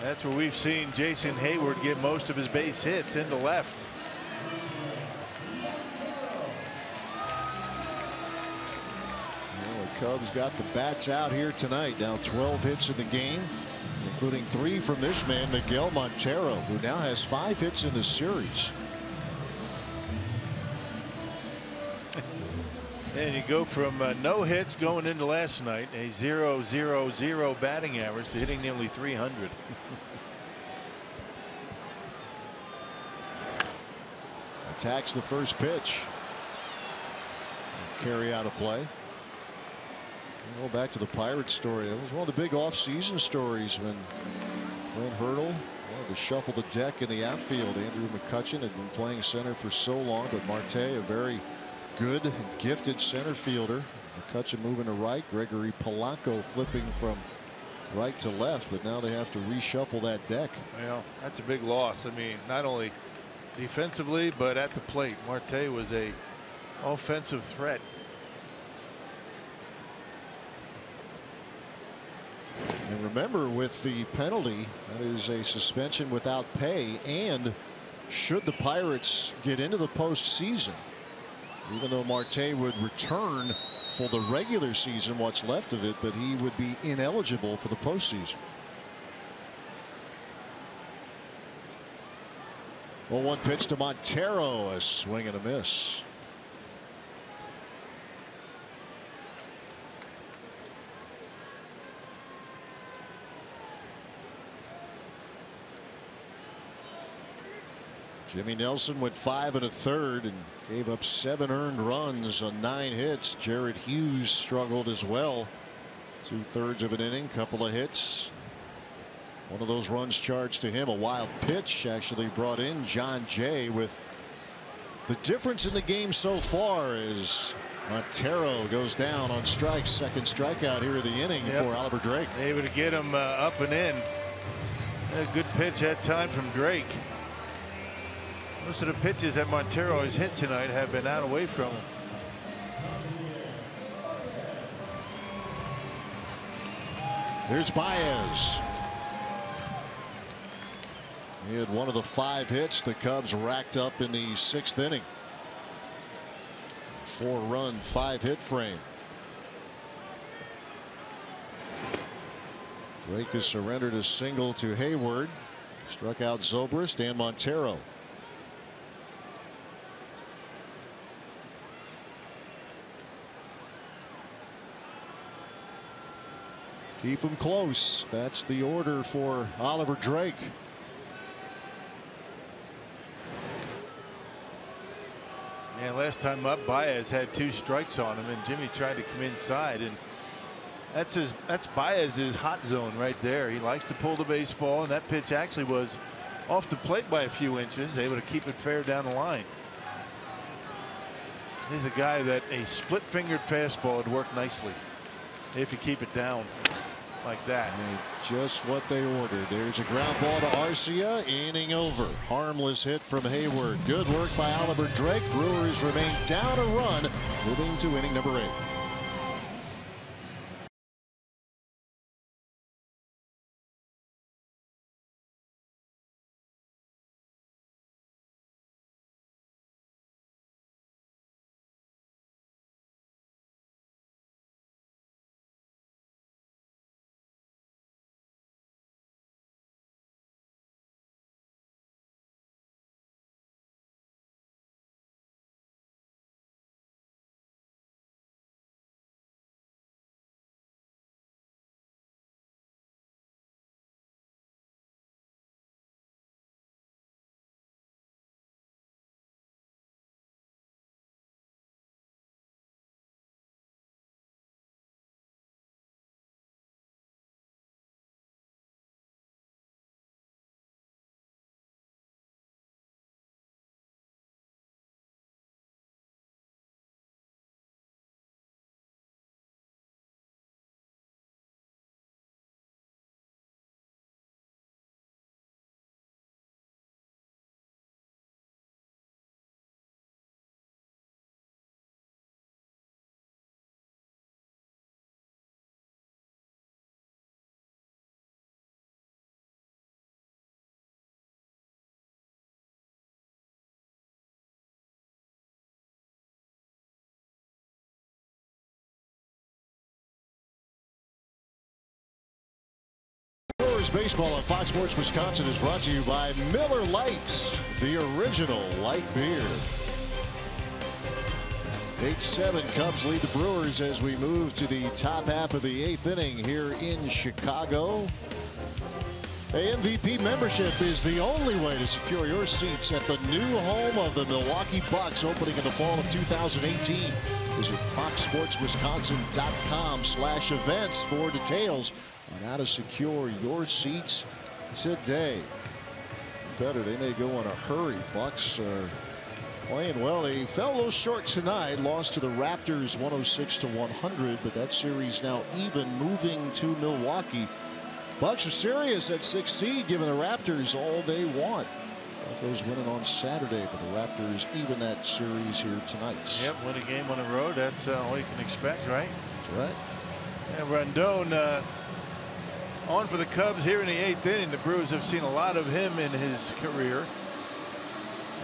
That's where we've seen Jason Hayward get most of his base hits, into left. Well, the Cubs got the bats out here tonight. Now 12 hits in the game, including 3 from this man, Miguel Montero, who now has 5 hits in the series. And you go from no hits going into last night, a 0.00 batting average, to hitting nearly 300. Attacks the first pitch. Carry out a play. Well, back to the Pirates story. That was one of the big offseason stories when Clint Hurdle wanted to shuffle the deck in the outfield. Andrew McCutchen had been playing center for so long, but Marte, a very good and gifted center fielder. McCutchen moving to right. Gregory Polanco flipping from right to left, but now they have to reshuffle that deck. Well, that's a big loss. I mean, not only defensively, but at the plate. Marte was a offensive threat. And remember, with the penalty, that is a suspension without pay, and should the Pirates get into the postseason, even though Marte would return for the regular season, what's left of it, but he would be ineligible for the postseason. 0-1 pitch to Montero, a swing and a miss. Jimmy Nelson went 5 1/3 and gave up 7 earned runs on 9 hits. Jared Hughes struggled as well. 2/3 of an inning, couple of hits. One of those runs charged to him. A wild pitch actually brought in John Jay. With the difference in the game so far is Montero goes down on strikes. Second strikeout here of the inning for Oliver Drake. Able to get him up and in. A good pitch that time from Drake. Most of the pitches that Montero has hit tonight have been out away from him. Here's Baez. He had one of the 5 hits the Cubs racked up in the 6th inning. 4-run, 5-hit frame. Drake has surrendered a single to Hayward. Struck out Zobrist and Montero. Keep him close. That's the order for Oliver Drake. And last time up, Baez had 2 strikes on him, and Jimmy tried to come inside, and that's Baez's hot zone right there. He likes to pull the baseball, and that pitch actually was off the plate by a few inches, able to keep it fair down the line. He's a guy that a split-fingered fastball would work nicely if you keep it down like that. Just what they ordered. There's a ground ball to Arcia. Inning over. Harmless hit from Hayward. Good work by Oliver Drake. Brewers remain down a run, moving to inning number 8. Baseball on Fox Sports Wisconsin is brought to you by Miller Lite, the original light beer. 8-7 Cubs lead the Brewers as we move to the top half of the 8th inning here in Chicago. A MVP membership is the only way to secure your seats at the new home of the Milwaukee Bucks, opening in the fall of 2018. Visit foxsportswisconsin.com/events for details on how to secure your seats today. Better, they may go in a hurry. Bucks are playing well. They fell a little short tonight, lost to the Raptors 106-100, but that series now even, moving to Milwaukee. Bucks are serious at 6th seed, giving the Raptors all they want. Broncos winning on Saturday, but the Raptors even that series here tonight. Yep, win a game on the road. That's all you can expect, right? That's right. And Rondon on for the Cubs here in the 8th inning. The Brewers have seen a lot of him in his career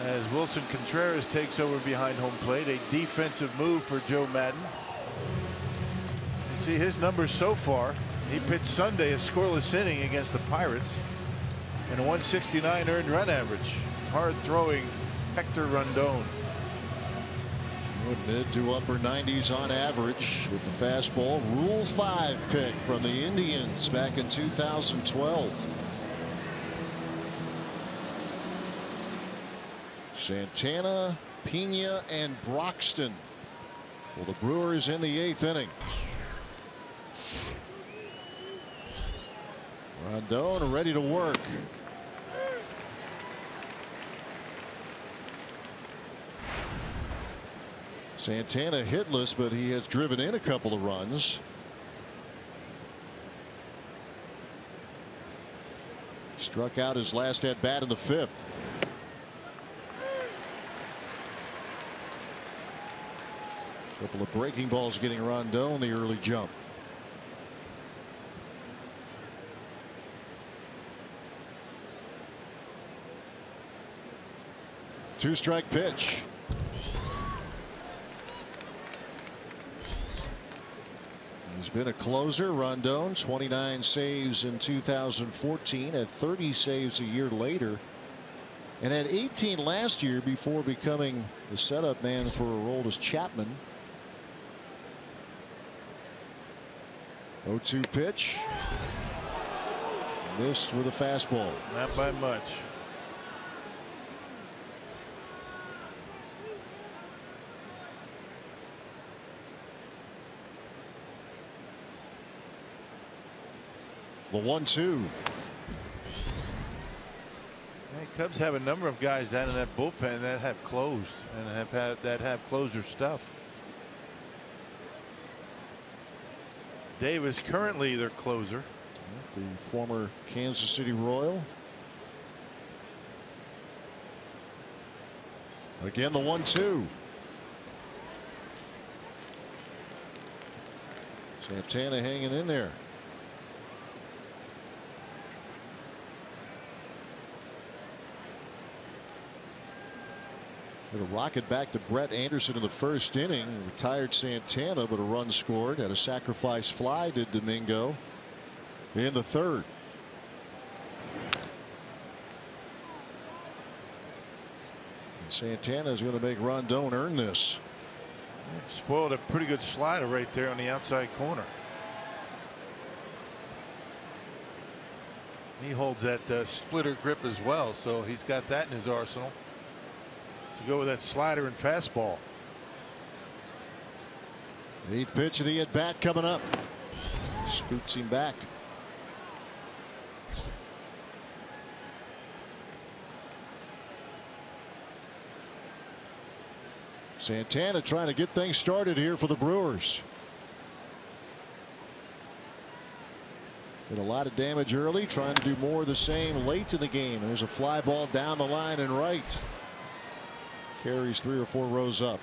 as Wilson Contreras takes over behind home plate. A defensive move for Joe Madden. You see his numbers so far. He pitched Sunday a scoreless inning against the Pirates and a 169 earned run average. Hard throwing Hector Rondon. Mid to upper 90s on average with the fastball. Rule 5 pick from the Indians back in 2012. Santana, Pena, and Broxton for the Brewers in the 8th inning. Rondon ready to work. Santana hitless, but he has driven in a couple of runs. Struck out his last at bat in the 5th. Couple of breaking balls getting Rondon the early jump. Two-strike pitch. He's been a closer. Rondon, 29 saves in 2014, had 30 saves a year later, and had 18 last year before becoming the setup man for Aroldis Chapman. 0-2 pitch. Missed with a fastball. Not by much. The 1-2. Cubs have a number of guys down in that bullpen that have closed and have closer stuff. Davis currently their closer. The former Kansas City Royal. Again, the 1-2. Santana hanging in there. With a rocket back to Brett Anderson in the 1st inning. Retired Santana, but a run scored. Had a sacrifice fly, did Domingo in the 3rd. Santana is going to make Rondon earn this. Spoiled a pretty good slider right there on the outside corner. He holds that splitter grip as well, so he's got that in his arsenal to go with that slider and fastball. 8th pitch of the at bat coming up. Scoots him back. Santana trying to get things started here for the Brewers. Did a lot of damage early, trying to do more of the same late in the game. There's a fly ball down the line and right. Carries 3 or 4 rows up.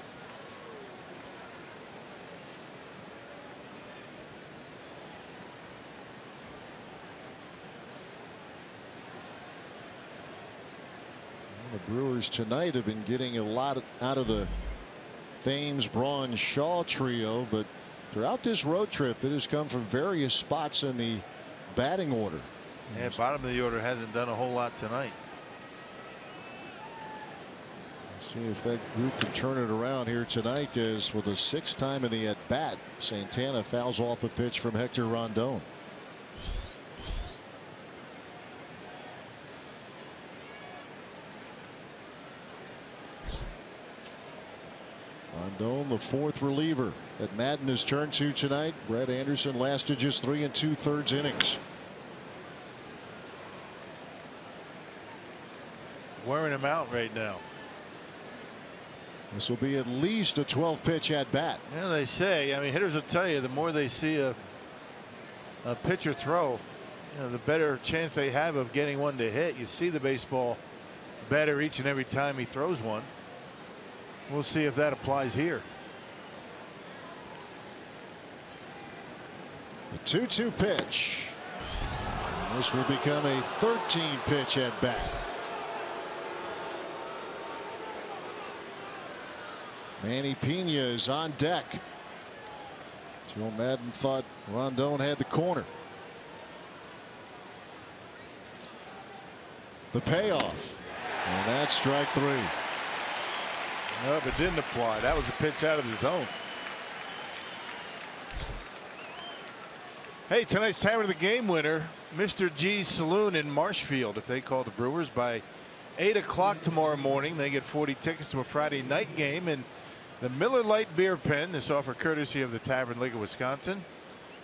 Well, the Brewers tonight have been getting a lot out of the Thames, Braun, Shaw trio, but throughout this road trip it has come from various spots in the batting order. Yeah, bottom of the order hasn't done a whole lot tonight. See if that group can turn it around here tonight, as for the 6th time in the at bat, Santana fouls off a pitch from Hector Rondon. Rondon, the 4th reliever that Madden has turned to tonight. Brett Anderson lasted just 3 2/3 innings. Wearing him out right now. This will be at least a 12 pitch at bat. Yeah, they say, I mean, hitters will tell you the more they see a pitcher throw, you know, the better chance they have of getting one to hit. You see the baseball better each and every time he throws one. We'll see if that applies here. A 2-2 pitch. And this will become a 13 pitch at bat. Manny Pena is on deck. Joe Madden thought Rondon had the corner. The payoff, and that's strike 3. No, but didn't apply. That was a pitch out of the zone. Hey, tonight's time of the game winner, Mr. G's Saloon in Marshfield. If they call the Brewers by 8 o'clock tomorrow morning, they get 40 tickets to a Friday night game in the Miller Lite Beer Pen. This offer courtesy of the Tavern League of Wisconsin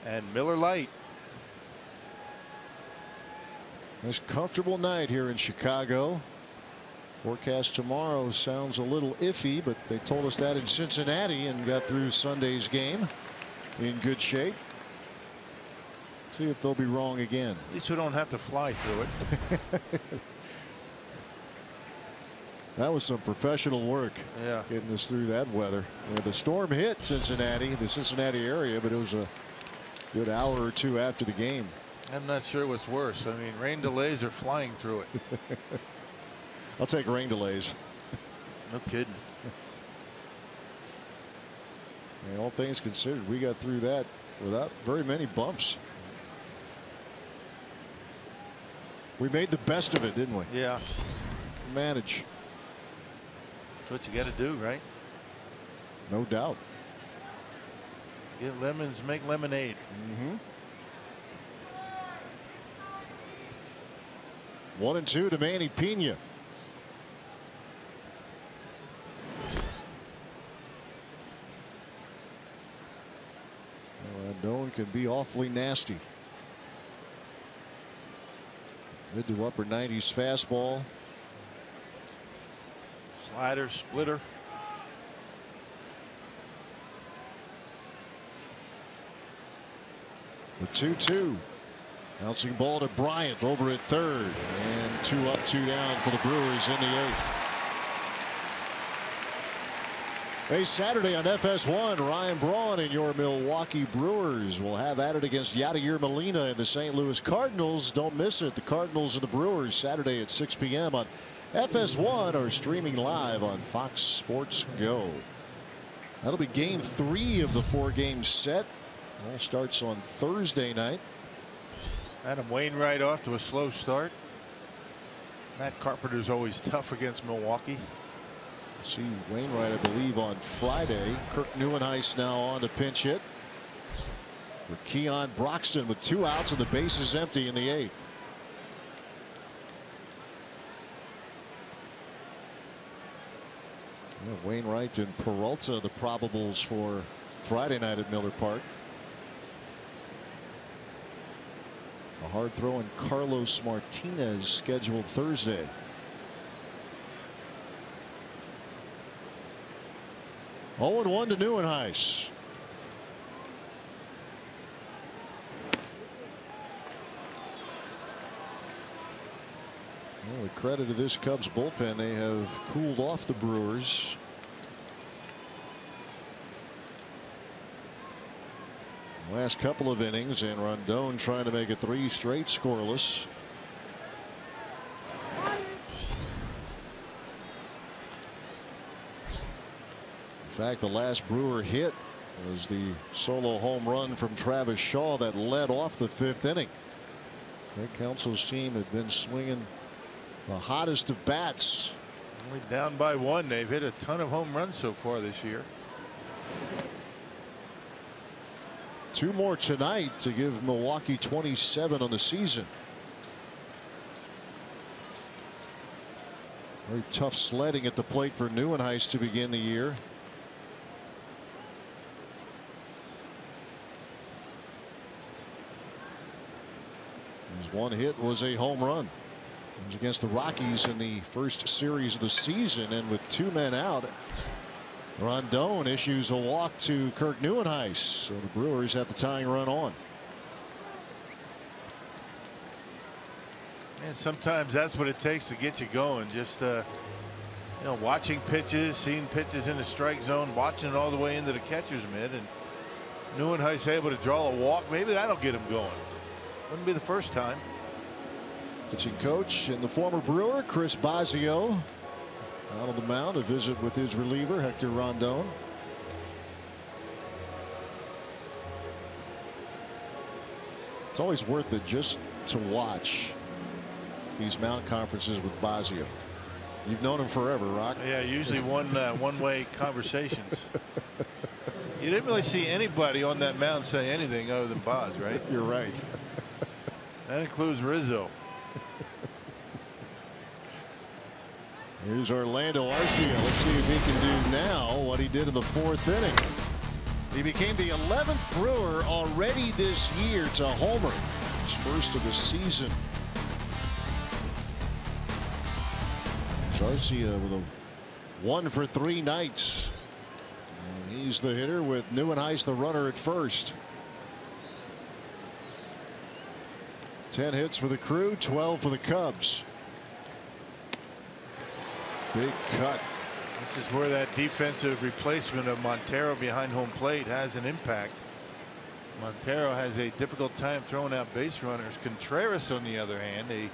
and Miller Lite. Nice comfortable night here in Chicago. Forecast tomorrow sounds a little iffy, but they told us that in Cincinnati and got through Sunday's game in good shape. See if they'll be wrong again. At least we don't have to fly through it. That was some professional work. Yeah. Getting us through that weather. Yeah, the storm hit Cincinnati, the Cincinnati area, but it was a good hour or two after the game. I'm not sure what's worse. I mean, rain delays or flying through it. I'll take rain delays. No kidding. And all things considered, we got through that without very many bumps. We made the best of it, didn't we? Yeah. Manage. That's what you got to do, right? No doubt. Get lemons, make lemonade. Mm-hmm. 1-2 to Manny Pena. Rondon can be awfully nasty. Mid to upper 90s fastball. Slider, splitter. The 2-2. Bouncing ball to Bryant over at third. And 2 up, 2 down for the Brewers in the 8th. A Saturday on FS1, Ryan Braun and your Milwaukee Brewers will have at it against Yadier Molina and the St. Louis Cardinals. Don't miss it. The Cardinals and the Brewers Saturday at 6 p.m. on FS1 or streaming live on Fox Sports Go. That'll be game 3 of the 4-game set. All starts on Thursday night. Adam Wainwright off to a slow start. Matt Carpenter's always tough against Milwaukee. See Wainwright, I believe, on Friday. Kirk Neuenhuis now on to pinch hit for Keon Broxton with 2 outs and the bases empty in the 8th. Yeah, Wainwright and Peralta the probables for Friday night at Miller Park. A hard throwing Carlos Martinez scheduled Thursday. Oh, 0-1 to Neuenhuis. Well, the credit of this Cubs bullpen, they have cooled off the Brewers. Last couple of innings, and Rondon trying to make it 3 straight scoreless. In fact, the last Brewer hit was the solo home run from Travis Shaw that led off the 5th inning. Craig Counsell's team had been swinging the hottest of bats. Only down by 1. They've hit a ton of home runs so far this year. 2 more tonight to give Milwaukee 27 on the season. Very tough sledding at the plate for Neuenhuis to begin the year. His 1 hit was a home run. It was against the Rockies in the first series of the season, and with 2 men out, Rondon issues a walk to Kirk Neuenhuis, so the Brewers have the tying run on. And sometimes that's what it takes to get you going. Just you know, watching pitches, seeing pitches in the strike zone, watching it all the way into the catcher's mitt, and Neuenhuis able to draw a walk. Maybe that'll get him going. Wouldn't be the first time. Pitching coach and the former Brewer Chris Bosio out on the mound, a visit with his reliever Hector Rondon. It's always worth it just to watch these mound conferences with Bosio. You've known him forever, Rock. Yeah, usually one-way conversations. You didn't really see anybody on that mound say anything other than Boz, right? You're right. That includes Rizzo. Here's Orlando Arcia. Let's see if he can do now what he did in the 4th inning. He became the 11th Brewer already this year to homer. His first of the season. Arcia with a 1-for-3 night. And he's the hitter with Neuenhuis the runner at first. 10 hits for the Crew, 12 for the Cubs. Big cut. This is where that defensive replacement of Montero behind home plate has an impact. Montero has a difficult time throwing out base runners. Contreras, on the other hand, a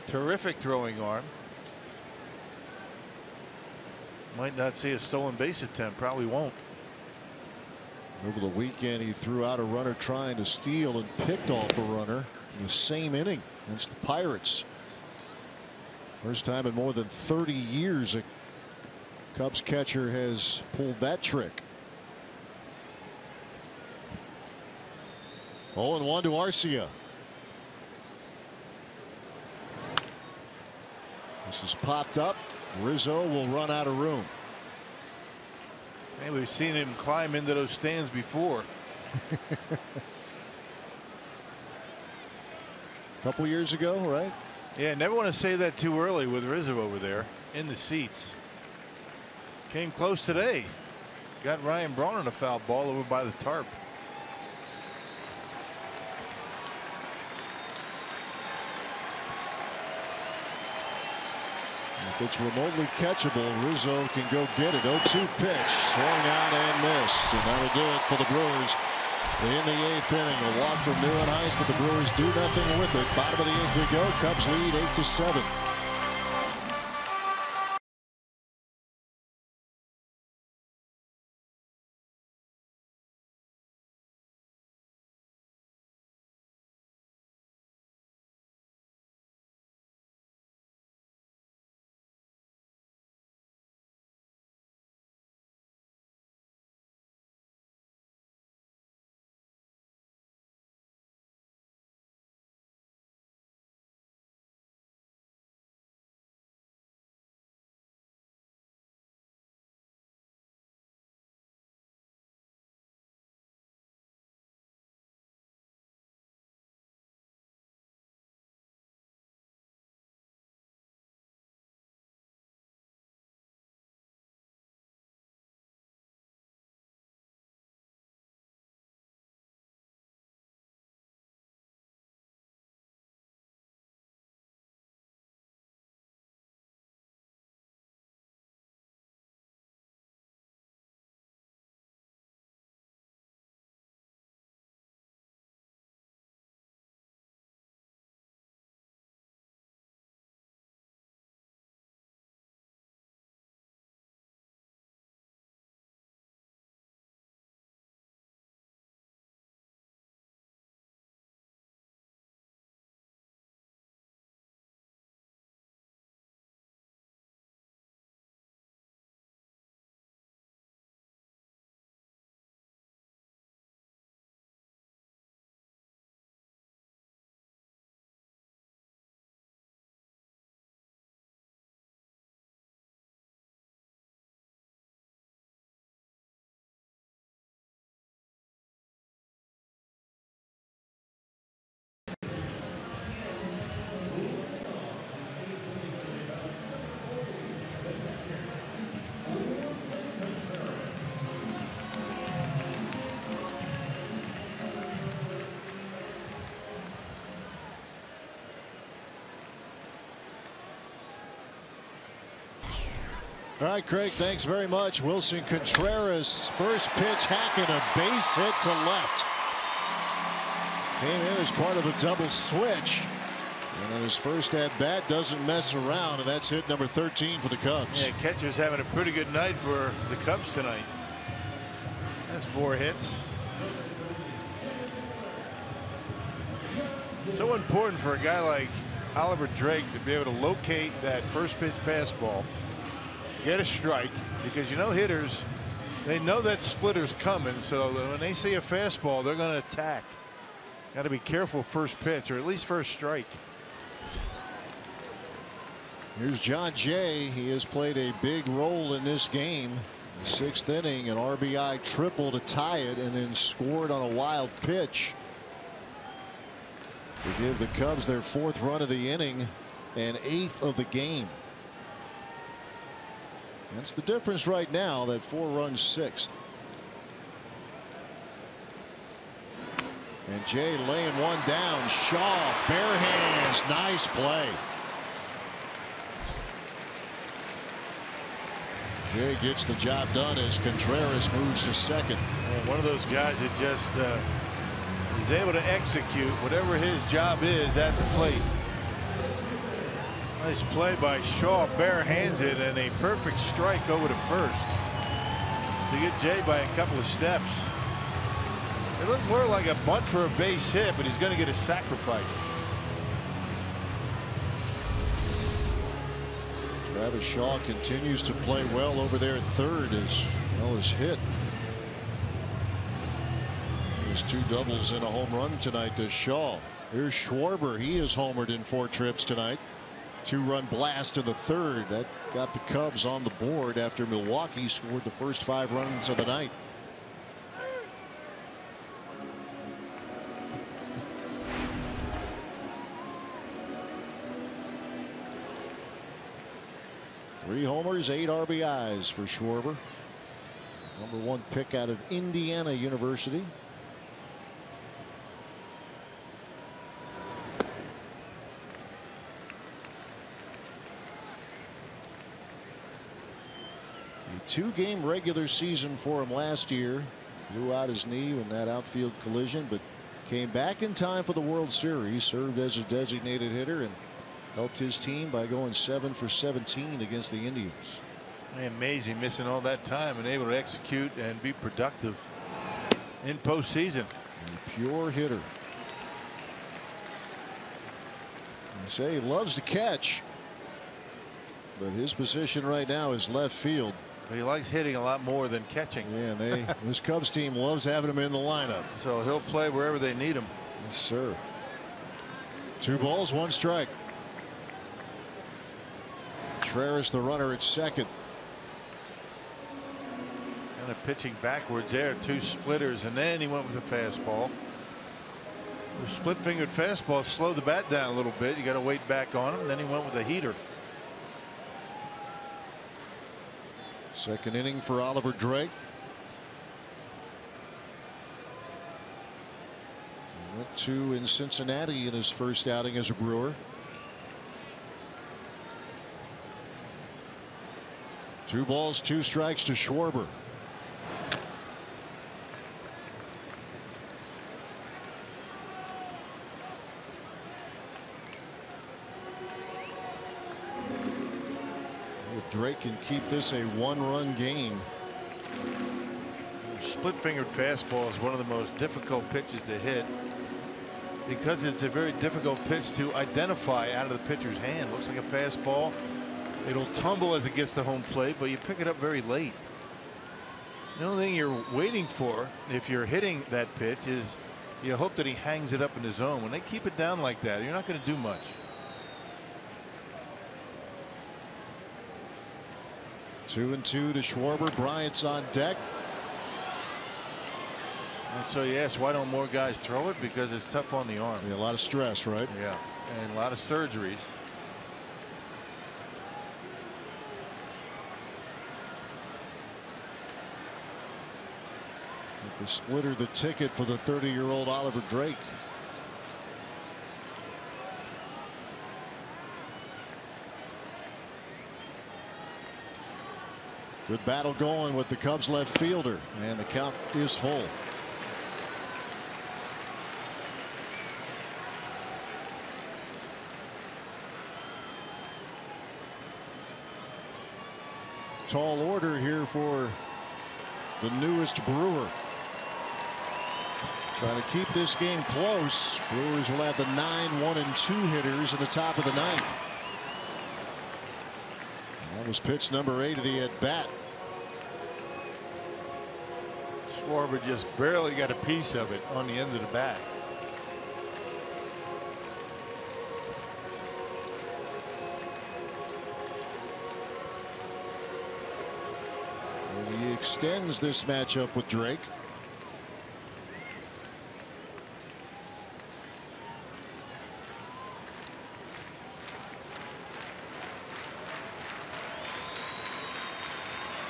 terrific throwing arm. Might not see a stolen base attempt, probably won't. Over the weekend, he threw out a runner trying to steal and picked off a runner in the same inning against the Pirates. First time in more than 30 years a Cubs catcher has pulled that trick. 0-1 to Arcia. This is popped up. Rizzo will run out of room. Hey, we've seen him climb into those stands before. A couple years ago, right? Yeah, never want to say that too early with Rizzo over there in the seats. Came close today. Got Ryan Braun on a foul ball over by the tarp. If it's remotely catchable, Rizzo can go get it. 0-2 pitch, swung out and missed, and that'll do it for the Brewers in the 8th inning. A walk from Neuenhuis, but the Brewers do nothing with it. Bottom of the 8th we go. Cubs lead 8-7. All right, Craig, thanks very much. Wilson Contreras, first pitch, hacking a base hit to left. Came in as part of a double switch. And in his first at bat, doesn't mess around, and that's hit number 13 for the Cubs. Yeah, catcher's having a pretty good night for the Cubs tonight. That's 4 hits. So important for a guy like Oliver Drake to be able to locate that first pitch fastball, get a strike, because you know hitters, they know that splitter's coming, so when they see a fastball, they're going to attack. Got to be careful first pitch, or at least first strike. Here's John Jay. He has played a big role in this game. The 6th inning, an RBI triple to tie it, and then scored on a wild pitch to give the Cubs their 4th run of the inning and 8th of the game. That's the difference right now, that 4-run sixth. And Jay laying one down. Shaw, bare hands, nice play. Jay gets the job done as Contreras moves to second. One of those guys that just is able to execute whatever his job is at the plate. Nice play by Shaw, bare hands it, and a perfect strike over to first to get Jay by a couple of steps. It looked more like a bunt for a base hit, but he's going to get a sacrifice. Travis Shaw continues to play well over there at third as well as hit. There's 2 doubles and a home run tonight to Shaw. Here's Schwarber. He is homered in 4 trips tonight. 2-run blast to the third. That got the Cubs on the board after Milwaukee scored the first 5 runs of the night. Three homers, 8 RBIs for Schwarber. #1 pick out of Indiana University. A 2-game regular season for him last year. Blew out his knee in that outfield collision, but came back in time for the World Series. Served as a designated hitter and helped his team by going 7 for 17 against the Indians. Amazing, missing all that time and able to execute and be productive in postseason. A pure hitter. You say he loves to catch, but his position right now is left field. But he likes hitting a lot more than catching. Yeah, and this Cubs team loves having him in the lineup. So he'll play wherever they need him. Yes, sir. 2 balls, 1 strike. Contreras, the runner at second. Kind of pitching backwards there. 2 splitters, and then he went with a fastball. The split-fingered fastball slowed the bat down a little bit. You got to wait back on him. Then he went with a heater. Second inning for Oliver Drake. He went 2 in Cincinnati in his first outing as a Brewer. 2 balls, 2 strikes to Schwarber. If Drake can keep this a 1-run game. Split-fingered fastball is one of the most difficult pitches to hit because it's a very difficult pitch to identify out of the pitcher's hand. Looks like a fastball. It'll tumble as it gets to home plate, but you pick it up very late. The only thing you're waiting for if you're hitting that pitch is you hope that he hangs it up in the zone. When they keep it down like that, you're not going to do much. 2-2 to Schwarber. Bryant's on deck. And so you ask, why don't more guys throw it? Because it's tough on the arm. Yeah, a lot of stress, right? Yeah, and a lot of surgeries. The splitter, the ticket for the 30-year-old Oliver Drake. Good battle going with the Cubs left fielder, and the count is full. Tall order here for the newest Brewer. Trying to keep this game close. Brewers will have the 9, 1, and 2 hitters at the top of the 9th. That was pitch number 8 of the at bat. Schwarber just barely got a piece of it on the end of the bat. And he extends this matchup with Drake.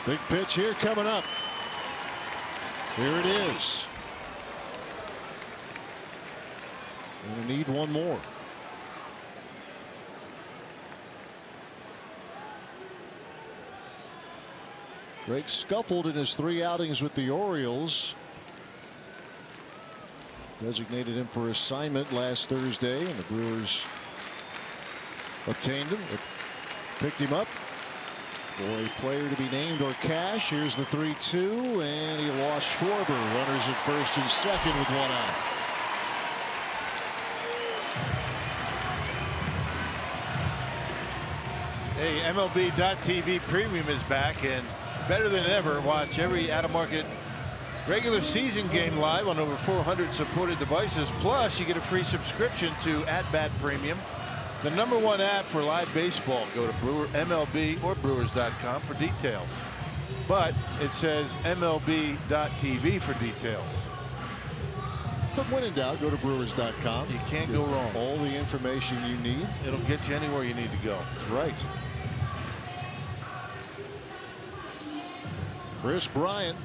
Big pitch here coming up. Here it is. Gonna need one more. Drake scuffled in his 3 outings with the Orioles. Designated him for assignment last Thursday, and the Brewers obtained him. Picked him up for a player to be named or cash. Here's the 3-2, and he lost Schwarber. Runners at first and second with 1 out. Hey, MLB.TV Premium is back, and better than ever, watch every out-of-market regular season game live on over 400 supported devices. Plus, you get a free subscription to @Bat Premium, the #1 app for live baseball. Go to MLB or Brewers.com for details. But it says MLB.TV for details. But when in doubt, go to Brewers.com. You can't go wrong. All the information you need. It'll get you anywhere you need to go. That's right. Chris Bryant.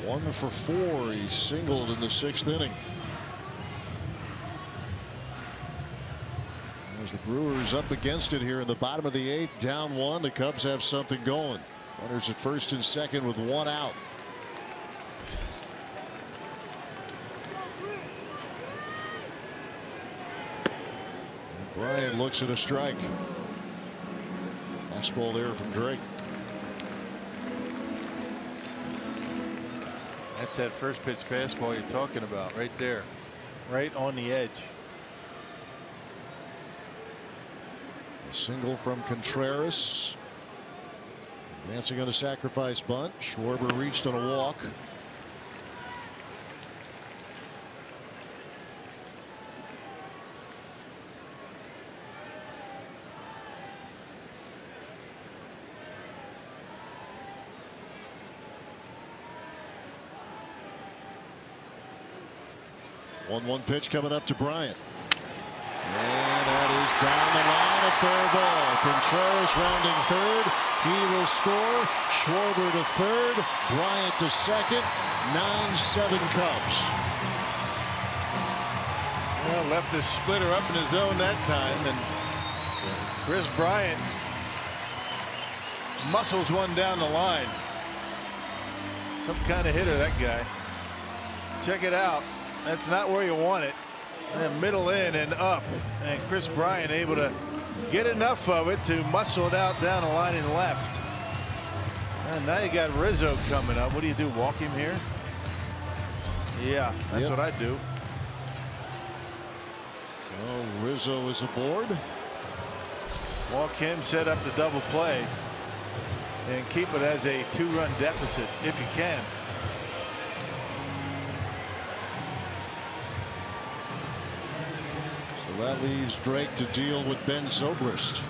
1 for 4. He singled in the 6th inning. As the Brewers up against it here in the bottom of the 8th, down 1. The Cubs have something going. Runners at first and second with 1 out. And Bryant looks at a strike. Fastball there from Drake. That's that first pitch fastball you're talking about right there, right on the edge. A single from Contreras. Advancing on a sacrifice bunt. Schwarber reached on a walk. One pitch coming up to Bryant. And that is down the line, a fair ball. Contreras rounding third. He will score. Schwarber to third. Bryant to second. 9-7 Cubs. Well, left the splitter up in the zone that time, and Chris Bryant muscles one down the line. Some kind of hitter, that guy. Check it out. That's not where you want it. And then middle in and up, and Chris Bryant able to get enough of it to muscle it out down the line and left. And now you got Rizzo coming up. What do you do? Walk him here? Yeah, that's what I do. So Rizzo is aboard. Walk him, set up the double play, and keep it as a 2-run deficit if you can. So that leaves Drake to deal with Ben Zobrist.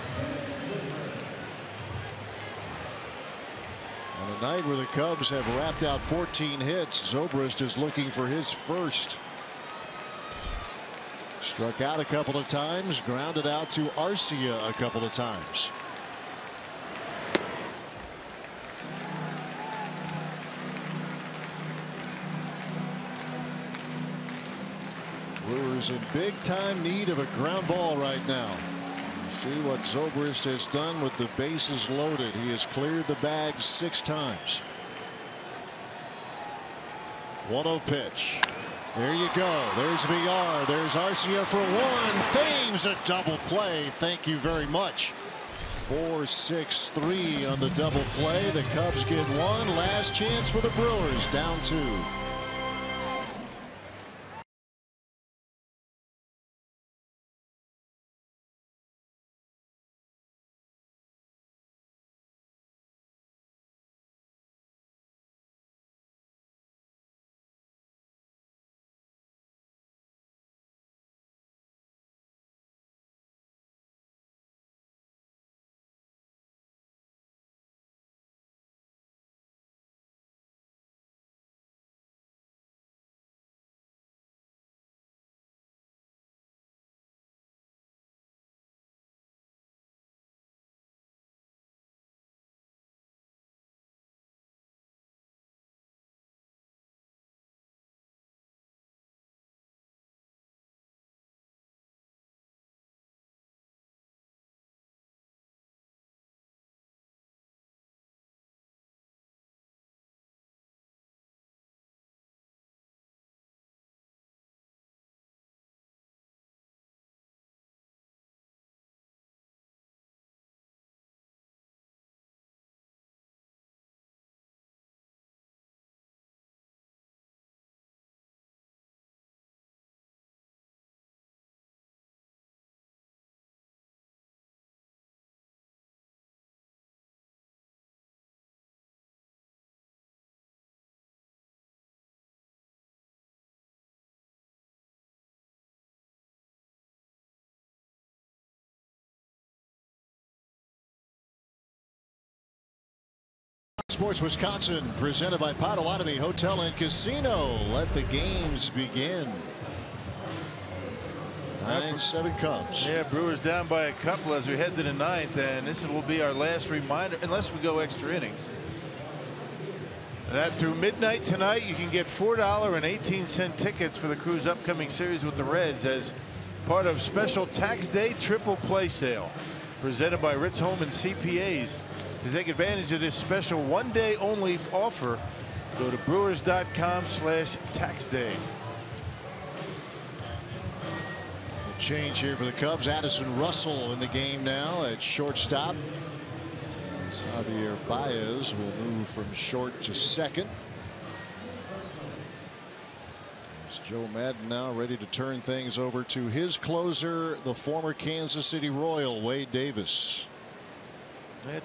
On a night where the Cubs have wrapped out 14 hits, Zobrist is looking for his first. Struck out a couple of times, grounded out to Arcia a couple of times. Brewers in big time need of a ground ball right now. See what Zobrist has done with the bases loaded. He has cleared the bag 6 times. 1-0 pitch. There you go. There's VR. There's Arcia for 1. Thames a double play. Thank you very much. 4-6-3 on the double play. The Cubs get 1. Last chance for the Brewers. Down 2. Sports Wisconsin, presented by Potawatomi Hotel and Casino. Let the games begin. 9-7 Cubs. Yeah, Brewers down by a couple as we head to the ninth, and this will be our last reminder, unless we go extra innings. That through midnight tonight, you can get $4.18 tickets for the Crew's upcoming series with the Reds as part of special tax day triple play sale presented by Ritz Holman CPAs. To take advantage of this special one-day only offer, go to brewers.com/tax day. Change here for the Cubs. Addison Russell in the game now at shortstop. Javier Baez will move from short to second. As Joe Madden now ready to turn things over to his closer, the former Kansas City Royal, Wade Davis.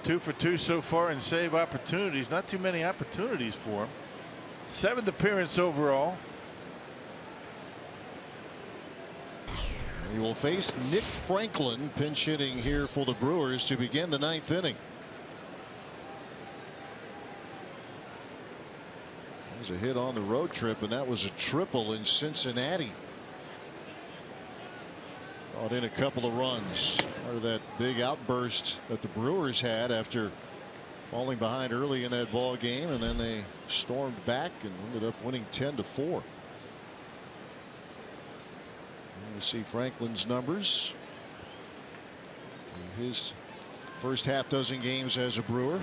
2 for 2 so far in save opportunities. Not too many opportunities for him. 7th appearance overall. He will face Nick Franklin pinch hitting here for the Brewers to begin the 9th inning. There's a hit on the road trip, and that was a triple in Cincinnati. Brought in a couple of runs. Part of that big outburst that the Brewers had after falling behind early in that ball game, and then they stormed back and ended up winning 10-4. You see Franklin's numbers. His first half dozen games as a Brewer.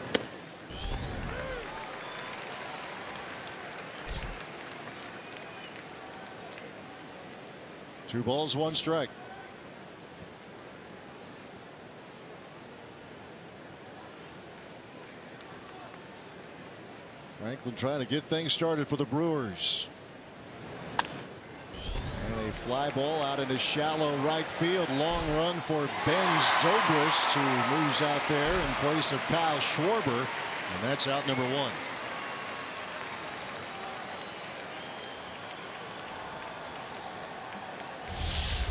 Two balls, one strike. Franklin trying to get things started for the Brewers. And a fly ball out into shallow right field. Long run for Ben Zobrist, who moves out there in place of Kyle Schwarber. And that's out number 1.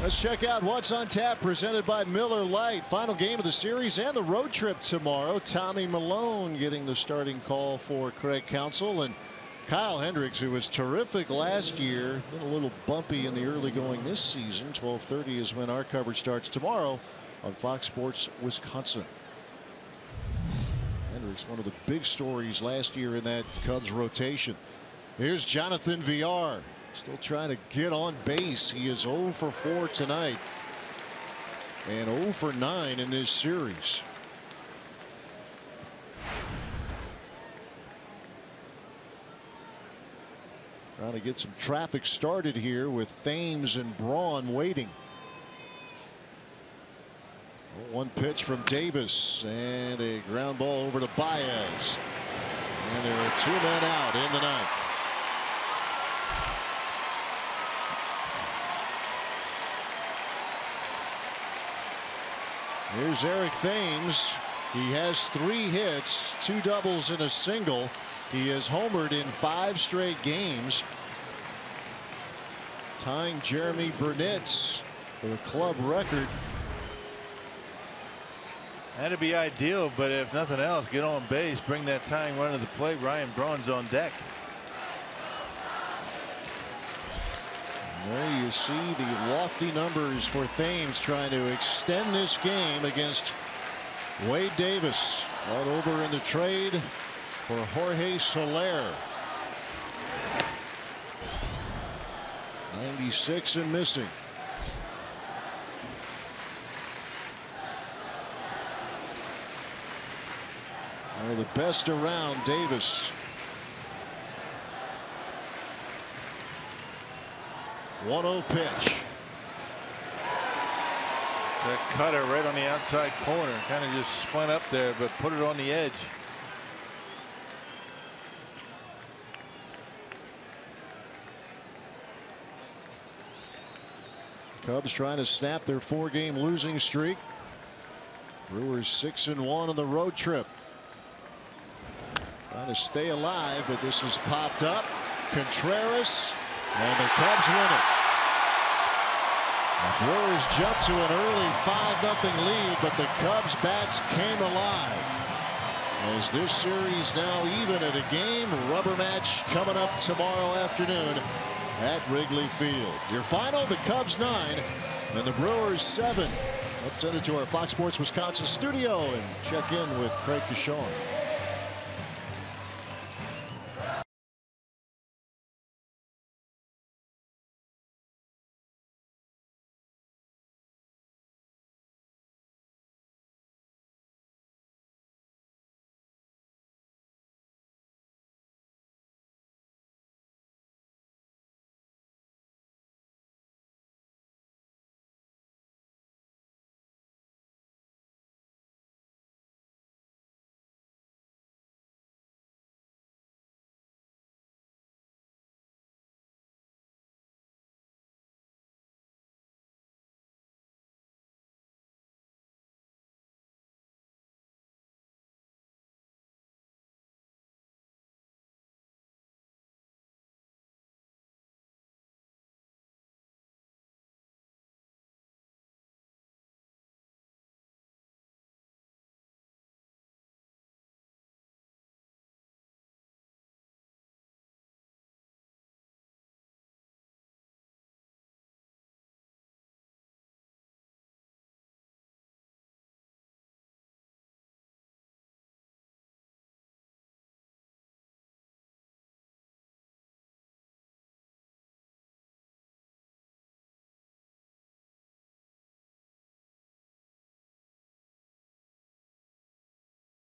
Let's check out what's on tap, presented by Miller Lite. Final game of the series and the road trip tomorrow. Tommy Malone getting the starting call for Craig Counsell, and Kyle Hendricks, who was terrific last year, been a little bumpy in the early going this season. 12:30 is when our coverage starts tomorrow on Fox Sports Wisconsin. Hendricks, one of the big stories last year in that Cubs rotation. Here's Jonathan Villar. Still trying to get on base. He is 0 for 4 tonight and 0 for 9 in this series. Trying to get some traffic started here with Thames and Braun waiting. One pitch from Davis and a ground ball over to Baez. And there are 2 men out in the 9th. Here's Eric Thames. He has 3 hits, 2 doubles and a single. He has homered in 5 straight games, tying Jeremy Burnett's for the club record. That'd be ideal, but if nothing else, get on base, bring that tying run to the plate. Ryan Braun's on deck. There you see the lofty numbers for Thames trying to extend this game against Wade Davis. Right over in the trade for Jorge Soler. 96 and missing. One of the best around, Davis. 1-0 pitch. It's a cutter right on the outside corner. Kind of just spun up there, but put it on the edge. Cubs trying to snap their 4-game losing streak. Brewers 6-1 on the road trip. Trying to stay alive, but this is popped up. Contreras, and the Cubs win it. The Brewers jumped to an early 5-0 lead, but the Cubs bats came alive. as this series now even at a game. Rubber match coming up tomorrow afternoon at Wrigley Field. Your final, the Cubs 9 and the Brewers 7. Let's send it to our Fox Sports Wisconsin studio and check in with Craig Kishon.